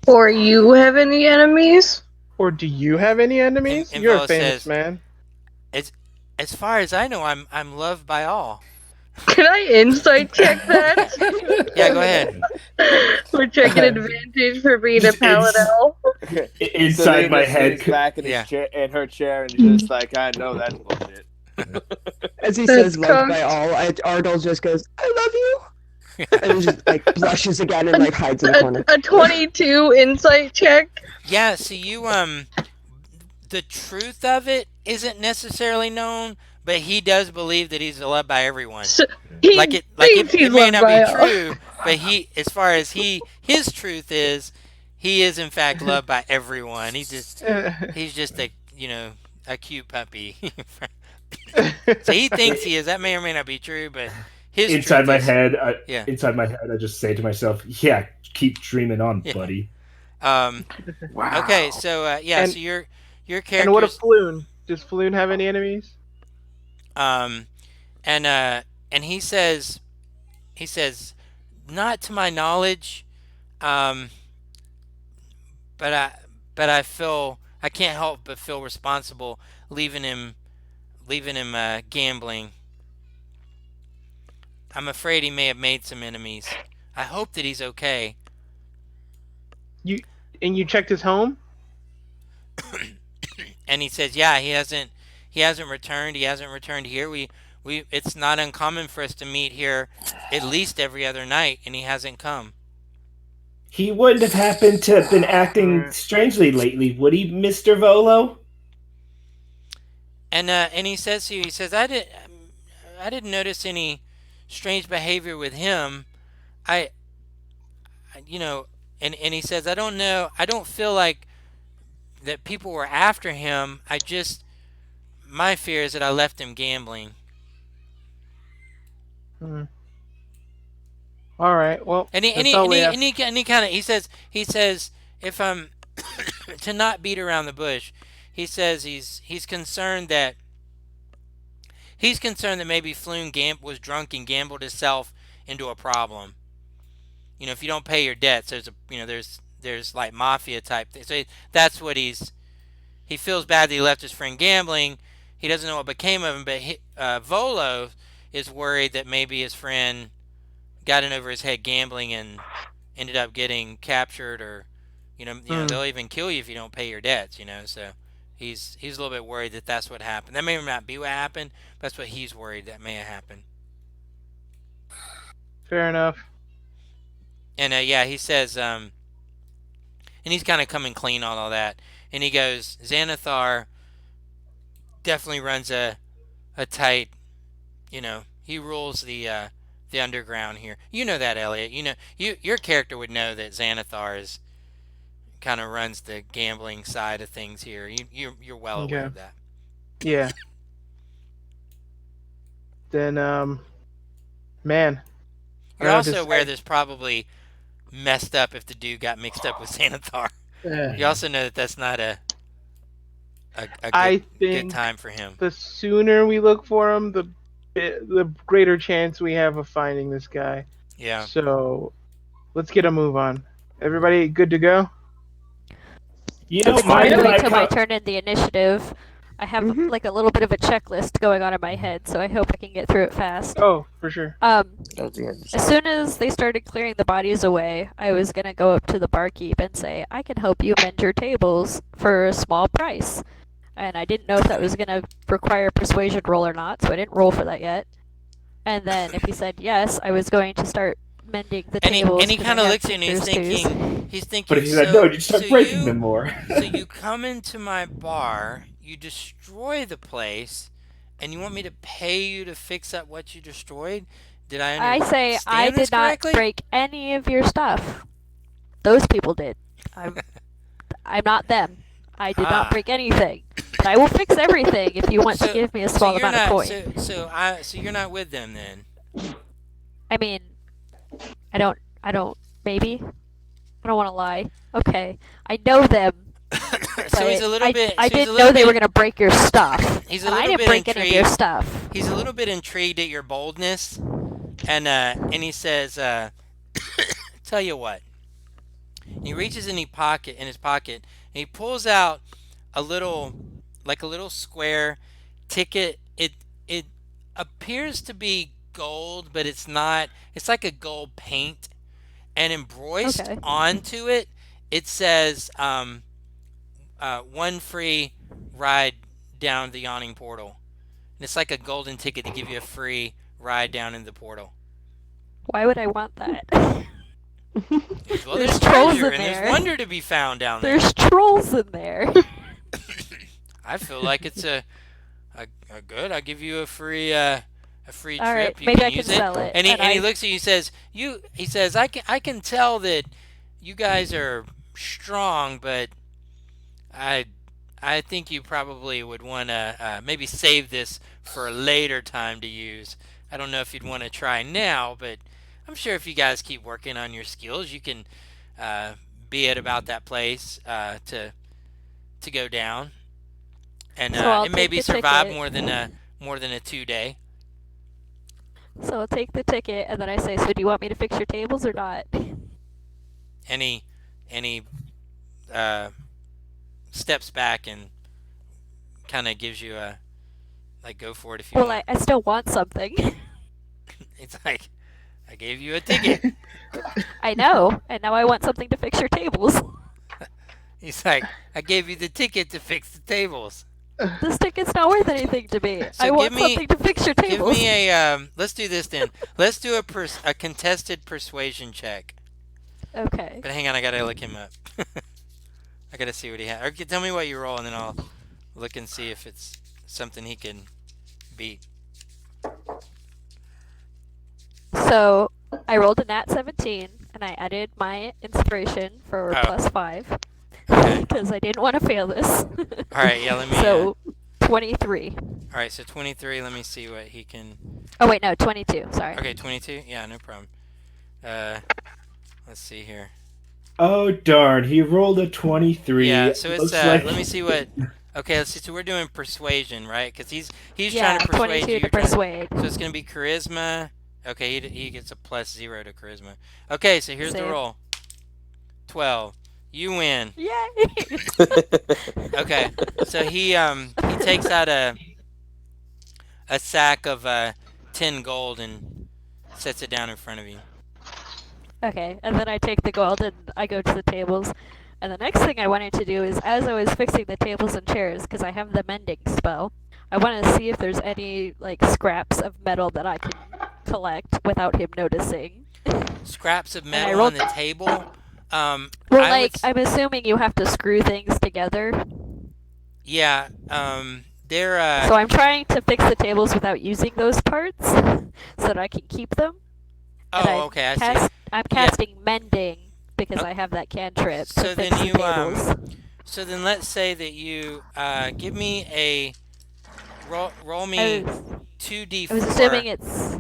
Or you have any enemies? Or do you have any enemies? And You're a Vola famous says, man. "As as far as I know, I'm loved by all." Can I insight check that? Yeah, go ahead. We're checking advantage for being a It's paladin. inside Celine my just head. leans back in his Yeah. chair, in her chair, and just like, I know that's bullshit. As he That's says, loved by cocked. all, Ardal just goes, I love you! And then just like blushes again and like hides in a corner. A 22 insight check. Yeah, so you the truth of it isn't necessarily known, but he does believe that he's loved by everyone. So he Like thinks he's it may loved not be by all. true, but he as far as his truth is, he is in fact loved by everyone. He's just a a cute puppy. So he thinks he is. That may or may not be true, but his inside truth my is head, yeah. I just say to myself, "Yeah, keep dreaming on, Yeah. buddy." Um Wow. okay, so yeah, And- so your And what of character's Floon? Does Floon have any enemies? um and and he says not to my knowledge, um but I feel I can't help but feel responsible leaving him gambling. I'm afraid he may have made some enemies. I hope that he's okay. You checked his home? And he says, "Yeah, he hasn't returned. He hasn't returned here. We it's not uncommon for us to meet here at least every other night, and he hasn't come." He wouldn't have happened to have been acting strangely lately, would he, Mister Volo? And he says to you, he says, I didn't notice any strange behavior with him. I you know, and he says, I don't know. I don't feel like that people were after him. I just my fear is that I left him gambling." Hmm. All right. Well, And he and that's he all and we he, have. and he, and he kind of he says if I'm to not beat around the bush, he says he's concerned that maybe Floon was drunk and gambled himself into a problem. If you don't pay your debts, there's like mafia type thing. So that's what he feels bad that he left his friend gambling. He doesn't know what became of him, but Volo is worried that maybe his friend got in over his head gambling and ended up getting captured, or they'll even kill you if you don't pay your debts. So he's a little bit worried that that's what happened. That may not be what happened, but that's what he's worried that may have happened. Fair enough. And yeah, he says, and he's kind of coming clean on all that. And he goes, Xanathar definitely runs a tight, he rules the underground here. You know that, Elliot. Your character would know that Xanathar is kind of runs the gambling side of things here. You're well aware of that. Yeah. Then, man. You're also aware there's probably messed up if the dude got mixed up with Xanathar. You also know that that's not a I good think time for him. the sooner we look for him, the greater chance we have of finding this guy. Yeah. So, let's get a move on. Everybody good to go? You I've don't been trying mind to if wait I till my come? turn in the initiative. I have like a little bit of a checklist going on in my head, so I hope I can get through it fast. Oh, for sure. As soon as they started clearing the bodies away, I was gonna go up to the barkeep and say, I can help you mend your tables for a small price. And I didn't know if that was gonna require a persuasion roll or not, so I didn't roll for that yet. And then if he said yes, I was going to start mending the tables. And he kind of looks at you and he's tattoos. thinking, But if you said no, you'd start breaking them more. So you come into my bar, you destroy the place, and you want me to pay you to fix up what you destroyed? Did I understand I say I this did not correctly? break any of your stuff. Those people did. I'm not them. I did not break anything. But I will fix everything if you want to give me a small you're amount of not, coin. So you're not with them then? I mean, I don't, maybe. I don't want to lie. Okay. I know them. So he's a little bit. I didn't know they were going to break your stuff. He's a And I little didn't bit break any of your intrigued. stuff. He's a little bit intrigued at your boldness, and he says, "Tell you what." And he reaches in his pocket, and he pulls out a little, like a little square ticket. It appears to be gold, but it's not. It's like a gold paint, and embroidered Okay. onto it, it says, "One free ride down the yawning portal." And it's like a golden ticket to give you a free ride down in the portal. Why would I want that? Well, There's there's trolls treasure in and there's there. wonder to be found down there. There's trolls in there. I feel like it's a good. I'll give you a free All right, trip. You maybe can I can use it. sell it. And he looks at you and says, he says, I can tell that you guys are strong, but I I think you probably would want to maybe save this for a later time to use. I don't know if you'd want to try now, but I'm sure if you guys keep working on your skills, you can uh, be at about that place to go down, So I'll and take maybe the survive ticket. more than a 2 day. So I'll take the ticket, and then I say, "So do you want me to fix your tables or not?" Any any uh, steps back and kind of gives you a like go for it if you Well, want. I still want something. It's like I gave you a ticket. I know, and now I want something to fix your tables. He's like, I gave you the ticket to fix the tables. This ticket's not worth anything to me. So I want something to fix your give tables. me a let's do this then. Let's do a contested persuasion check. Okay. But hang on, I gotta look him up. I gotta see what he has. Or tell me what you roll, and then I'll look and see if it's something he can beat. So I rolled a nat 17, and I added my inspiration for Oh. +5 Okay. because I didn't want to fail this. All right. Yeah. Let me. So 23. All right. So 23. Let me see what he can. Oh wait, no, 22. Sorry. Okay. 22. Yeah. No problem. Let's see here. Oh darn! He rolled a 23. Yeah. So it's Looks like... Let me see what. Okay. Let's see. So we're doing persuasion, right? Because he's Yeah, trying to persuade 22 you. to You're trying to- persuade. So it's gonna be charisma. Okay. He gets a +0 to charisma. Okay. So here's the Same. roll. 12. You win. Yay! Okay. So he takes out a sack of 10 gold and sets it down in front of you. Okay, and then I take the gold and I go to the tables. And the next thing I wanted to do is, as I was fixing the tables and chairs, because I have the mending spell, I want to see if there's any like scraps of metal that I can collect without him noticing. Scraps of I metal rolled- on the table. Well, I would like I'm assuming you have to screw things together. yeah. They're So I'm trying to fix the tables without using those parts, so that I can keep them. And oh, okay. I see. I'm Yeah. casting mending because Oh. I have that cantrip So to fix then the you, tables. So then let's say that you give me a roll I me was, 2d4. I was assuming it's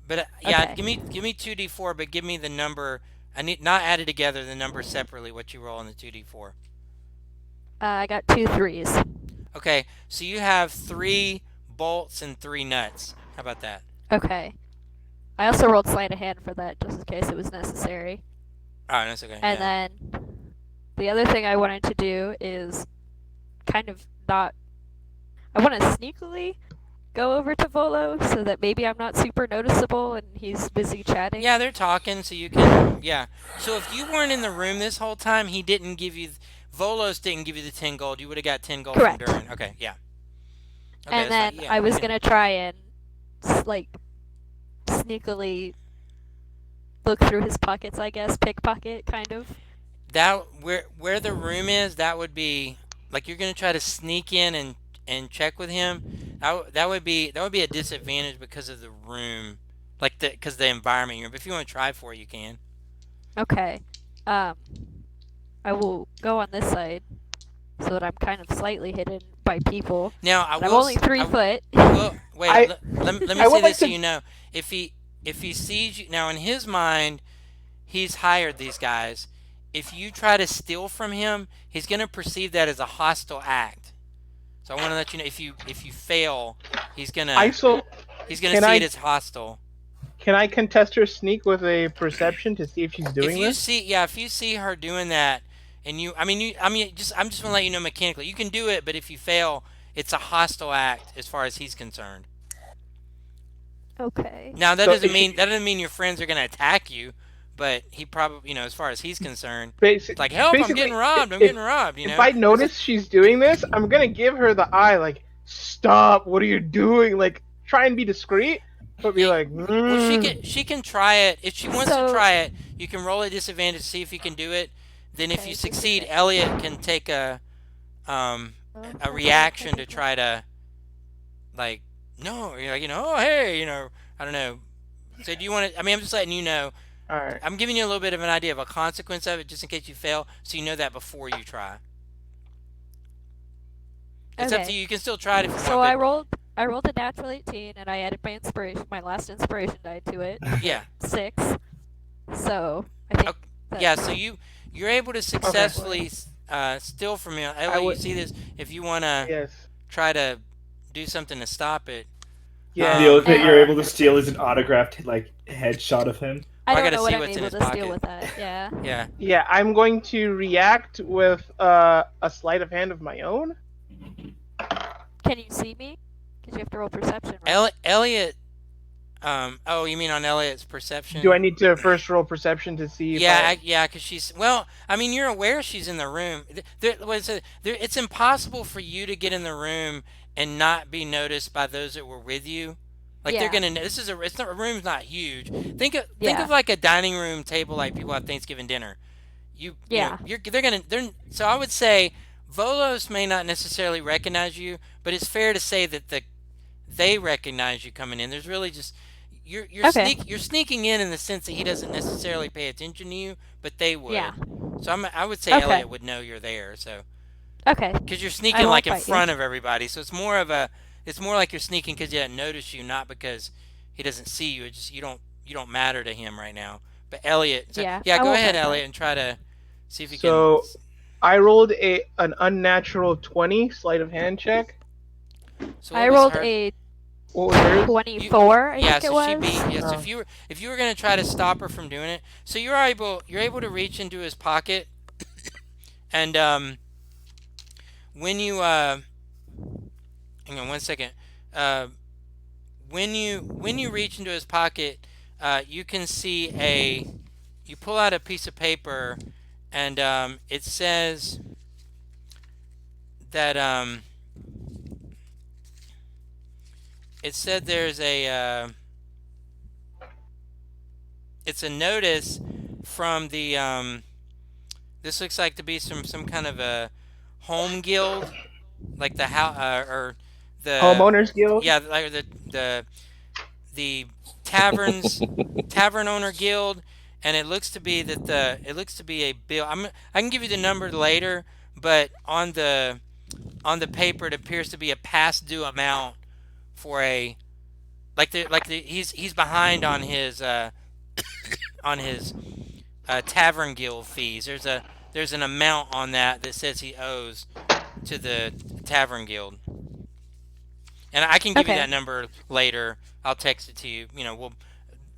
But yeah, Okay. give me 2d4, but give me the number. I need not added together the number separately. What you roll on the 2d4. I got 2 3s. Okay, so you have 3 bolts and 3 nuts. How about that? Okay. I also rolled sleight of hand for that just in case it was necessary. Oh, that's okay. And Yeah. then the other thing I wanted to do is kind of not. I want to sneakily go over to Volo so that maybe I'm not super noticeable and he's busy chatting. Yeah, they're talking, so you can. Yeah. So if you weren't in the room this whole time, he didn't give you. Volos didn't give you the 10 gold. You would have got 10 gold Correct. from Durin. Okay, yeah. Okay, And that's then fine. Yeah, I was you can- gonna try and like sneakily look through his pockets, I guess, pickpocket kind of. that where the room is. That would be like you're gonna try to sneak in and check with him. That would be a disadvantage because of the room, like because the environment you're in. But if you want to try for it, you can. Okay. I will go on this side so that I'm kind of slightly hidden by people. Now I But I'm will. only 3 foot. Well, wait. I- let me I say would like this so to- you know. If he sees you now in his mind, he's hired these guys. If you try to steal from him, he's gonna perceive that as a hostile act. So I want to let you know if you fail, he's gonna I so he's gonna can see I- it as hostile. Can I contest her sneak with a perception to see if she's If doing you this? see, yeah, if you see her doing that, and I'm just gonna let you know mechanically, you can do it, but if you fail, it's a hostile act as far as he's concerned. Okay. Now So if she that doesn't mean your friends are gonna attack you, but he probably, as far as he's concerned, basic, it's like help, I'm getting basically, robbed, I'm if getting robbed. if I There's a notice she's doing this, I'm gonna give her the eye, like, stop! What are you doing? Like, try and be discreet, but be yeah, like, well, she can try it if she wants to So, try it. You can roll a disadvantage to see if you can do it. Then if you okay, succeed, disadvantage. Elliot can take um a That's a reaction to technical. try to, like, no, you're like, oh, hey, I don't know. So do you want to? I mean, I'm just letting you know. all right, I'm giving you a little bit of an idea of a consequence of it, just in case you fail, so you know that before you try. It's up to Okay. you. You can still try it if you So want, but I rolled a natural 18 and I added my last inspiration die to it. So yeah, 6. So I think okay, yeah. So that's you're able to okay. successfully steal from him. I Elliot, you would, see this? If you want to yes, try to do something to stop it, The yes. only thing um, you're and able to steal is an autographed like headshot of him. I well, I don't gotta know what see I'm what's in able his to steal pocket. with that. Yeah. Yeah, Yeah, I'm going to react with a sleight of hand of my own. Can you see me? Because you have to roll perception, right? Elliot. Oh, you mean on Elliot's Do I perception? need to first roll perception to see if I? Yeah, because she's, well. I mean, you're aware she's in the room. What is it? It's impossible for you to get in the room and not be noticed by those that were with you. Like they're Yeah. gonna. This is a. It's not. A room's not huge. Think Yeah. of like a dining room table, like people have Thanksgiving dinner. You know Yeah. you're they're gonna they're so I would say Volos may not necessarily recognize you, but it's fair to say that they recognize you coming in. There's really just Okay. you're sneaking in the sense that he doesn't necessarily pay attention to you, but they Yeah. would. So I would say Okay. Elliot would know you're there. So Okay. because you're I sneaking won't like in fight you. front of everybody, so it's more like you're sneaking because he doesn't notice you, not because he doesn't see you. It's just you don't matter to him right now. But Elliot, so, Yeah. yeah, I go won't ahead, fight that. Elliot, and try to see if you can. So I rolled an unnatural 20 sleight of hand check. So I what was rolled her? a What was hers? 24, I Yeah, think it so she beat. was. Yes, Oh. if you were gonna try to stop her from doing it, so you're able to reach into his pocket, and when you hang on one second, uh, when you reach into his pocket, you can see you pull out a piece of paper, and it says that it said there's it's a notice from the this looks like to be some kind of a home guild, like the how or the Homeowners Guild. yeah, like the taverns tavern owner guild, and it looks to be a bill. I can give you the number later, but on the paper it appears to be a past due amount for a he's behind on his tavern guild fees. There's an amount on that says he owes to the tavern guild, and I can give you Okay. that number later. I'll text it to you.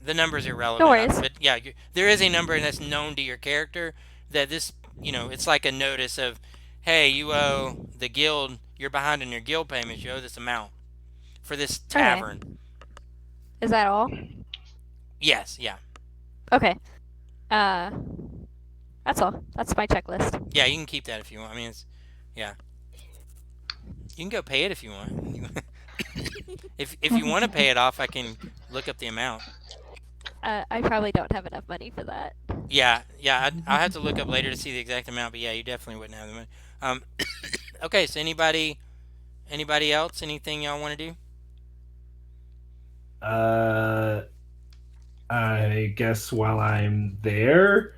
The number's No irrelevant, worries. but yeah, there is a number that's known to your character that it's like a notice of, hey, you owe the guild. You're behind on your guild payments. You owe this amount for this Okay. tavern. Is that all? Yes, yeah, Okay. Uh, that's all. That's my checklist. yeah. You can keep that if you want. I mean, yeah. You can go pay it if you want. If you want to pay it off, I can look up the amount. I probably don't have enough money for that. Yeah. I'll have to look up later to see the exact amount. But yeah, you definitely wouldn't have the money. Um, okay. So anybody else? Anything y'all want to do? Uh, I guess while I'm there,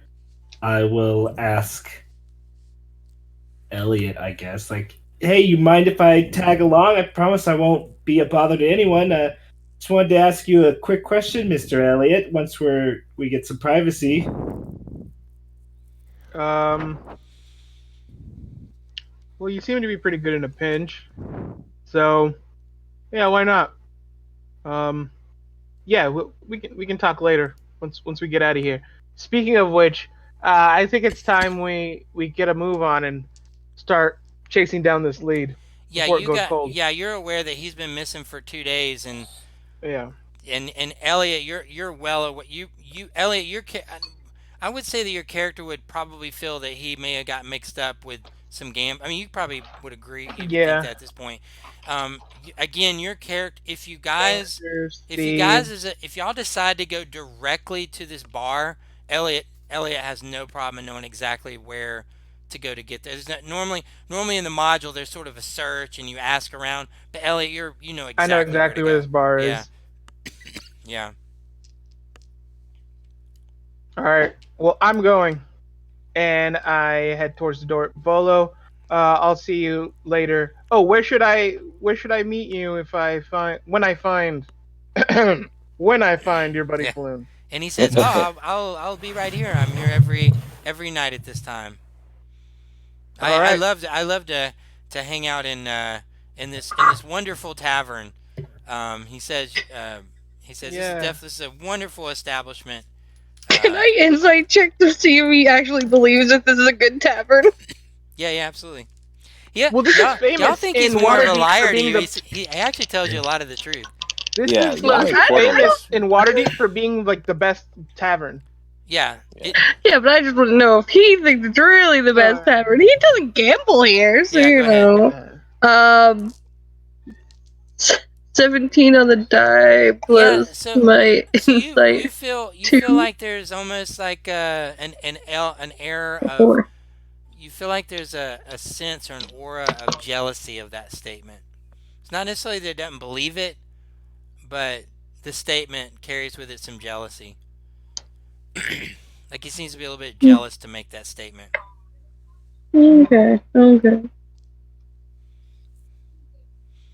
I will ask Elliot, I guess, like, hey, you mind if I tag along? I promise I won't be a bother to anyone. Just wanted to ask you a quick question, Mr. Elliot, once we get some privacy. Um. Well, you seem to be pretty good in a pinch, so yeah, why not? Yeah, yeah, we can talk later once we get out of here. Speaking of which, I think it's time we get a move on and start chasing down this lead Yeah, before it you goes got. cold. Yeah, you're aware that he's been missing for 2 days, Yeah, and Elliot, you're well aware. You Elliot, I would say that your character would probably feel that he may have got mixed up with some game. I mean, you probably would agree. You would think yeah. that at this point. Again, your character. Gangsters, If you guys thieves. if y'all decide to go directly to this bar, Elliot has no problem in knowing exactly where to go to get there. There's not, normally in the module there's sort of a search and you ask around, but Elliot, you know I know exactly where to exactly where go. this bar Yeah, is. yeah. All right. Well, I'm going, and I head towards the door. Volo, I'll see you later. Oh, where should I meet you if I find when I find when I find your buddy Yeah. Floon? And he says, "Oh, I'll be right here. I'm here every night at this time. All I right. love to hang out in this wonderful tavern." He says Yeah. this is a wonderful establishment. Can Uh, I insight check to see if he actually believes that this is a good tavern? yeah, absolutely. Yeah, Well, this is y'all famous think he's in more of a Waterdeep for liar to being you. the. He actually tells you a lot of the truth. This Yeah, is y'all this Look, is make famous Portals. in Waterdeep for being like the best tavern. Yeah, Yeah. Yeah, but I just want to know if he thinks it's really the best tavern. He doesn't gamble here, so Yeah, go you ahead. know. 17 on the die Yeah, plus my so you insight feel 2 like there's almost like an air of 4. you feel like there's a sense or an aura of jealousy of that statement. It's not necessarily that it doesn't believe it, but the statement carries with it some jealousy. Like he seems to be a little bit jealous to make that statement. Okay.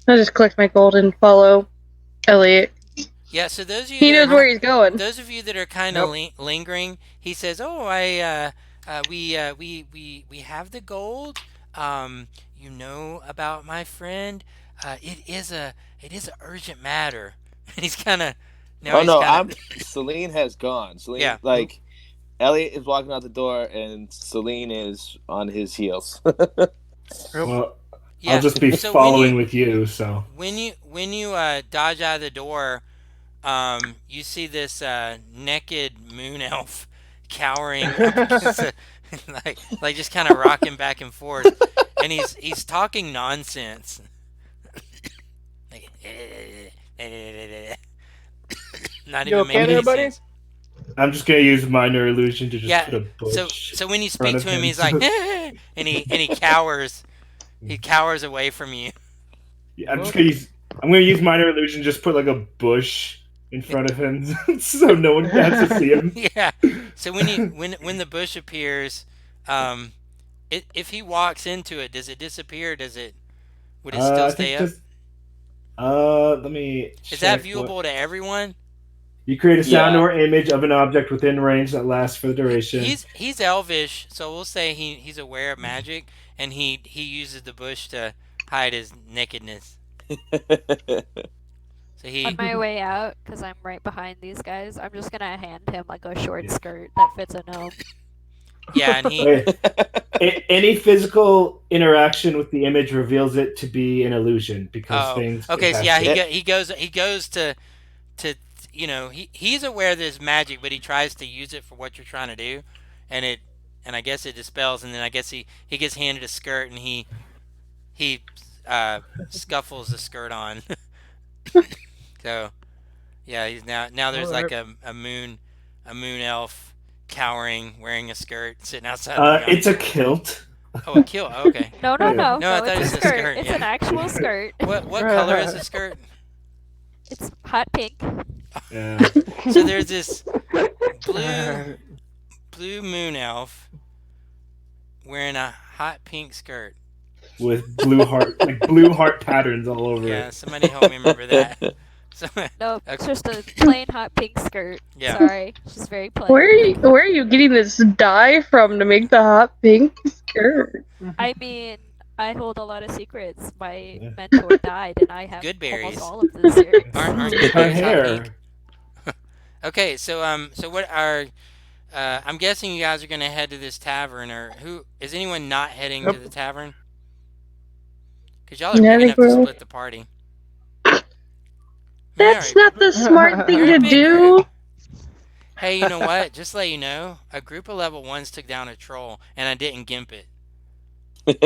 I just clicked my golden follow Elliot. Yeah, so He knows where he's going. those of you that are kind of lingering, he says, "Oh, we have the gold. You know about my friend. It is a urgent matter." And he's kind of now Oh he's no, kind I'm. of Celine has gone. yeah. Celine, like Elliot is walking out the door, and Celine is on his heels. Well, I'll Yeah. just be So when following you with you. So dodge out of the door, you see this naked moon elf cowering up against the, like just kind of rocking back and forth, and he's talking nonsense. Like, not You even okay making there, any buddy? sense. I'm just gonna use minor illusion to just Yeah. put a So bush when you in front speak of to him, him. he's like, and he cowers. He cowers away from you. Yeah, I'm gonna use minor illusion. Just put like a bush in front of him, so no one has to see him. Yeah. So when the bush appears, um, if he walks into it, does it disappear? Would it still I stay think up? just let me Is that check what viewable to everyone? you create a sound Yeah. or image of an object within range that lasts for the duration. He's elvish, so we'll say he's aware of magic, and he uses the bush to hide his nakedness. So On he my way out, because I'm right behind these guys, I'm just gonna hand him like a short Yeah. skirt that fits a gnome. yeah, and he Wait, any physical interaction with the image reveals it to be an illusion because things. okay, so attach yeah, to it. he goes to he's aware there's magic, but he tries to use it for what you're trying to do, and I guess it dispels, and then I guess he gets handed a skirt, and he scuffles the skirt on. So yeah, he's now there's like a moon elf cowering, wearing a skirt, sitting outside looking It's on. a kilt. Oh, a kill. Oh, okay. No, Yeah. no, No, I no, thought it's it a was a skirt. skirt, It's yeah. an actual skirt. What color is the skirt? It's hot pink. Yeah. So there's this blue moon elf wearing a hot pink skirt. With blue heart patterns all over Yeah, it. somebody help me remember that. So No, it's okay. just a plain hot pink skirt. Yeah. Sorry, she's very plain. Where are you getting this dye from to make the hot pink skirt? I mean, I hold a lot of secrets. My Yeah. mentor died, and I have Good berries. almost all of the secrets. Aren't Her good berries hot hair. pink? Okay, so what are I'm guessing you guys are gonna head to this tavern, or who is anyone not heading to Nope. the tavern? Because y'all are Yeah, I big think enough to we're all. split the party. We are. That's not the smart thing You're a to big group. do. Hey, you know what? Just to let you know, a group of level ones took down a troll, and I didn't gimp it.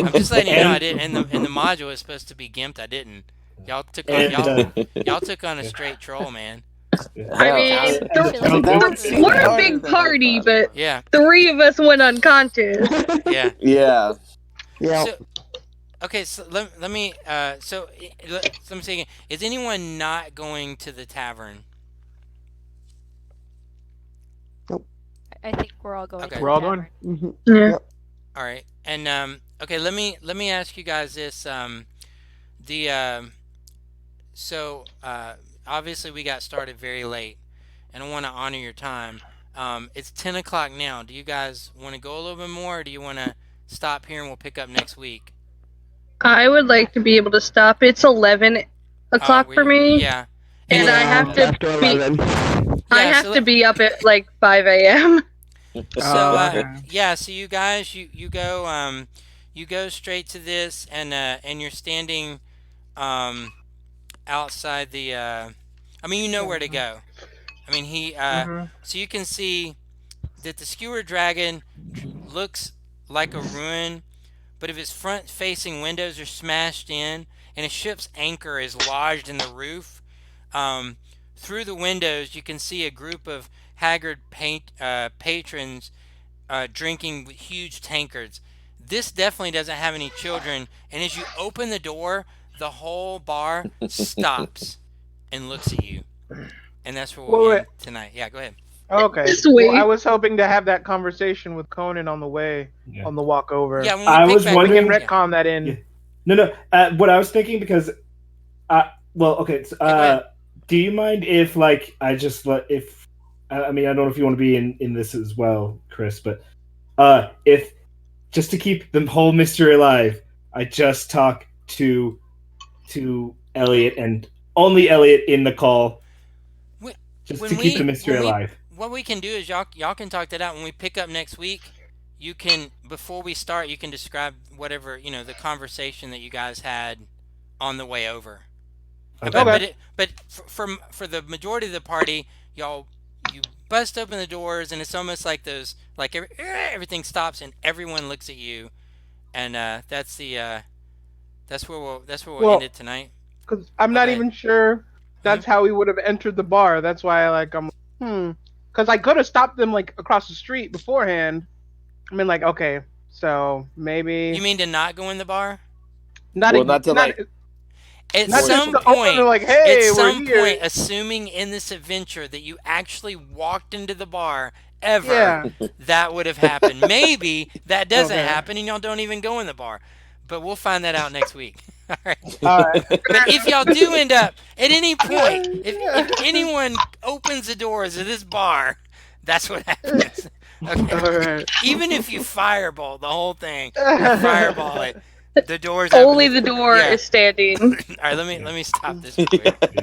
I'm just letting you know I And didn't. In the module, it's supposed to be gimped. I didn't. Y'all took on and y'all took on a yeah, straight troll, man. yeah. I Hell, mean, I feel like That it's would true. seem we're a harder big than I party, thought. but Yeah, 3 of us went unconscious. yeah. Yeah. Yeah. So okay, so let me let me say again. Is anyone not going to the tavern? Nope. I think we're all going to Okay, We're the all going. tavern. Hmm. Yeah. Yep. all right. And okay, let me ask you guys this. The so obviously we got started very late, and I want to honor your time. It's 10 o'clock now. Do you guys want to go a little bit more, or do you want to stop here and we'll pick up next week? I would like to be able to stop. It's 11 o'clock for me, Yeah, and and I Yeah. have to After be. 11. I yeah. have to be up at like 5 a.m. So Oh, okay. yeah, so you guys you go straight to this, and you're standing um outside the I mean, you know where to go. I mean, he Mm-hmm. so you can see that the skewer dragon looks like a ruin, but if its front facing windows are smashed in and a ship's anchor is lodged in the roof, um, through the windows you can see a group of haggard patrons drinking with huge tankards. This definitely doesn't have any children, and as you open the door, the whole bar stops and looks at you. And that's where we'll Wait. end tonight. Yeah, go ahead. Okay. Well, I Sweet. was hoping to have that conversation with Conan on the way, Yeah. on the walk Yeah, over. when we I pick was back, We can wondering. yeah, retcon that Yeah. in. No. What I was thinking because, well, okay. yeah, go ahead. Do you mind if like I just let if I mean I don't know if you want to be in this as well, Chris, but if just to keep the whole mystery alive, I just talk to Elliot and only Elliot in the call, When just to when keep the we mystery when we alive. what we can do is y'all can talk that out when we pick up next week. You can before we start, you can describe whatever the conversation that you guys had on the way over. But Okay. Okay. for the majority of the party, y'all you bust open the doors and it's almost like those like everything stops and everyone looks at you, and that's where we'll end Well, it tonight. because I'm Oh, go not ahead. even sure Hmm? that's how we would have entered the bar. That's why hmm. Because I could have stopped them like across the street beforehand. I mean, like, okay, so You maybe mean to not go in the bar? not Well, not to not like At not just some to open force. it point, like, at hey, we're some here. point, assuming in this adventure that you actually walked into the bar ever, Yeah. that would have happened. Maybe that doesn't Okay. happen and y'all don't even go in the bar. But we'll find that out next week. All right. All right. But if y'all do end up at any point, if anyone opens the doors of this bar, that's what happens. Okay. All right. Even if you fireball the whole thing, you fireball it, the doors open. Only the door Yeah. is standing. All right, let me Yeah. stop this real quick. Yeah.